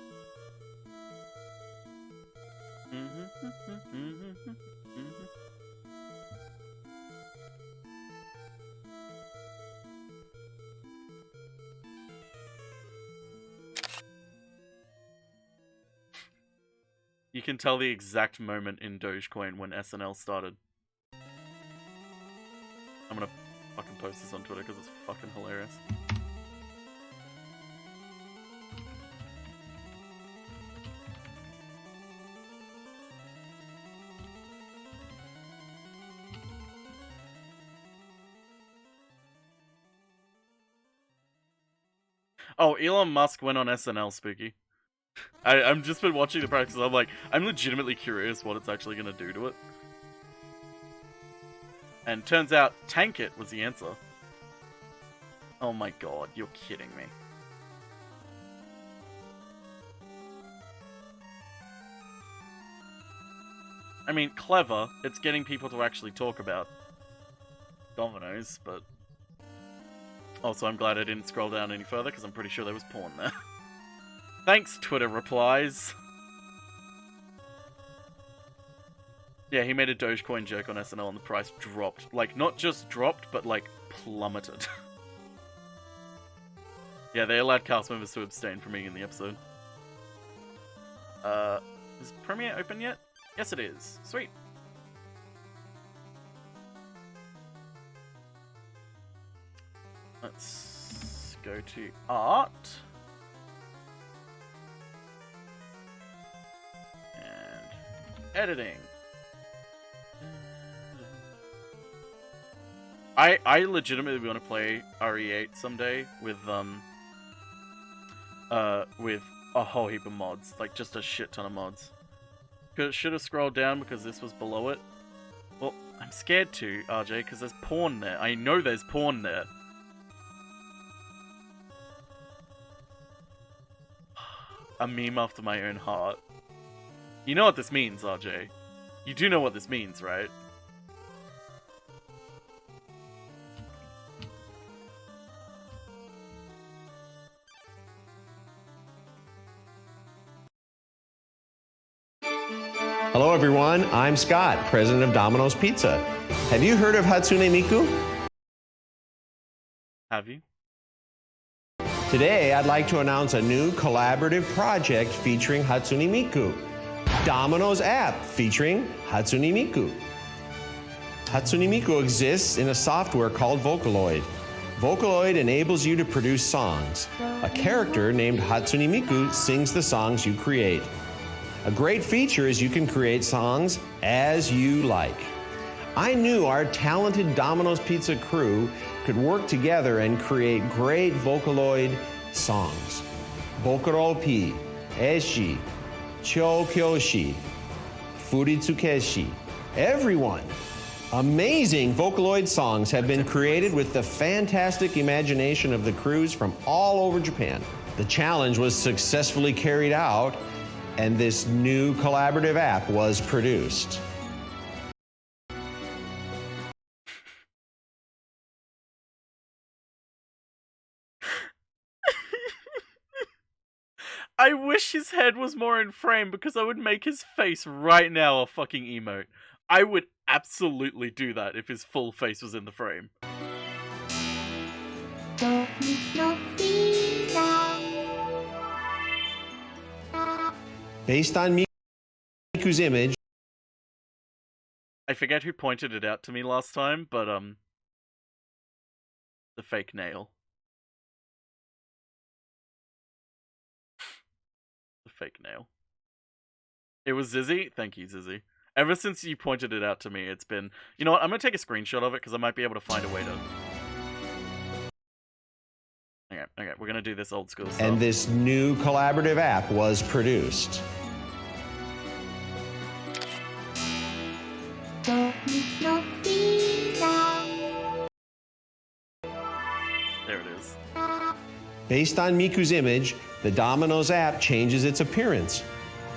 can tell the exact moment in Dogecoin when SNL started. I'm gonna fucking post this on Twitter because it's fucking hilarious. Oh, Elon Musk went on SNL, Spooky. I'm just been watching the practice. I'm like, I'm legitimately curious what it's actually gonna do to it. And turns out, tank it was the answer. Oh my god, you're kidding me. I mean, clever. It's getting people to actually talk about Domino's, but... Also, I'm glad I didn't scroll down any further, because I'm pretty sure there was porn there. Thanks, Twitter replies. Yeah, he made a Dogecoin joke on SNL and the price dropped. Like, not just dropped, but, like, plummeted. Yeah, they allowed cast members to abstain from being in the episode. Is Premiere open yet? Yes, it is. Sweet. Let's go to art. And editing. I legitimately want to play RE8 someday with a whole heap of mods, like just a shit ton of mods. Should have scrolled down because this was below it. Well, I'm scared to, RJ, because there's porn there. I know there's porn there. A meme after my own heart. You know what this means, RJ. You do know what this means, right? Hello everyone, I'm Scott, president of Domino's Pizza. Have you heard of Hatsune Miku? Have you? Today I'd like to announce a new collaborative project featuring Hatsune Miku. Domino's app featuring Hatsune Miku. Hatsune Miku exists in a software called Vocaloid. Vocaloid enables you to produce songs. A character named Hatsune Miku sings the songs you create. A great feature is you can create songs as you like. I knew our talented Domino's Pizza crew could work together and create great Vocaloid songs. Bokoropi, Eshi, Chokyoshi, Furitsukeshi. Everyone. Amazing Vocaloid songs have been created with the fantastic imagination of the crews from all over Japan. The challenge was successfully carried out, and this new collaborative app was produced. I wish his head was more in frame because I would make his face right now a fucking emote. I would absolutely do that if his full face was in the frame. Based on Miku's image. I forget who pointed it out to me last time, but the fake nail. The fake nail. It was Zizzy? Thank you, Zizzy. Ever since you pointed it out to me, it's been... You know what, I'm gonna take a screenshot of it, because I might be able to find a way to... Okay, we're gonna do this old school stuff. And this new collaborative app was produced. There it is. Based on Miku's image, the Domino's app changes its appearance.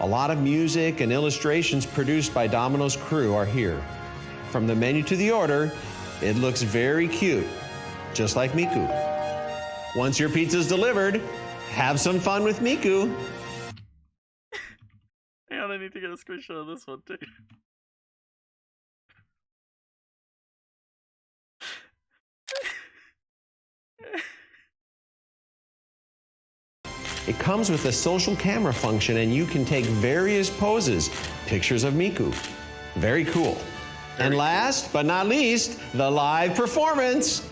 A lot of music and illustrations produced by Domino's crew are here. From the menu to the order, it looks very cute, just like Miku. Once your pizza's delivered, have some fun with Miku. Hang on, I need to get a screenshot of this one too. It comes with a social camera function and you can take various poses, pictures of Miku. Very cool. And last but not least, the live performance.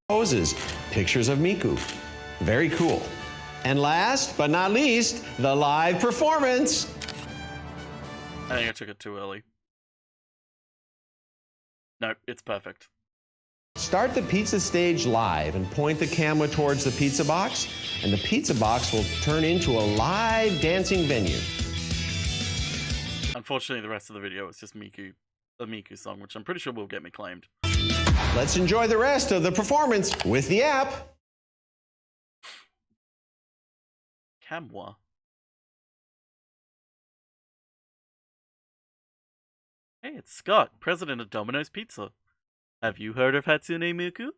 Poses, pictures of Miku. Very cool. And last but not least, the live performance. I think I took it too early. No, it's perfect. Start the pizza stage live and point the camera towards the pizza box, and the pizza box will turn into a live dancing venue. Unfortunately, the rest of the video is just Miku, a Miku song, which I'm pretty sure will get me claimed. Let's enjoy the rest of the performance with the app. Camwa. Hey, it's Scott, president of Domino's Pizza. Have you heard of Hatsune Miku?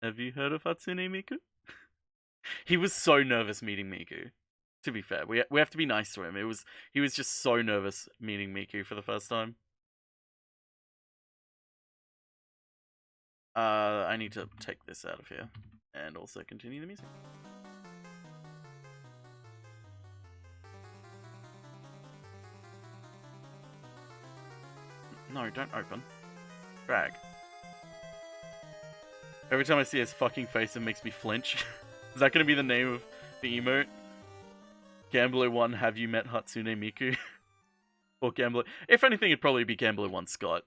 Have you heard of Hatsune Miku? He was so nervous meeting Miku. To be fair, we have to be nice to him. He was just so nervous meeting Miku for the first time. I need to take this out of here and also continue the music. No, don't open. Drag. Every time I see his fucking face, it makes me flinch. Is that gonna be the name of the emote? Gambler 1, have you met Hatsune Miku? Or Gambler... If anything, it'd probably be Gambler 1 Scott.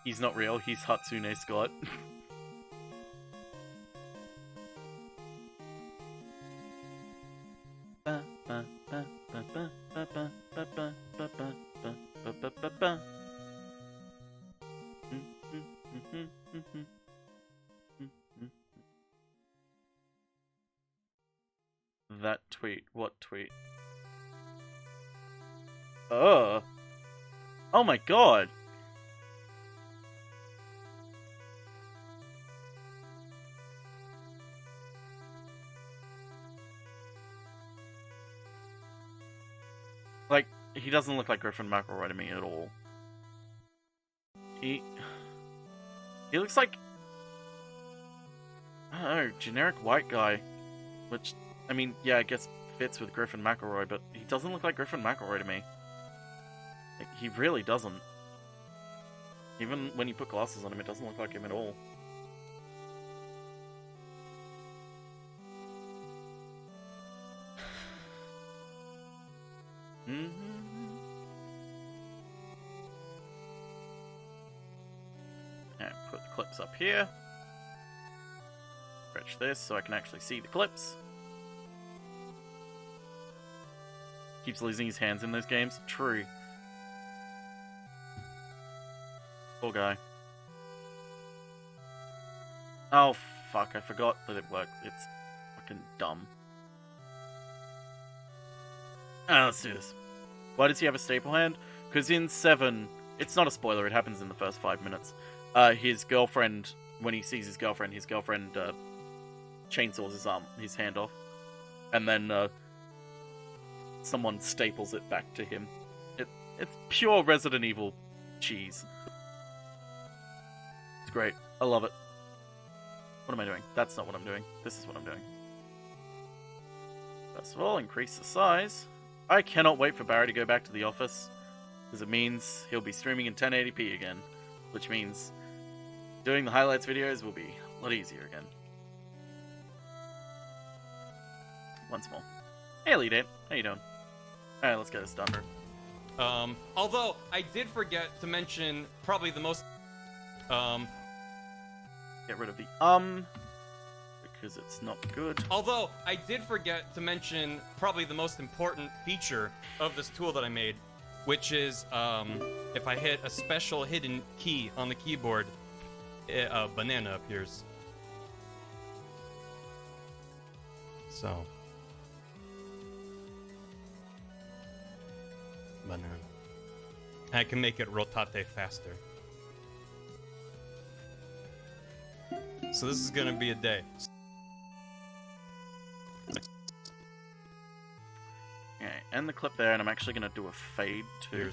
He's not real, he's Hatsune Scott. That tweet. What tweet? Oh my god. Like, he doesn't look like Griffin McElroy to me at all. He looks like, I don't know, generic white guy. Which, I mean, yeah, I guess fits with Griffin McElroy, but he doesn't look like Griffin McElroy to me. Like, he really doesn't. Even when you put glasses on him, it doesn't look like him at all. And put the clips up here. Stretch this so I can actually see the clips. Keeps losing his hands in those games. True. Poor guy. Oh, fuck. I forgot that it worked. It's fucking dumb. Let's do this. Why does he have a staple hand? Because in 7, it's not a spoiler, it happens in the first 5 minutes. His girlfriend, when he sees his girlfriend chainsaws his hand off. And then, someone staples it back to him. It's pure Resident Evil cheese. It's great. I love it. What am I doing? That's not what I'm doing. This is what I'm doing. First of all, increase the size. I cannot wait for Barry to go back to the office, because it means he'll be streaming in 1080p again, which means doing the highlights videos will be a lot easier again. Once more. Hey, Elite 8. How you doing? Alright, let's get this done, bro. Although, I did forget to mention probably the most, Get rid of the, because it's not good. Although, I did forget to mention probably the most important feature of this tool that I made, which is, if I hit a special hidden key on the keyboard, a banana appears. So. Banana. I can make it rotate faster. So this is gonna be a day. Yeah, end the clip there, and I'm actually gonna do a fade too.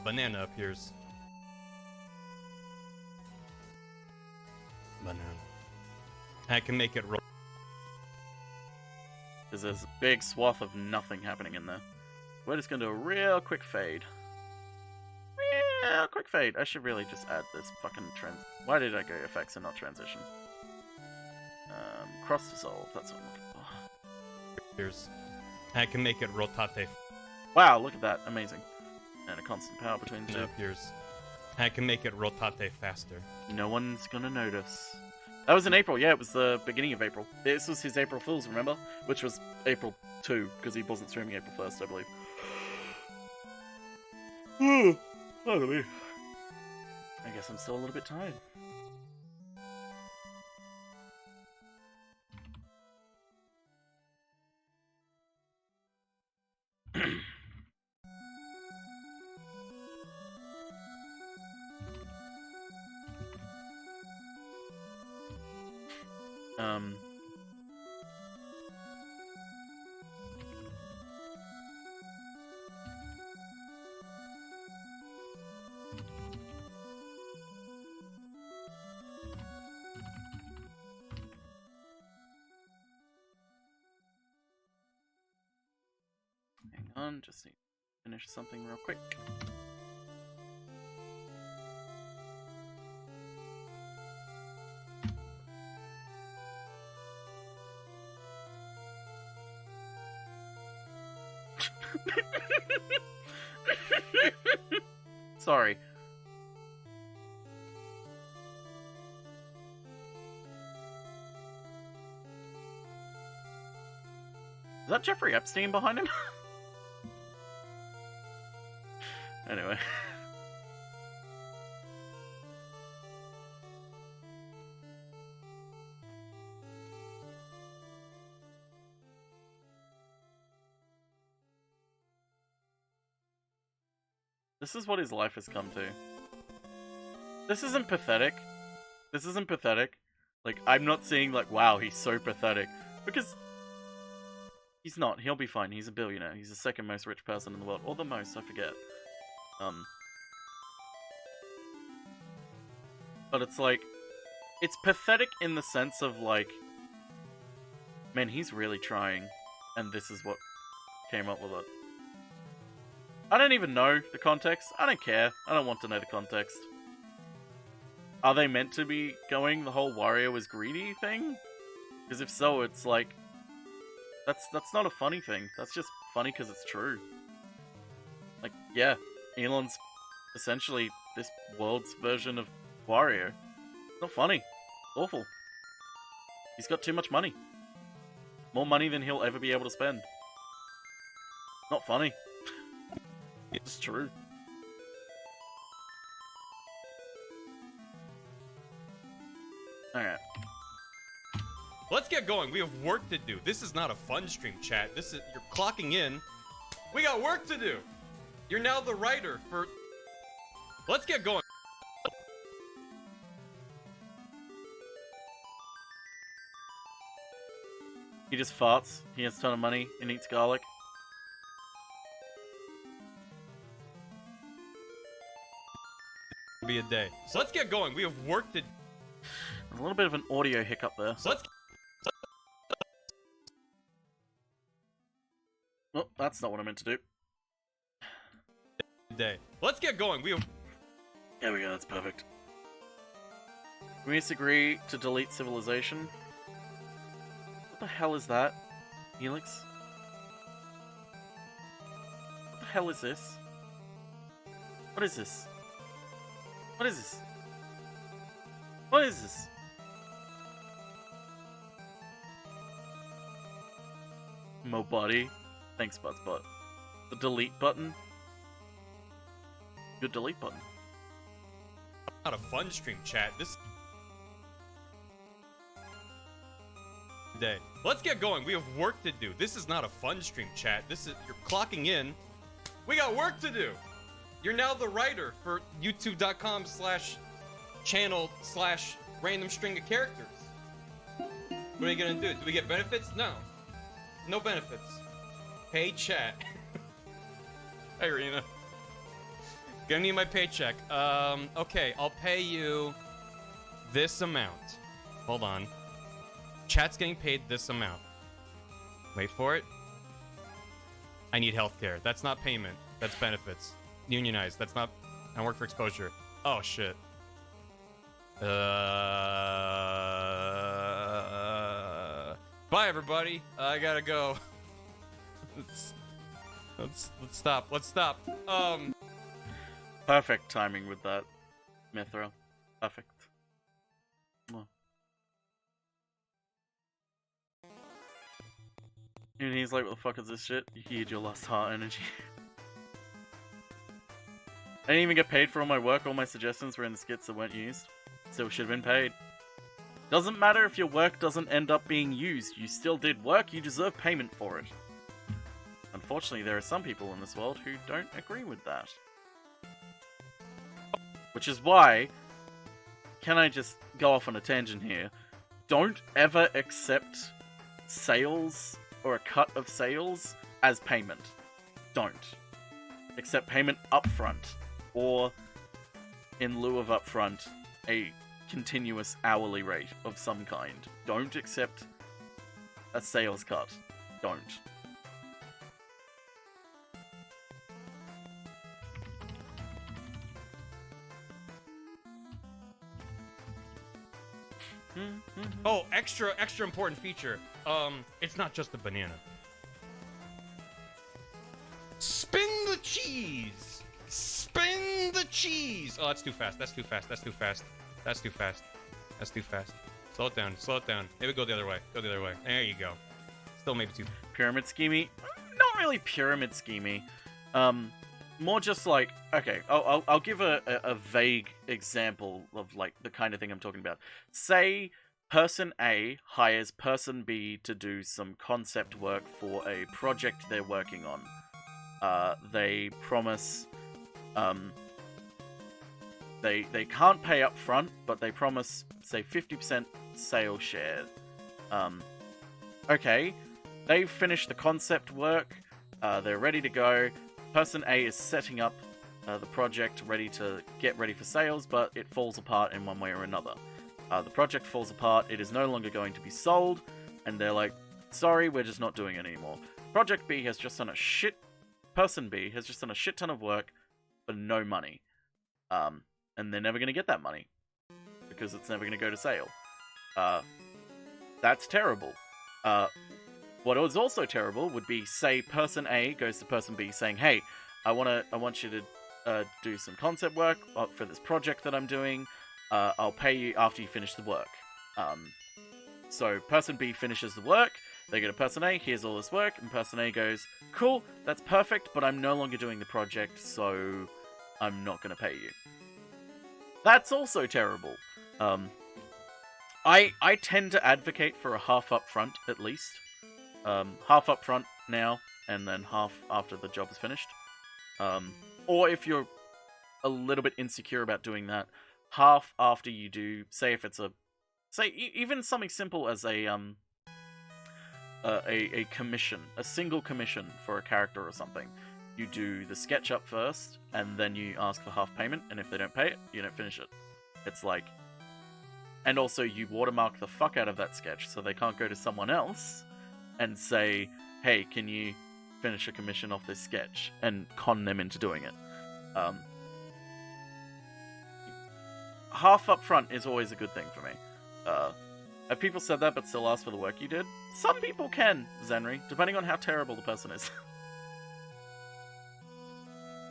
Banana appears. Banana. I can make it roll. Because there's a big swath of nothing happening in there. We're just gonna do a real quick fade. Real quick fade. I should really just add this fucking Why did I go effects and not transition? Cross dissolve. That's what I'm looking for. Appears. I can make it rotate. Wow, look at that. Amazing. And a constant power between the two. Appears. I can make it rotate faster. No one's gonna notice. That was in April, yeah, it was the beginning of April. This was his April Fool's, remember? Which was April 2, because he wasn't streaming April 1st, I believe. I don't know. I guess I'm still a little bit tired. Hang on, just need to finish something real quick. Sorry. Is that Jeffrey Epstein behind him? Anyway. This is what his life has come to. This isn't pathetic. This isn't pathetic. Like, I'm not seeing like, wow, he's so pathetic. Because he's not. He'll be fine. He's a billionaire. He's the second most rich person in the world. Or the most, I forget. But it's like, it's pathetic in the sense of like, man, he's really trying, and this is what came up with it. I don't even know the context. I don't care. I don't want to know the context. Are they meant to be going the whole Wario was greedy thing? Because if so, it's like, that's not a funny thing. That's just funny because it's true. Like, yeah, Elon's essentially this world's version of Wario. It's not funny. It's awful. He's got too much money. More money than he'll ever be able to spend. Not funny. It's true. Alright. Let's get going. We have work to do. This is not a fun stream, chat. This is, you're clocking in. We got work to do. You're now the writer for... Let's get going. He just farts. He has a ton of money and eats garlic. Be a day. So let's get going. We have work to... A little bit of an audio hiccup there. So let's... Oh, that's not what I meant to do. Day. Let's get going. We have... There we go, that's perfect. We just agree to delete civilization. What the hell is that? Helix? What the hell is this? What is this? What is this? What is this? Mobody. Thanks, Buzzbot. The delete button? Your delete button. Not a fun stream, chat. This... Day. Let's get going. We have work to do. This is not a fun stream, chat. This is... You're clocking in. We got work to do. You're now the writer for youtube.com/channel/random string of characters. What are you gonna do? Do we get benefits? No. No benefits. Hey, chat. Hey, Rena. Gonna need my paycheck. Okay, I'll pay you this amount. Hold on. Chat's getting paid this amount. Wait for it. I need healthcare. That's not payment. That's benefits. Unionized. That's not... I don't work for exposure. Oh, shit. Bye, everybody. I gotta go. Let's stop. Let's stop. Perfect timing with that, Mithra. Perfect. Mwah. And he's like, what the fuck is this shit? You healed your lost heart energy. I didn't even get paid for all my work. All my suggestions were in the skits that weren't used. Still should have been paid. Doesn't matter if your work doesn't end up being used. You still did work. You deserve payment for it. Unfortunately, there are some people in this world who don't agree with that. Which is why, can I just go off on a tangent here? Don't ever accept sales or a cut of sales as payment. Don't. Accept payment upfront, or in lieu of upfront, a continuous hourly rate of some kind. Don't accept a sales cut. Don't. Oh, extra important feature. It's not just a banana. Spin the cheese! Spin the cheese! Oh, that's too fast. That's too fast. That's too fast. That's too fast. That's too fast. Slow it down. Slow it down. Maybe go the other way. Go the other way. There you go. Still maybe too. Pyramid schemey? Not really pyramid schemey. More just like, okay, I'll give a vague example of like the kind of thing I'm talking about. Say person A hires person B to do some concept work for a project they're working on. They promise, they can't pay up front, but they promise, say, 50% sales share. Okay, they've finished the concept work, they're ready to go. Person A is setting up the project get ready for sales, but it falls apart in one way or another. The project falls apart, it is no longer going to be sold, and they're like, sorry, we're just not doing it anymore. Project B has just done Person B has just done a shit ton of work for no money. And they're never going to get that money, because it's never going to go to sale. That's terrible. What was also terrible would be, say, person A goes to person B saying, hey, I want you to do some concept work for this project that I'm doing. I'll pay you after you finish the work. So person B finishes the work, they go to person A, here's all this work, and person A goes, cool, that's perfect, but I'm no longer doing the project, so I'm not going to pay you. That's also terrible. I tend to advocate for a half up front, at least. Half up front now, and then half after the job is finished. Or if you're a little bit insecure about doing that, half after you do, say if it's even something simple as a commission, a single commission for a character or something. You do the sketch up first, and then you ask for half payment, and if they don't pay it, you don't finish it. It's like... And also, you watermark the fuck out of that sketch, so they can't go to someone else and say, hey, can you finish a commission off this sketch, and con them into doing it. Half up front is always a good thing for me. Have people said that but still ask for the work you did? Some people can, Zenry, depending on how terrible the person is.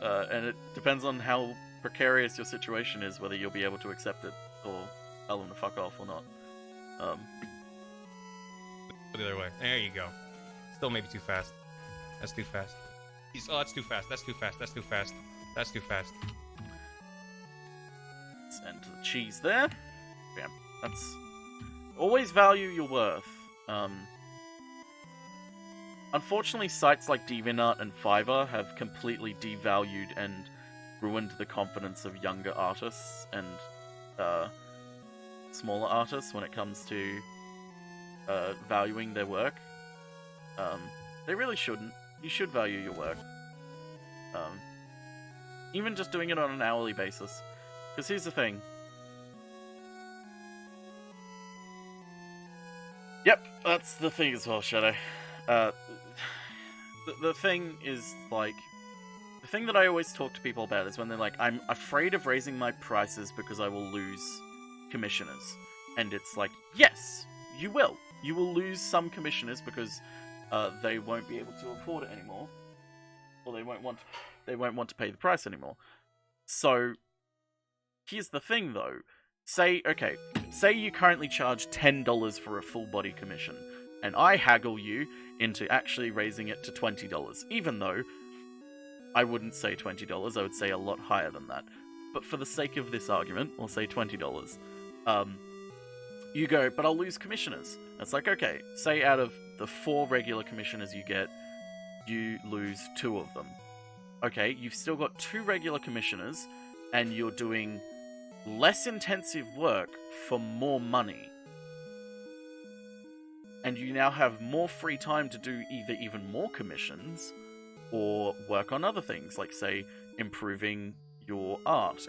And it depends on how precarious your situation is, whether you'll be able to accept it, or tell them to fuck off or not. The other way. There you go. Still maybe too fast. That's too fast. Oh, that's too fast. That's too fast. That's too fast. That's too fast. Let's enter the cheese there. Bam. That's... Always value your worth. Unfortunately, sites like DeviantArt and Fiverr have completely devalued and ruined the confidence of younger artists and smaller artists when it comes to valuing their work. They really shouldn't. You should value your work. Even just doing it on an hourly basis. Because here's the thing. Yep, that's the thing as well, Shadow. The thing is, like... The thing that I always talk to people about is when they're like, I'm afraid of raising my prices because I will lose commissioners. And it's like, yes, you will. You will lose some commissioners because they won't be able to afford it anymore. Or they won't want to pay the price anymore. So, here's the thing though. Say you currently charge $10 for a full body commission, and I haggle you into actually raising it to $20, even though I wouldn't say $20, I would say a lot higher than that. But for the sake of this argument, we'll say $20. You go, but I'll lose commissioners. It's like, okay, say out of the 4 regular commissioners you get, you lose 2 of them. Okay, you've still got 2 regular commissioners, and you're doing less intensive work for more money. And you now have more free time to do either even more commissions, or work on other things, like, say, improving your art,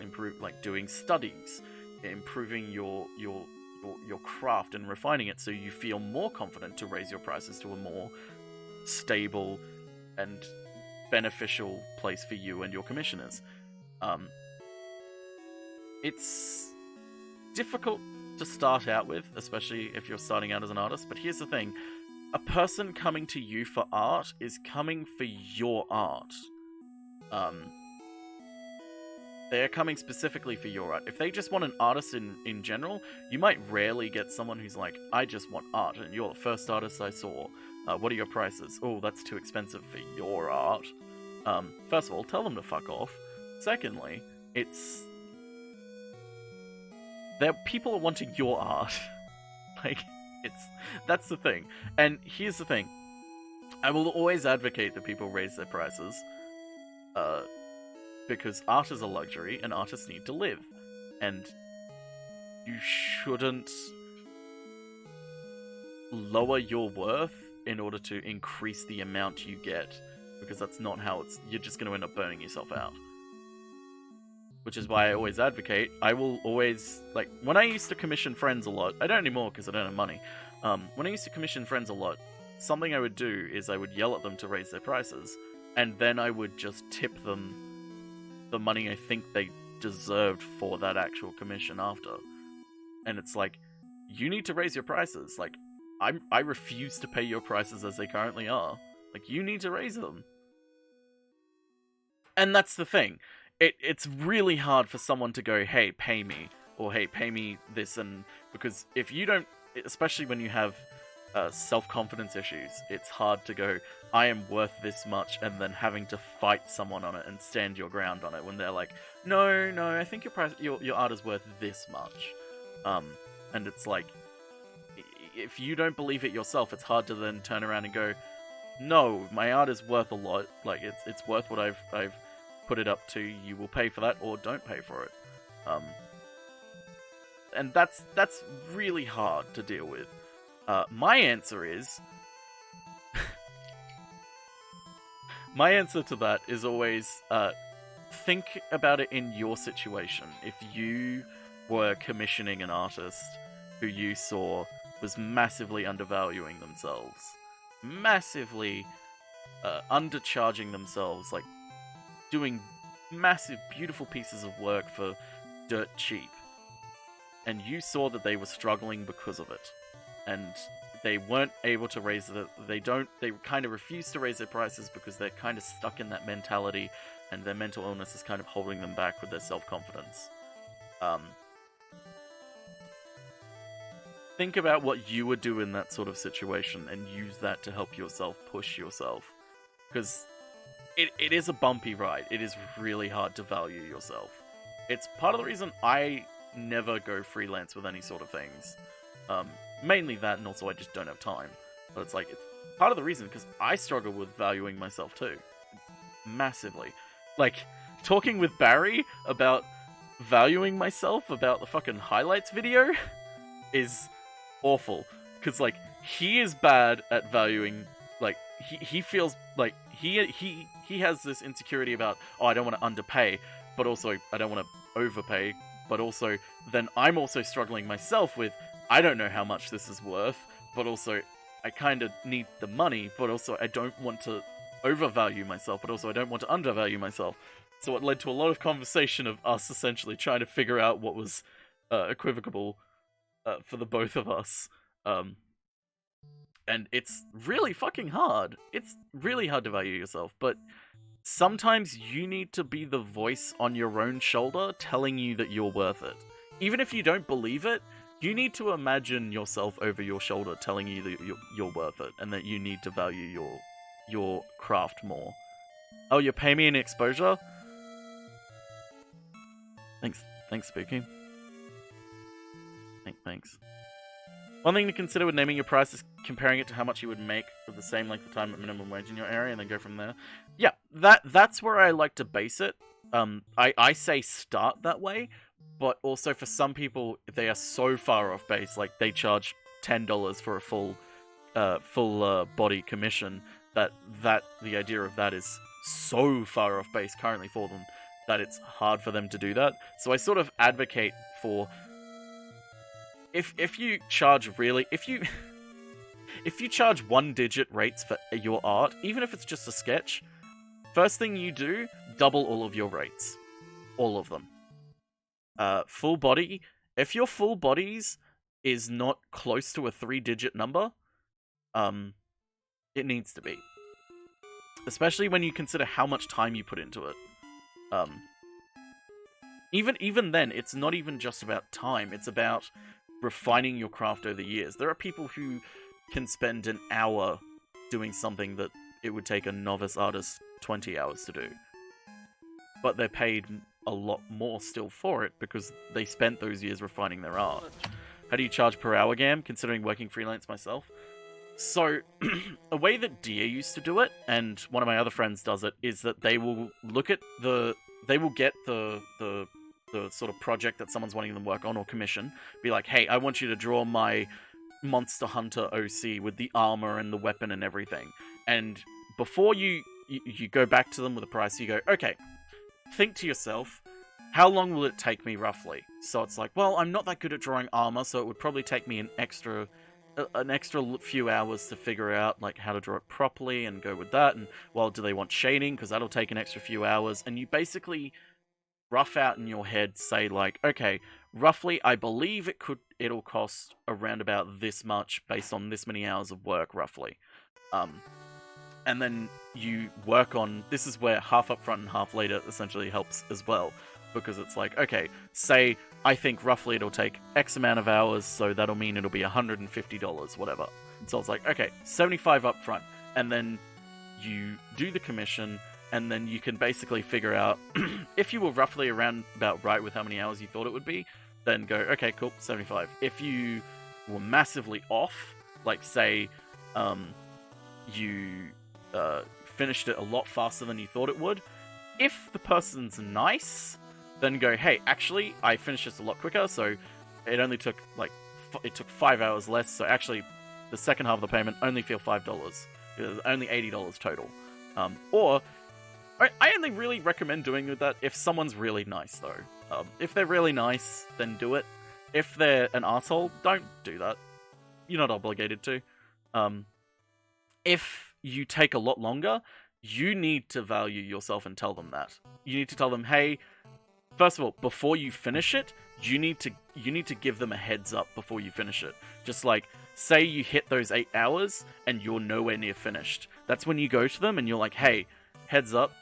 doing studies, improving your craft and refining it so you feel more confident to raise your prices to a more stable and beneficial place for you and your commissioners. It's difficult to start out with, especially if you're starting out as an artist, but here's the thing. A person coming to you for art is coming for your art. They're coming specifically for your art. If they just want an artist in general, you might rarely get someone who's like, I just want art, and you're the first artist I saw. What are your prices? Oh, that's too expensive for your art. First of all, tell them to fuck off. Secondly, people are wanting your art. That's the thing. And here's the thing. I will always advocate that people raise their prices, because art is a luxury and artists need to live. And you shouldn't lower your worth in order to increase the amount you get, because that's not how you're just going to end up burning yourself out. Which is why I always advocate, I will always, when I used to commission friends a lot, I don't anymore because I don't have money, when I used to commission friends a lot, something I would do is I would yell at them to raise their prices, and then I would just tip them the money I think they deserved for that actual commission after. And it's like, you need to raise your prices. I refuse to pay your prices as they currently are. You need to raise them. And that's the thing. It's really hard for someone to go, hey, pay me, or hey, pay me this, and because if you don't, especially when you have self-confidence issues, it's hard to go, I am worth this much, and then having to fight someone on it and stand your ground on it when they're like, no, I think your art is worth this much. And it's like, if you don't believe it yourself, it's hard to then turn around and go, no, my art is worth a lot, it's worth what I've put it up to, you will pay for that, or don't pay for it. And that's really hard to deal with. My answer is... my answer to that is always, think about it in your situation. If you were commissioning an artist who you saw was massively undervaluing themselves, massively undercharging themselves, doing massive, beautiful pieces of work for dirt cheap, and you saw that they were struggling because of it, and they weren't able to raise they kind of refuse to raise their prices because they're kind of stuck in that mentality, and their mental illness is kind of holding them back with their self-confidence. Think about what you would do in that sort of situation and use that to help yourself push yourself, because it is a bumpy ride. It is really hard to value yourself. It's part of the reason I never go freelance with any sort of things. Mainly that, and also I just don't have time. But it's part of the reason, because I struggle with valuing myself too. Massively. Talking with Barry about valuing myself, about the fucking highlights video, is awful. Because, he is bad at valuing, he feels like he has this insecurity about, oh, I don't want to underpay, but also I don't want to overpay, but also then I'm also struggling myself with, I don't know how much this is worth, but also I kind of need the money, but also I don't want to overvalue myself, but also I don't want to undervalue myself. So it led to a lot of conversation of us essentially trying to figure out what was equivocable for the both of us. And it's really fucking hard. It's really hard to value yourself, but sometimes you need to be the voice on your own shoulder telling you that you're worth it. Even if you don't believe it, you need to imagine yourself over your shoulder telling you that you're worth it and that you need to value your craft more. Oh, you pay me in exposure? Thanks, Spooky. Thanks. One thing to consider with naming your price is comparing it to how much you would make for the same length of time at minimum wage in your area, and then go from there. Yeah, that's where I like to base it. I say start that way, but also for some people, they are so far off base, like they charge $10 for a full body commission, that the idea of that is so far off base currently for them that it's hard for them to do that. So I sort of advocate for, if you charge really, if you charge 1-digit rates for your art, even if it's just a sketch, first thing you do, double all of your rates. All of them. Full body, if your full bodies is not close to a 3-digit number, it needs to be. Especially when you consider how much time you put into it. Even then, it's not even just about time, it's about refining your craft over the years. There are people who can spend an hour doing something that it would take a novice artist 20 hours to do. But they're paid a lot more still for it because they spent those years refining their art. How do you charge per hour, Gam, considering working freelance myself? So, a way that Dia used to do it, and one of my other friends does it, is that they will look at they will get the sort of project that someone's wanting them to work on or commission, be like, hey, I want you to draw my Monster Hunter OC with the armor and the weapon and everything. And before you go back to them with a price, you go, okay, think to yourself, how long will it take me roughly? So it's like, well, I'm not that good at drawing armor, so it would probably take me an extra few hours to figure out like how to draw it properly and go with that. And well, do they want shading? Because that'll take an extra few hours. And you basically rough out in your head, say like, okay, roughly, I believe it'll cost around about this much based on this many hours of work, roughly. And then you work on, this is where half up front and half later essentially helps as well. Because it's like, okay, say I think roughly it'll take X amount of hours, so that'll mean it'll be $150, whatever. So it's like, okay, 75 up front, and then you do the commission, and then you can basically figure out if you were roughly around about right with how many hours you thought it would be, then go, okay, cool, 75. If you were massively off, like say you finished it a lot faster than you thought it would, if the person's nice, then go, hey, actually, I finished this a lot quicker, so it only took, it took 5 hours less, so actually, the second half of the payment only feel $5. It's only $80 total. Or, I only really recommend doing that if someone's really nice, though. If they're really nice, then do it. If they're an asshole, don't do that. You're not obligated to. If you take a lot longer, you need to value yourself and tell them that. You need to tell them, hey, first of all, before you finish it, you need to give them a heads up before you finish it. Just like, say you hit those 8 hours and you're nowhere near finished. That's when you go to them and you're like, hey, heads up,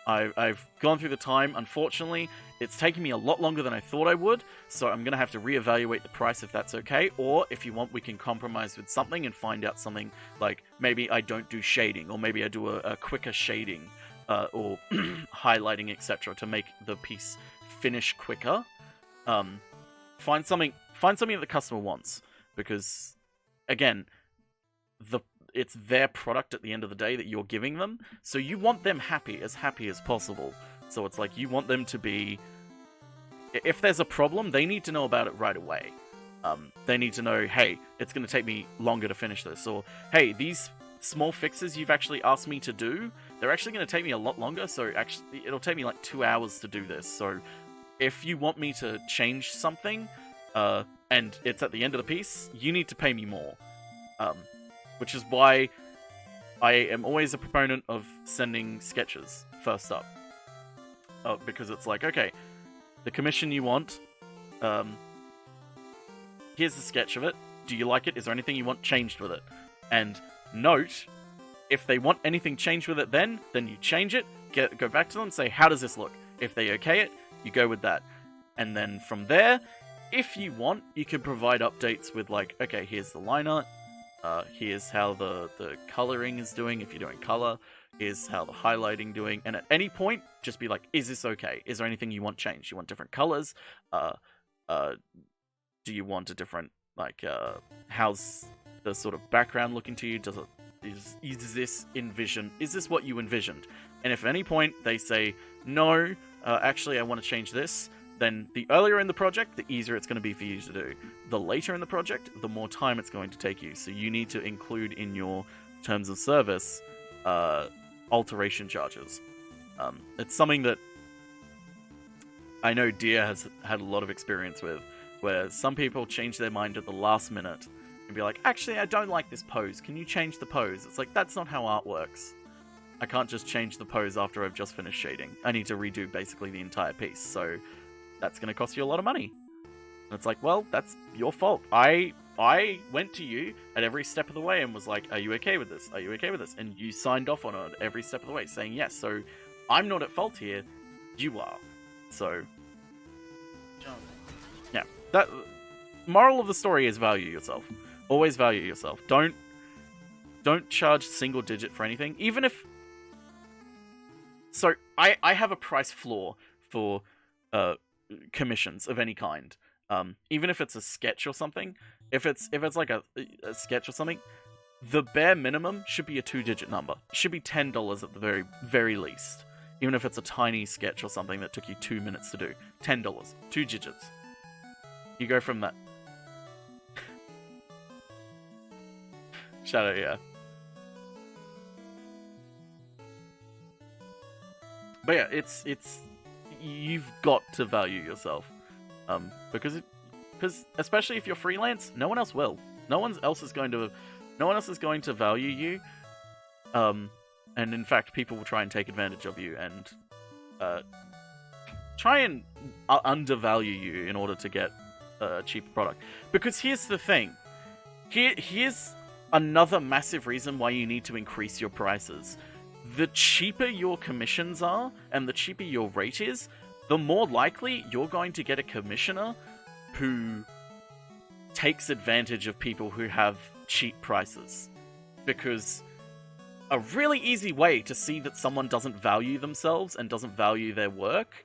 I've gone through the time. Unfortunately, it's taken me a lot longer than I thought I would, so I'm going to have to reevaluate the price if that's okay, or if you want, we can compromise with something and find out something like, maybe I don't do shading, or maybe I do a quicker shading, or highlighting, etc., to make the piece finish quicker. Find something that the customer wants, because, again, it's their product at the end of the day that you're giving them, so you want them happy as possible. So it's like, you want them to be... If there's a problem, they need to know about it right away. They need to know, hey, it's going to take me longer to finish this, or, hey, these small fixes you've actually asked me to do, they're actually going to take me a lot longer. So actually, it'll take me like 2 hours to do this. So if you want me to change something, and it's at the end of the piece, you need to pay me more. Which is why I am always a proponent of sending sketches first up. Because it's like, okay, the commission you want, here's the sketch of it. Do you like it? Is there anything you want changed with it? And note, if they want anything changed with it then you change it, go back to them and say, how does this look? If they okay it, you go with that. And then from there, if you want, you can provide updates with like, okay, here's the line art, here's how the coloring is doing, if you're doing color, here's how the highlighting doing, and at any point, just be like, is this okay? Is there anything you want changed? You want different colors? Do you want a different, like, how's the sort of background looking to you? Is this envisioned? Is this what you envisioned? And if at any point they say, no, actually I want to change this, then the earlier in the project, the easier it's going to be for you to do. The later in the project, the more time it's going to take you. So you need to include in your terms of service alteration charges. It's something that I know Deer has had a lot of experience with, where some people change their mind at the last minute and be like, actually, I don't like this pose. Can you change the pose? It's like, that's not how art works. I can't just change the pose after I've just finished shading. I need to redo basically the entire piece. So that's going to cost you a lot of money. And it's like, well, that's your fault. I went to you at every step of the way and was like, are you okay with this? Are you okay with this? And you signed off on it every step of the way, saying yes. So I'm not at fault here. You are. So yeah, that moral of the story is value yourself. Always value yourself. Don't charge single digit for anything, even if. So I have a price floor for commissions of any kind. Even if it's a sketch or something, if it's like a sketch or something, the bare minimum should be a 2-digit number. It should be $10 at the very least. Even if it's a tiny sketch or something that took you 2 minutes to do. $10, 2 digits. You go from that. Shadow, yeah. But yeah, it's you've got to value yourself. Because especially if you're freelance, no one else will. No one else is going to value you. And in fact, people will try and take advantage of you and try and undervalue you in order to get a cheaper product. Because here's the thing. Here's another massive reason why you need to increase your prices. The cheaper your commissions are, and the cheaper your rate is, the more likely you're going to get a commissioner who takes advantage of people who have cheap prices. Because a really easy way to see that someone doesn't value themselves and doesn't value their work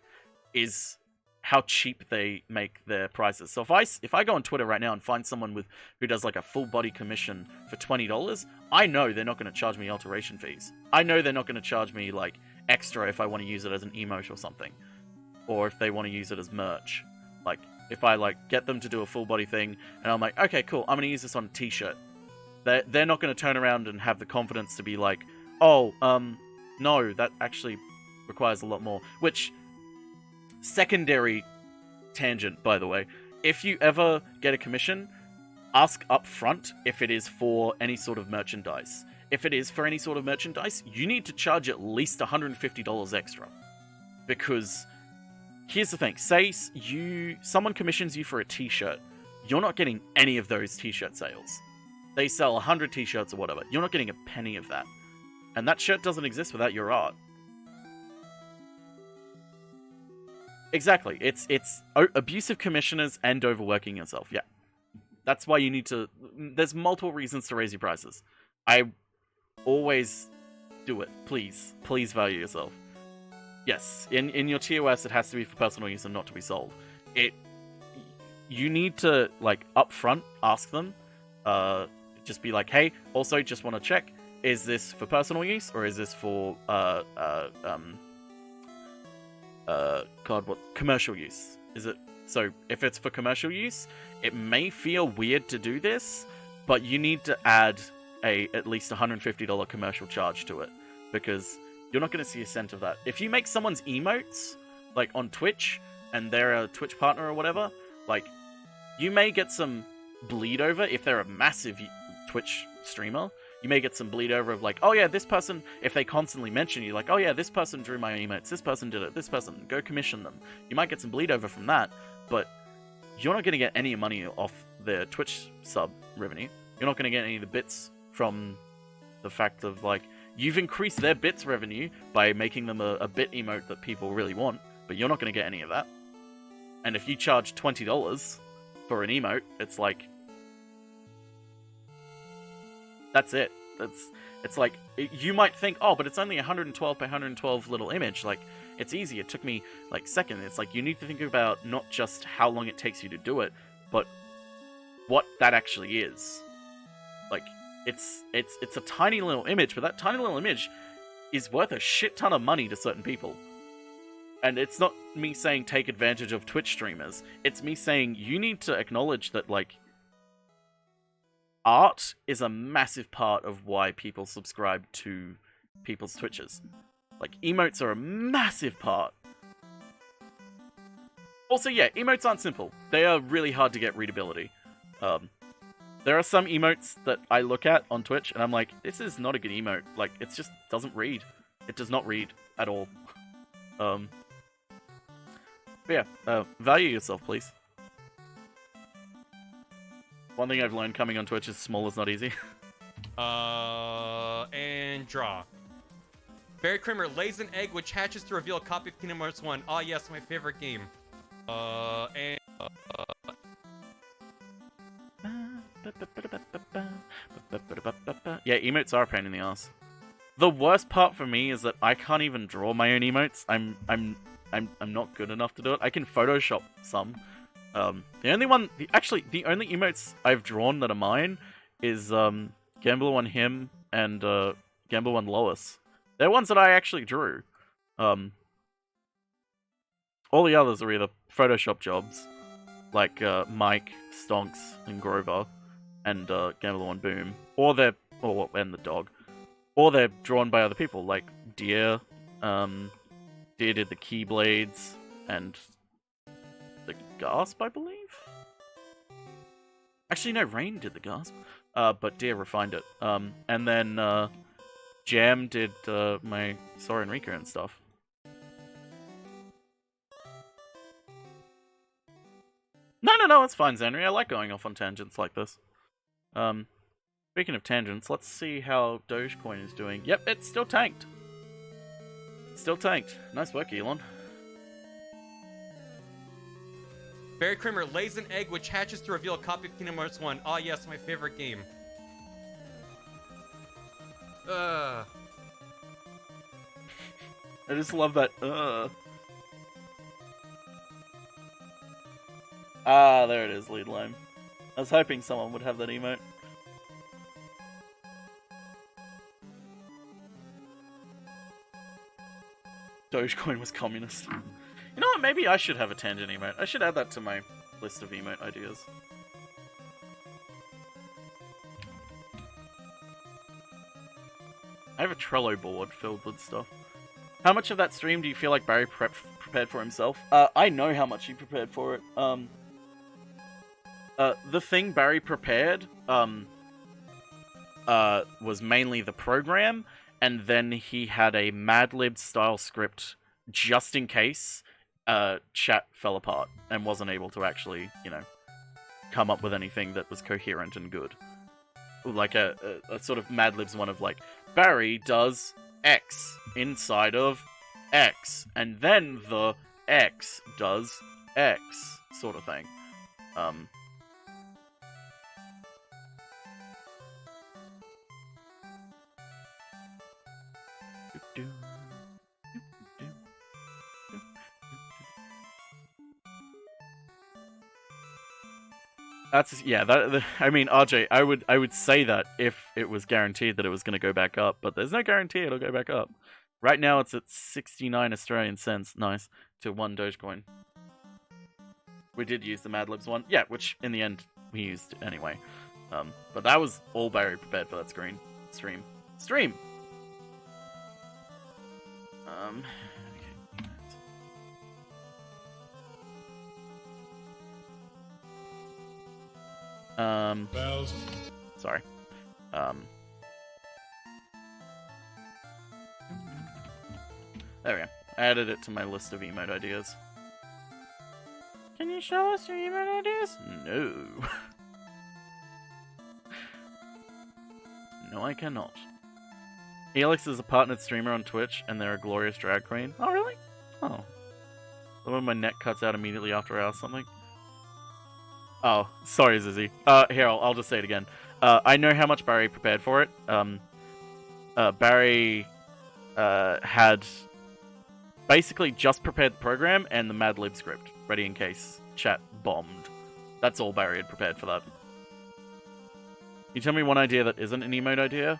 is how cheap they make their prices. So if I go on Twitter right now and find someone who does like a full body commission for $20, I know they're not going to charge me alteration fees. I know they're not going to charge me like extra if I want to use it as an emote or something. Or if they want to use it as merch. Like, if I, like, get them to do a full body thing, and I'm like, okay, cool, I'm going to use this on a t-shirt. They're not going to turn around and have the confidence to be like, oh, no, that actually requires a lot more. Which, secondary tangent, by the way, if you ever get a commission, ask up front if it is for any sort of merchandise. If it is for any sort of merchandise, you need to charge at least $150 extra. Because here's the thing, say someone commissions you for a t-shirt, you're not getting any of those t-shirt sales. They sell 100 t-shirts or whatever, you're not getting a penny of that. And that shirt doesn't exist without your art. Exactly, it's abusive commissioners and overworking yourself, yeah. That's why you need to, there's multiple reasons to raise your prices. I always do it, please value yourself. Yes, in your TOS, it has to be for personal use and not to be sold. You need to, like, up front, ask them, just be like, hey, also, just want to check, is this for personal use, or is this for, commercial use? Is it, so, if it's for commercial use, it may feel weird to do this, but you need to add at least $150 commercial charge to it, because you're not going to see a cent of that. If you make someone's emotes, like on Twitch, and they're a Twitch partner or whatever, like, you may get some bleed over if they're a massive Twitch streamer. You may get some bleed over of like, oh yeah, this person, if they constantly mention you, like, oh yeah, this person drew my emotes, this person did it, this person, go commission them. You might get some bleed over from that, but you're not going to get any money off their Twitch sub revenue. You're not going to get any of the bits from the fact of, like, you've increased their bits revenue by making them a bit emote that people really want, but you're not going to get any of that. And if you charge $20 for an emote, it's like, that's it. It's like, you might think, oh, but it's only 112 by 112 little image. Like, it's easy. It took me, like, seconds. It's like, you need to think about not just how long it takes you to do it, but what that actually is. Like, it's a tiny little image, but that tiny little image is worth a shit ton of money to certain people. And it's not me saying take advantage of Twitch streamers. It's me saying you need to acknowledge that, like, art is a massive part of why people subscribe to people's Twitches. Like, emotes are a massive part. Also, yeah, emotes aren't simple. They are really hard to get readability. There are some emotes that I look at on Twitch, and I'm like, this is not a good emote. Like, it just doesn't read. It does not read at all. But yeah, value yourself, please. One thing I've learned coming on Twitch is small is not easy. And draw. Barry Kramer lays an egg which hatches to reveal a copy of Kingdom Hearts 1. Ah, yes, my favorite game. And... Yeah, emotes are a pain in the ass. The worst part for me is that I can't even draw my own emotes. I'm not good enough to do it. I can Photoshop some. The only emotes I've drawn that are mine is Gambler One Him and Gambler One Lois. They're ones that I actually drew. All the others are either Photoshop jobs, like Mike, Stonks, and Grover, and Gambler One Boom, and the dog, or they're drawn by other people, like Deer. Deer did the Keyblades and the Gasp, I believe. Actually, no, Rain did the Gasp, but Deer refined it. And then Jam did my Sora and Rika and stuff. No, it's fine, Zenry. I like going off on tangents like this. Speaking of tangents, let's see how Dogecoin is doing. Yep, it's still tanked. Still tanked. Nice work, Elon. Barry Kramer lays an egg which hatches to reveal a copy of Kingdom Hearts 1. Ah, yes, my favorite game. I just love that. Ah, there it is, Lead Lime. I was hoping someone would have that emote. Dogecoin was communist. You know what? Maybe I should have a tangent emote. I should add that to my list of emote ideas. I have a Trello board filled with stuff. How much of that stream do you feel like Barry prepared for himself? I know how much he prepared for it. The thing Barry prepared was mainly the program, and then he had a Mad Lib style script just in case chat fell apart and wasn't able to actually, come up with anything that was coherent and good. Like a sort of Mad Lib's one of like, Barry does X inside of X, and then the X does X sort of thing. I mean, RJ, I would say that if it was guaranteed that it was going to go back up, but there's no guarantee it'll go back up. Right now it's at 69 Australian cents, nice, to 1 Dogecoin. We did use the Mad Libs one, yeah, which in the end we used anyway. But that was all Barry prepared for that stream. Sorry. There we go. I added it to my list of emote ideas. Can you show us your emote ideas? No. No, I cannot. Helix is a partnered streamer on Twitch, and they're a glorious drag queen. Oh, really? Oh. The one my neck cuts out immediately after I ask something. Oh, sorry, Zizzy. Here, I'll just say it again. I know how much Barry prepared for it. Barry had basically just prepared the program and the Mad Lib script, ready in case chat bombed. That's all Barry had prepared for that. You tell me one idea that isn't an emote idea?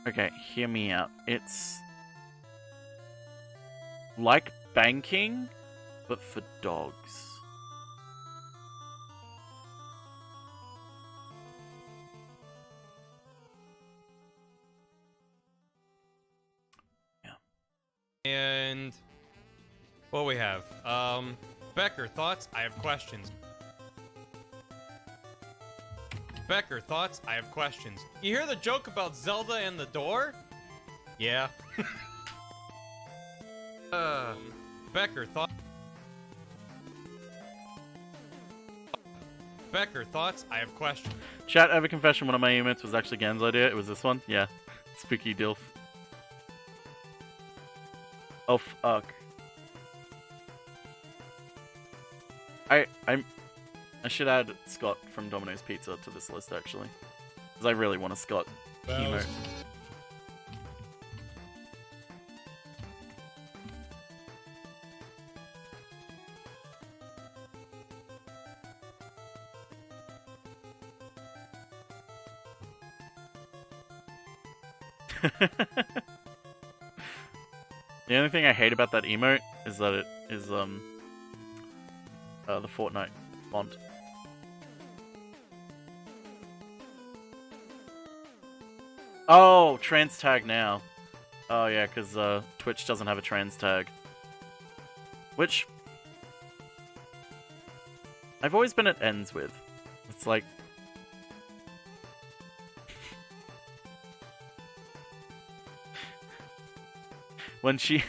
Okay, hear me out. It's like banking, but for dogs. And what we have? Becker, thoughts? I have questions. Becker, thoughts? I have questions. You hear the joke about Zelda and the door? Yeah. Becker, thoughts? Becker, thoughts? I have questions. Chat, I have a confession. One of my emotes was actually Gan's idea. It was this one. Yeah. Spooky Dilf. Oh, fuck. I should add Scott from Domino's Pizza to this list, actually. Because I really want a Scott emote. The only thing I hate about that emote is that it is the Fortnite font. Oh, trans tag now. Oh yeah, because Twitch doesn't have a trans tag. Which I've always been at ends with. It's like when she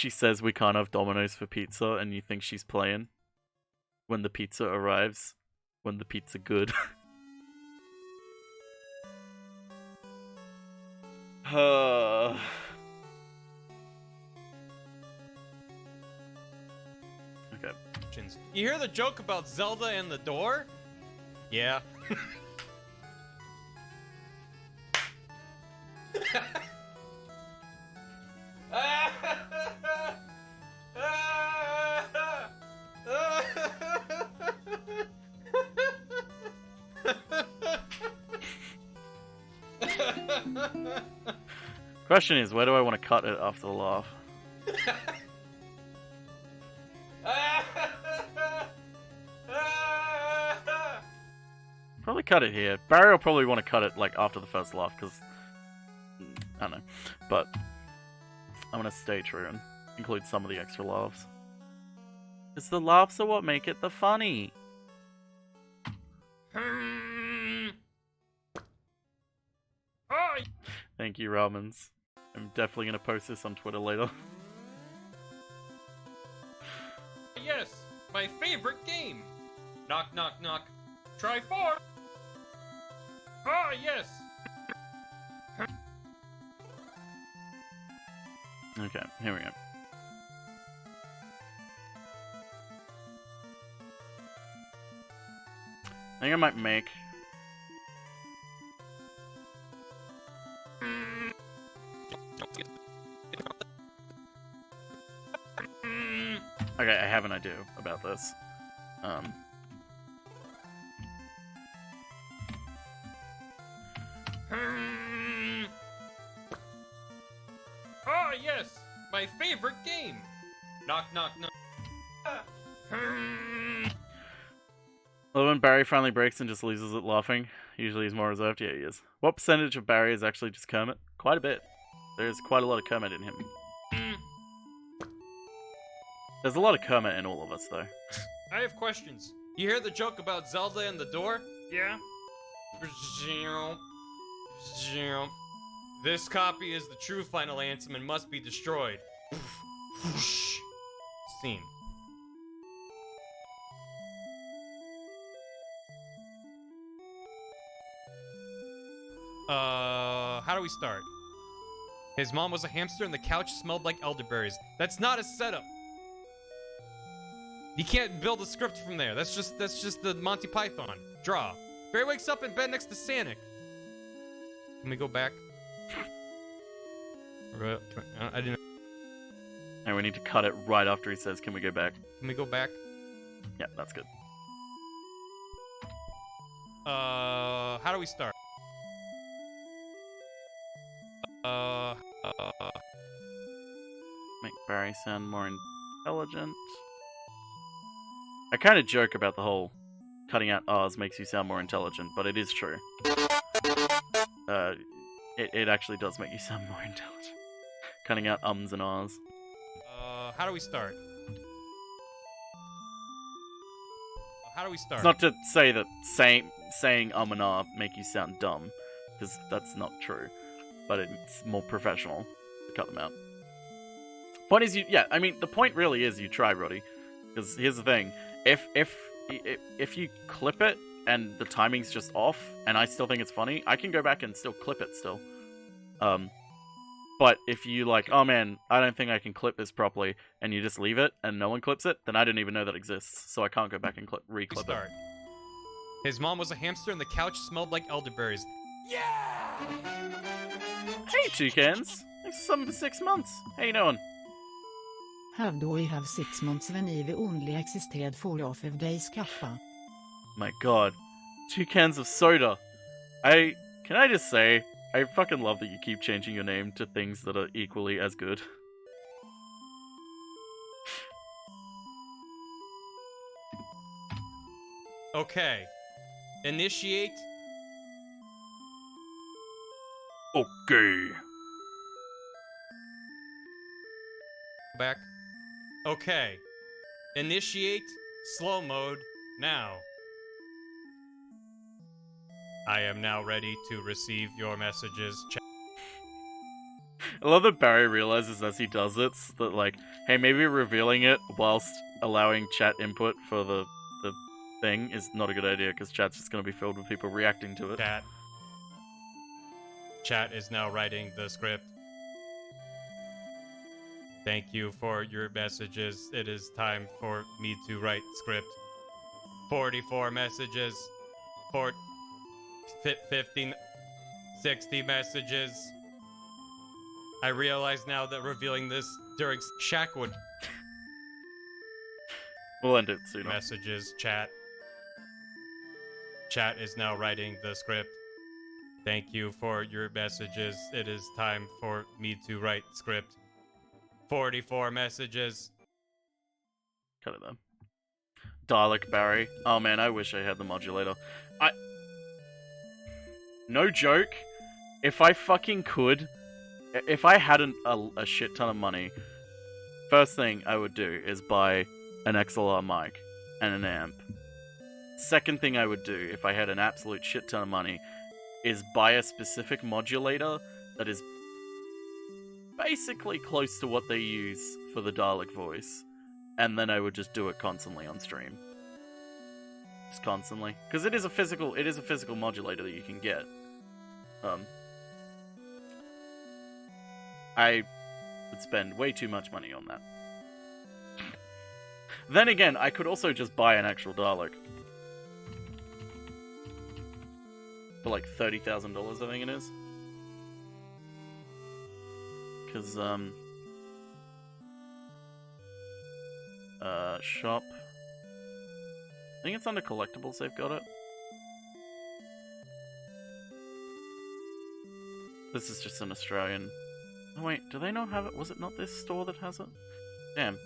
says we can't have Domino's for pizza and you think she's playing when the pizza arrives, when the pizza good. Okay. You hear the joke about Zelda and the door? Yeah. Question is, where do I want to cut it after the laugh? Probably cut it here. Barry will probably want to cut it like after the first laugh because I don't know, but I'm gonna stay true and include some of the extra laughs. Because the laughs are what make it the funny. Thank you, Ramens. I'm definitely gonna post this on Twitter later. Yes, my favorite game. Knock, knock, knock. Try 4. Ah, yes. Okay, here we go. I think I might make... Okay, I do about this. Ah, yes, my favorite game. Knock, knock, knock. Well, when Barry finally breaks and just loses it laughing, usually he's more reserved. Yeah, he is. What percentage of Barry is actually just Kermit? Quite a bit. There's quite a lot of Kermit in him. There's a lot of Kermit in all of us, though. I have questions. You hear the joke about Zelda and the door? Yeah. This copy is the true final anthem and must be destroyed. Scene. How do we start? His mom was a hamster and the couch smelled like elderberries. That's not a setup. You can't build a script from there. That's just the Monty Python. Draw. Barry wakes up in bed next to Sonic. Can we go back? I didn't. And we need to cut it right after he says, "Can we go back?" Can we go back? Yeah, that's good. How do we start? Make Barry sound more intelligent. I kind of joke about the whole cutting out R's makes you sound more intelligent, but it is true. It actually does make you sound more intelligent. Cutting out ums and ahs. How do we start? How do we start? It's not to say that saying and ah make you sound dumb, because that's not true. But it's more professional to cut them out. Point is, I mean, the point really is you try, Roddy. Because here's the thing: if you clip it and the timing's just off, and I still think it's funny, I can go back and still clip it still. But if you like, oh man, I don't think I can clip this properly, and you just leave it and no one clips it, then I don't even know that exists, so I can't go back and re-clip it. His mom was a hamster and the couch smelled like elderberries. Hey, Toucans! Thanks for 6 months. How you doing? Have do we have 6 months when Eve only existed for off of days kappa. My god. 2 cans of soda. Can I just say, I fucking love that you keep changing your name to things that are equally as good. Okay. Initiate. Okay. Back. Okay. Initiate slow mode now. I am now ready to receive your messages. I love that Barry realizes as he does it that, like, hey, maybe revealing it whilst allowing chat input for the thing is not a good idea, because chat's just going to be filled with people reacting to it. Chat is now writing the script. Thank you for your messages. It is time for me to write script. 44 messages. 50, 60 messages. I realize now that revealing this during Shaq would... We'll end it soon. Messages, chat. Chat is now writing the script. Thank you for your messages. It is time for me to write script. 44 messages. Cut it then. Dalek Barry. Oh man, I wish I had the modulator. No joke. If I fucking could, if I had a shit ton of money, first thing I would do is buy an XLR mic and an amp. Second thing I would do, if I had an absolute shit ton of money, is buy a specific modulator that is basically close to what they use for the Dalek voice, and then I would just do it constantly on stream. Just constantly, because it is a physical modulator that you can get. I would spend way too much money on that. Then again, I could also just buy an actual Dalek for like $30,000, I think it is. Because Shop. I think it's under collectibles they've got it. This is just an Australian... Oh wait, do they not have it? Was it not this store that has it? Damn.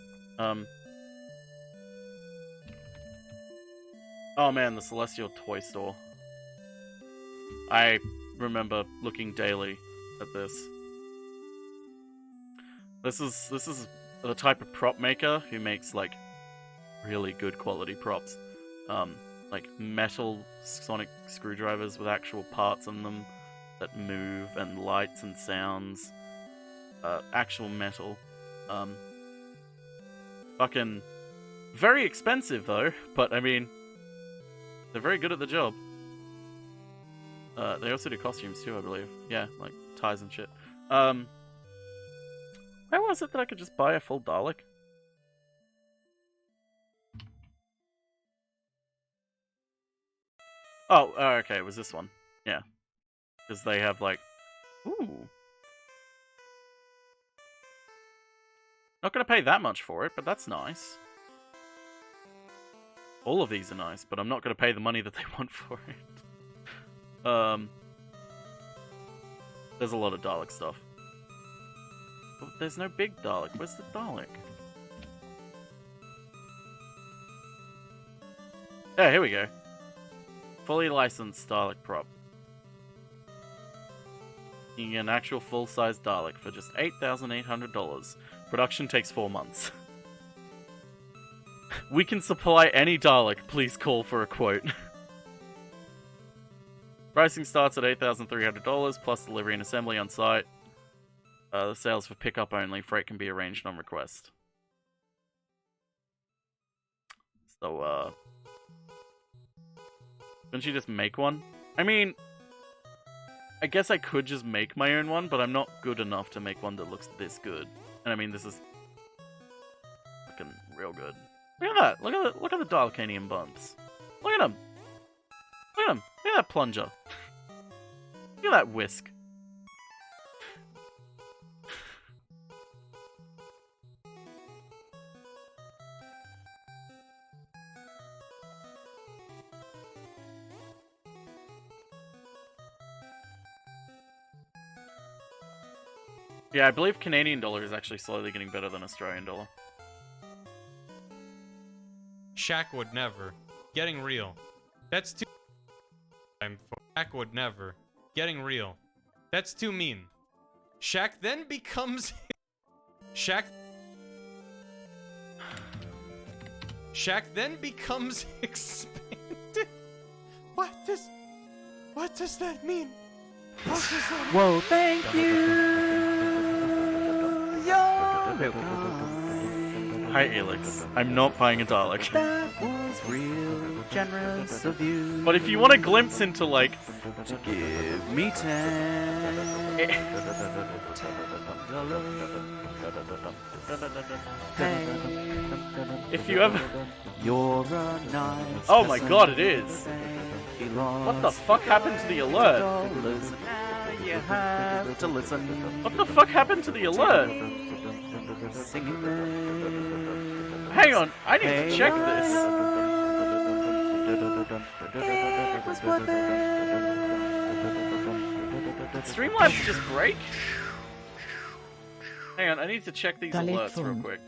Oh man, the Celestial Toy Store. I remember looking daily at this. This is the type of prop maker who makes like really good quality props. Like metal sonic screwdrivers with actual parts in them that move, and lights and sounds. Actual metal. Fucking very expensive though, but I mean, they're very good at the job. They also do costumes too, I believe. Yeah, like ties and shit. Where was it that I could just buy a full Dalek? Oh, okay, it was this one. Yeah. Because they have like... Ooh. Not gonna pay that much for it, but that's nice. All of these are nice, but I'm not gonna pay the money that they want for it. There's a lot of Dalek stuff. But there's no big Dalek. Where's the Dalek? Yeah, here we go. Fully licensed Dalek prop. You can get an actual full-size Dalek for just $8,800. Production takes 4 months. We can supply any Dalek. Please call for a quote. Pricing starts at $8,300 plus delivery and assembly on site. The sales for pickup only. Freight can be arranged on request. So, couldn't you just make one? I mean, I guess I could just make my own one, but I'm not good enough to make one that looks this good. And I mean, this is fucking real good. Look at that! Look at the Dalekanium bumps. Look at them! Look at them! Look at that plunger! Look at that whisk! Yeah, I believe Canadian dollar is actually slowly getting better than Australian dollar. Shaq would never. Getting real. That's too... Shaq would never. Getting real. That's too mean. Shaq then becomes... Shaq then becomes expanded? What does that mean? What does that mean? Whoa, thank you! Hi, Elix. I'm not buying a Dalek. That was real generous of you. But if you want a glimpse into, like... To give me 10. If you ever... You're a nice Oh my god, it is! What the fuck happened to the alert? You have to listen. What the fuck happened to the alert? Hang on, I need to check this. It was worth Did Streamlabs just break? Hang on, I need to check these Dalek alerts real phone. quick.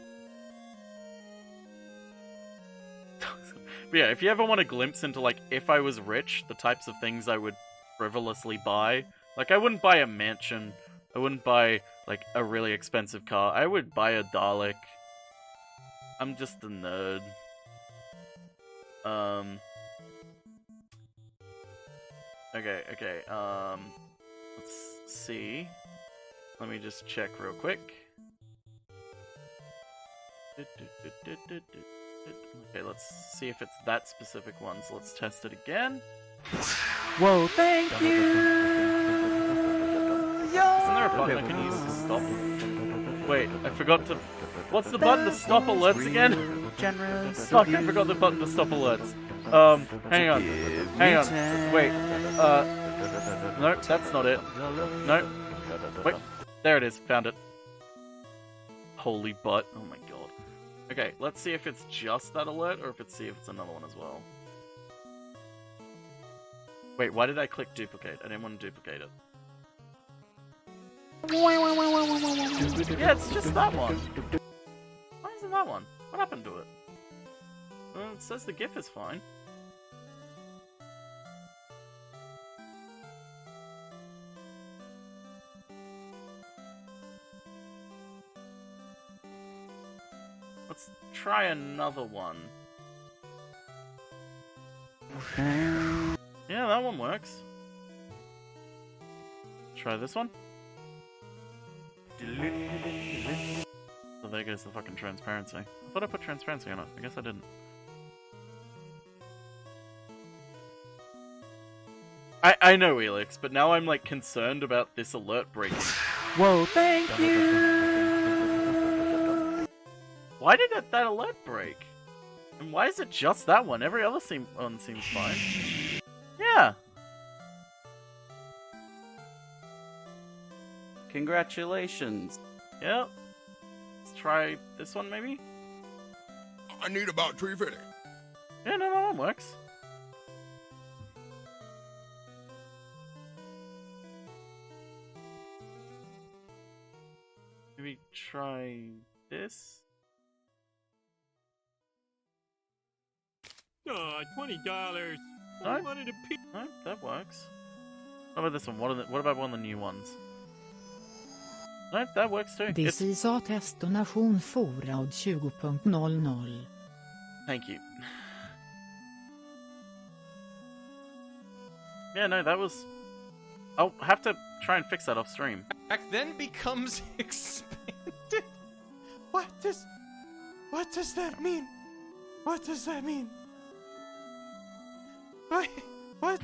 But yeah, if you ever want a glimpse into, like, if I was rich, the types of things I would frivolously buy. Like, I wouldn't buy a mansion. I wouldn't buy, like, a really expensive car. I would buy a Dalek. I'm just a nerd. Okay, let's see. Let me just check real quick. Okay, let's see if it's that specific one, so let's test it again. Whoa, thank you! Isn't there a button I can use to stop? Wait, I forgot to... What's the button to stop alerts again? Fuck, I forgot the button to stop alerts. Hang on. Wait, nope, that's not it. Nope. Wait, there it is, found it. Holy butt, oh my god. Okay, let's see if it's just that alert or if it's another one as well. Wait, why did I click duplicate? I didn't want to duplicate it. Yeah, it's just that one. Why isn't that one? What happened to it? Well, it says the GIF is fine. Let's try another one. Yeah, that one works. Try this one. So there goes the fucking transparency. I thought I put transparency on it. I guess I didn't. I know, Elix, but now I'm like concerned about this alert breaking. Whoa, thank you! Why did that alert break? And why is it just that one? Every other one seems fine. Yeah. Congratulations. Yep. Let's try this one, maybe? I need about 350. Yeah, no, that one works. Maybe try this? Oh, $20. No? I wanted a piece. No, that works. What about this one? What about one of the new ones? No, that works too. This is a testonation Forad 20.00. Thank you. Yeah, no, that was... I'll have to try and fix that off stream. Back then becomes expanded. What does that mean? What does that mean? What?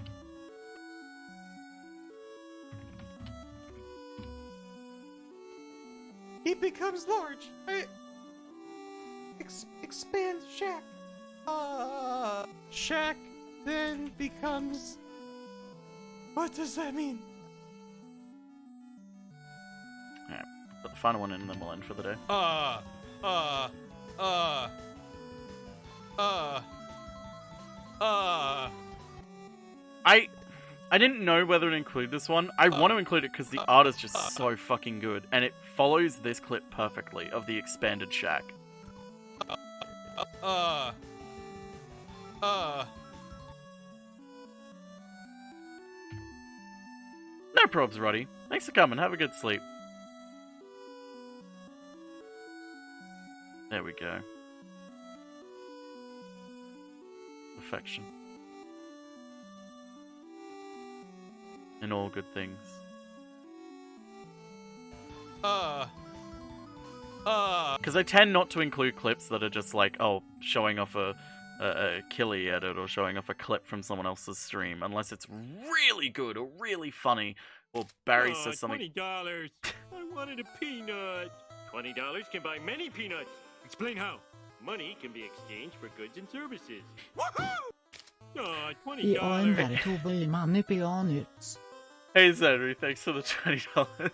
He becomes large. Expand Shaq. Shaq then becomes... What does that mean? Alright, put the final one in and then we'll end for the day. I didn't know whether to include this one. I want to include it because the art is just so fucking good, and it follows this clip perfectly of the expanded Shaq. No probs, Roddy. Thanks for coming. Have a good sleep. There we go. Perfection. In all good things. Because I tend not to include clips that are just like, oh, showing off a Killy edit or showing off a clip from someone else's stream, unless it's really good or really funny, or Barry says something. $20. I wanted a peanut. $20 can buy many peanuts. Explain how. Money can be exchanged for goods and services. Woohoo! Oh, $20. I använder Tove Manipianuts. Hey Zedry, thanks for the $20.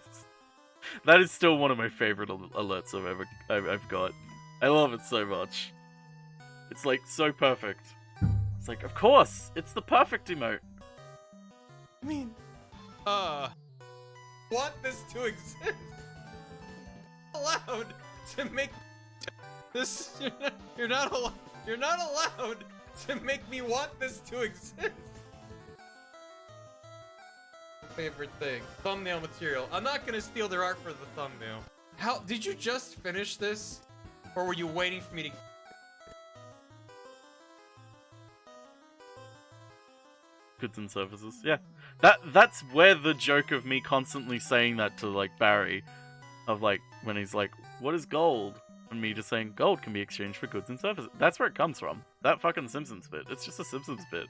That is still one of my favorite alerts I've got. I love it so much. It's like so perfect. It's like, of course, it's the perfect emote. I mean, want this to exist? Allowed to make this. You're not allowed to make me want this to exist. Favorite thing. Thumbnail material. I'm not gonna steal their art for the thumbnail. How did you just finish this? Or were you waiting for me to... Goods and services. Yeah. That's where the joke of me constantly saying that to like Barry, of like when he's like, what is gold? And me just saying gold can be exchanged for goods and services. That's where it comes from. That fucking Simpsons bit. It's just a Simpsons bit.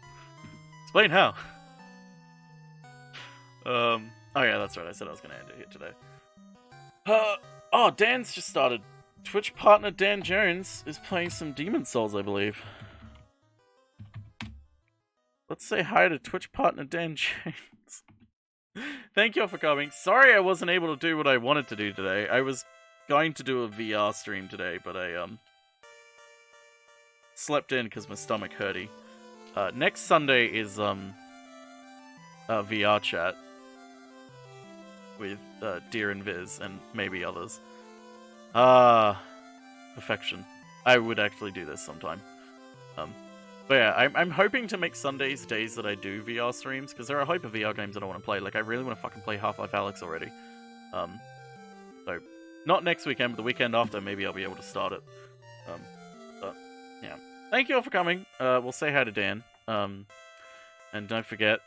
Explain how. Oh yeah, that's right. I said I was gonna end it here today. Oh, Dan's just started. Twitch partner Dan Jones is playing some Demon's Souls, I believe. Let's say hi to Twitch partner Dan Jones. Thank you all for coming. Sorry I wasn't able to do what I wanted to do today. I was going to do a VR stream today, but I slept in because my stomach hurty. Next Sunday is VR chat with Deer and Viz and maybe others. Perfection. I would actually do this sometime. But yeah, I'm hoping to make Sundays days that I do VR streams, because there are hyper VR games that I want to play. Like, I really want to fucking play Half-Life Alyx already. So, not next weekend, but the weekend after, maybe I'll be able to start it. But, yeah. Thank you all for coming. We'll say hi to Dan. And don't forget,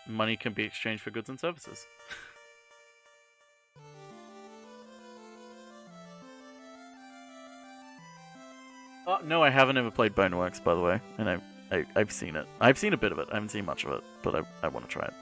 money can be exchanged for goods and services. No, I haven't ever played Boneworks, by the way, and I've seen it. I've seen a bit of it. I haven't seen much of it, but I want to try it.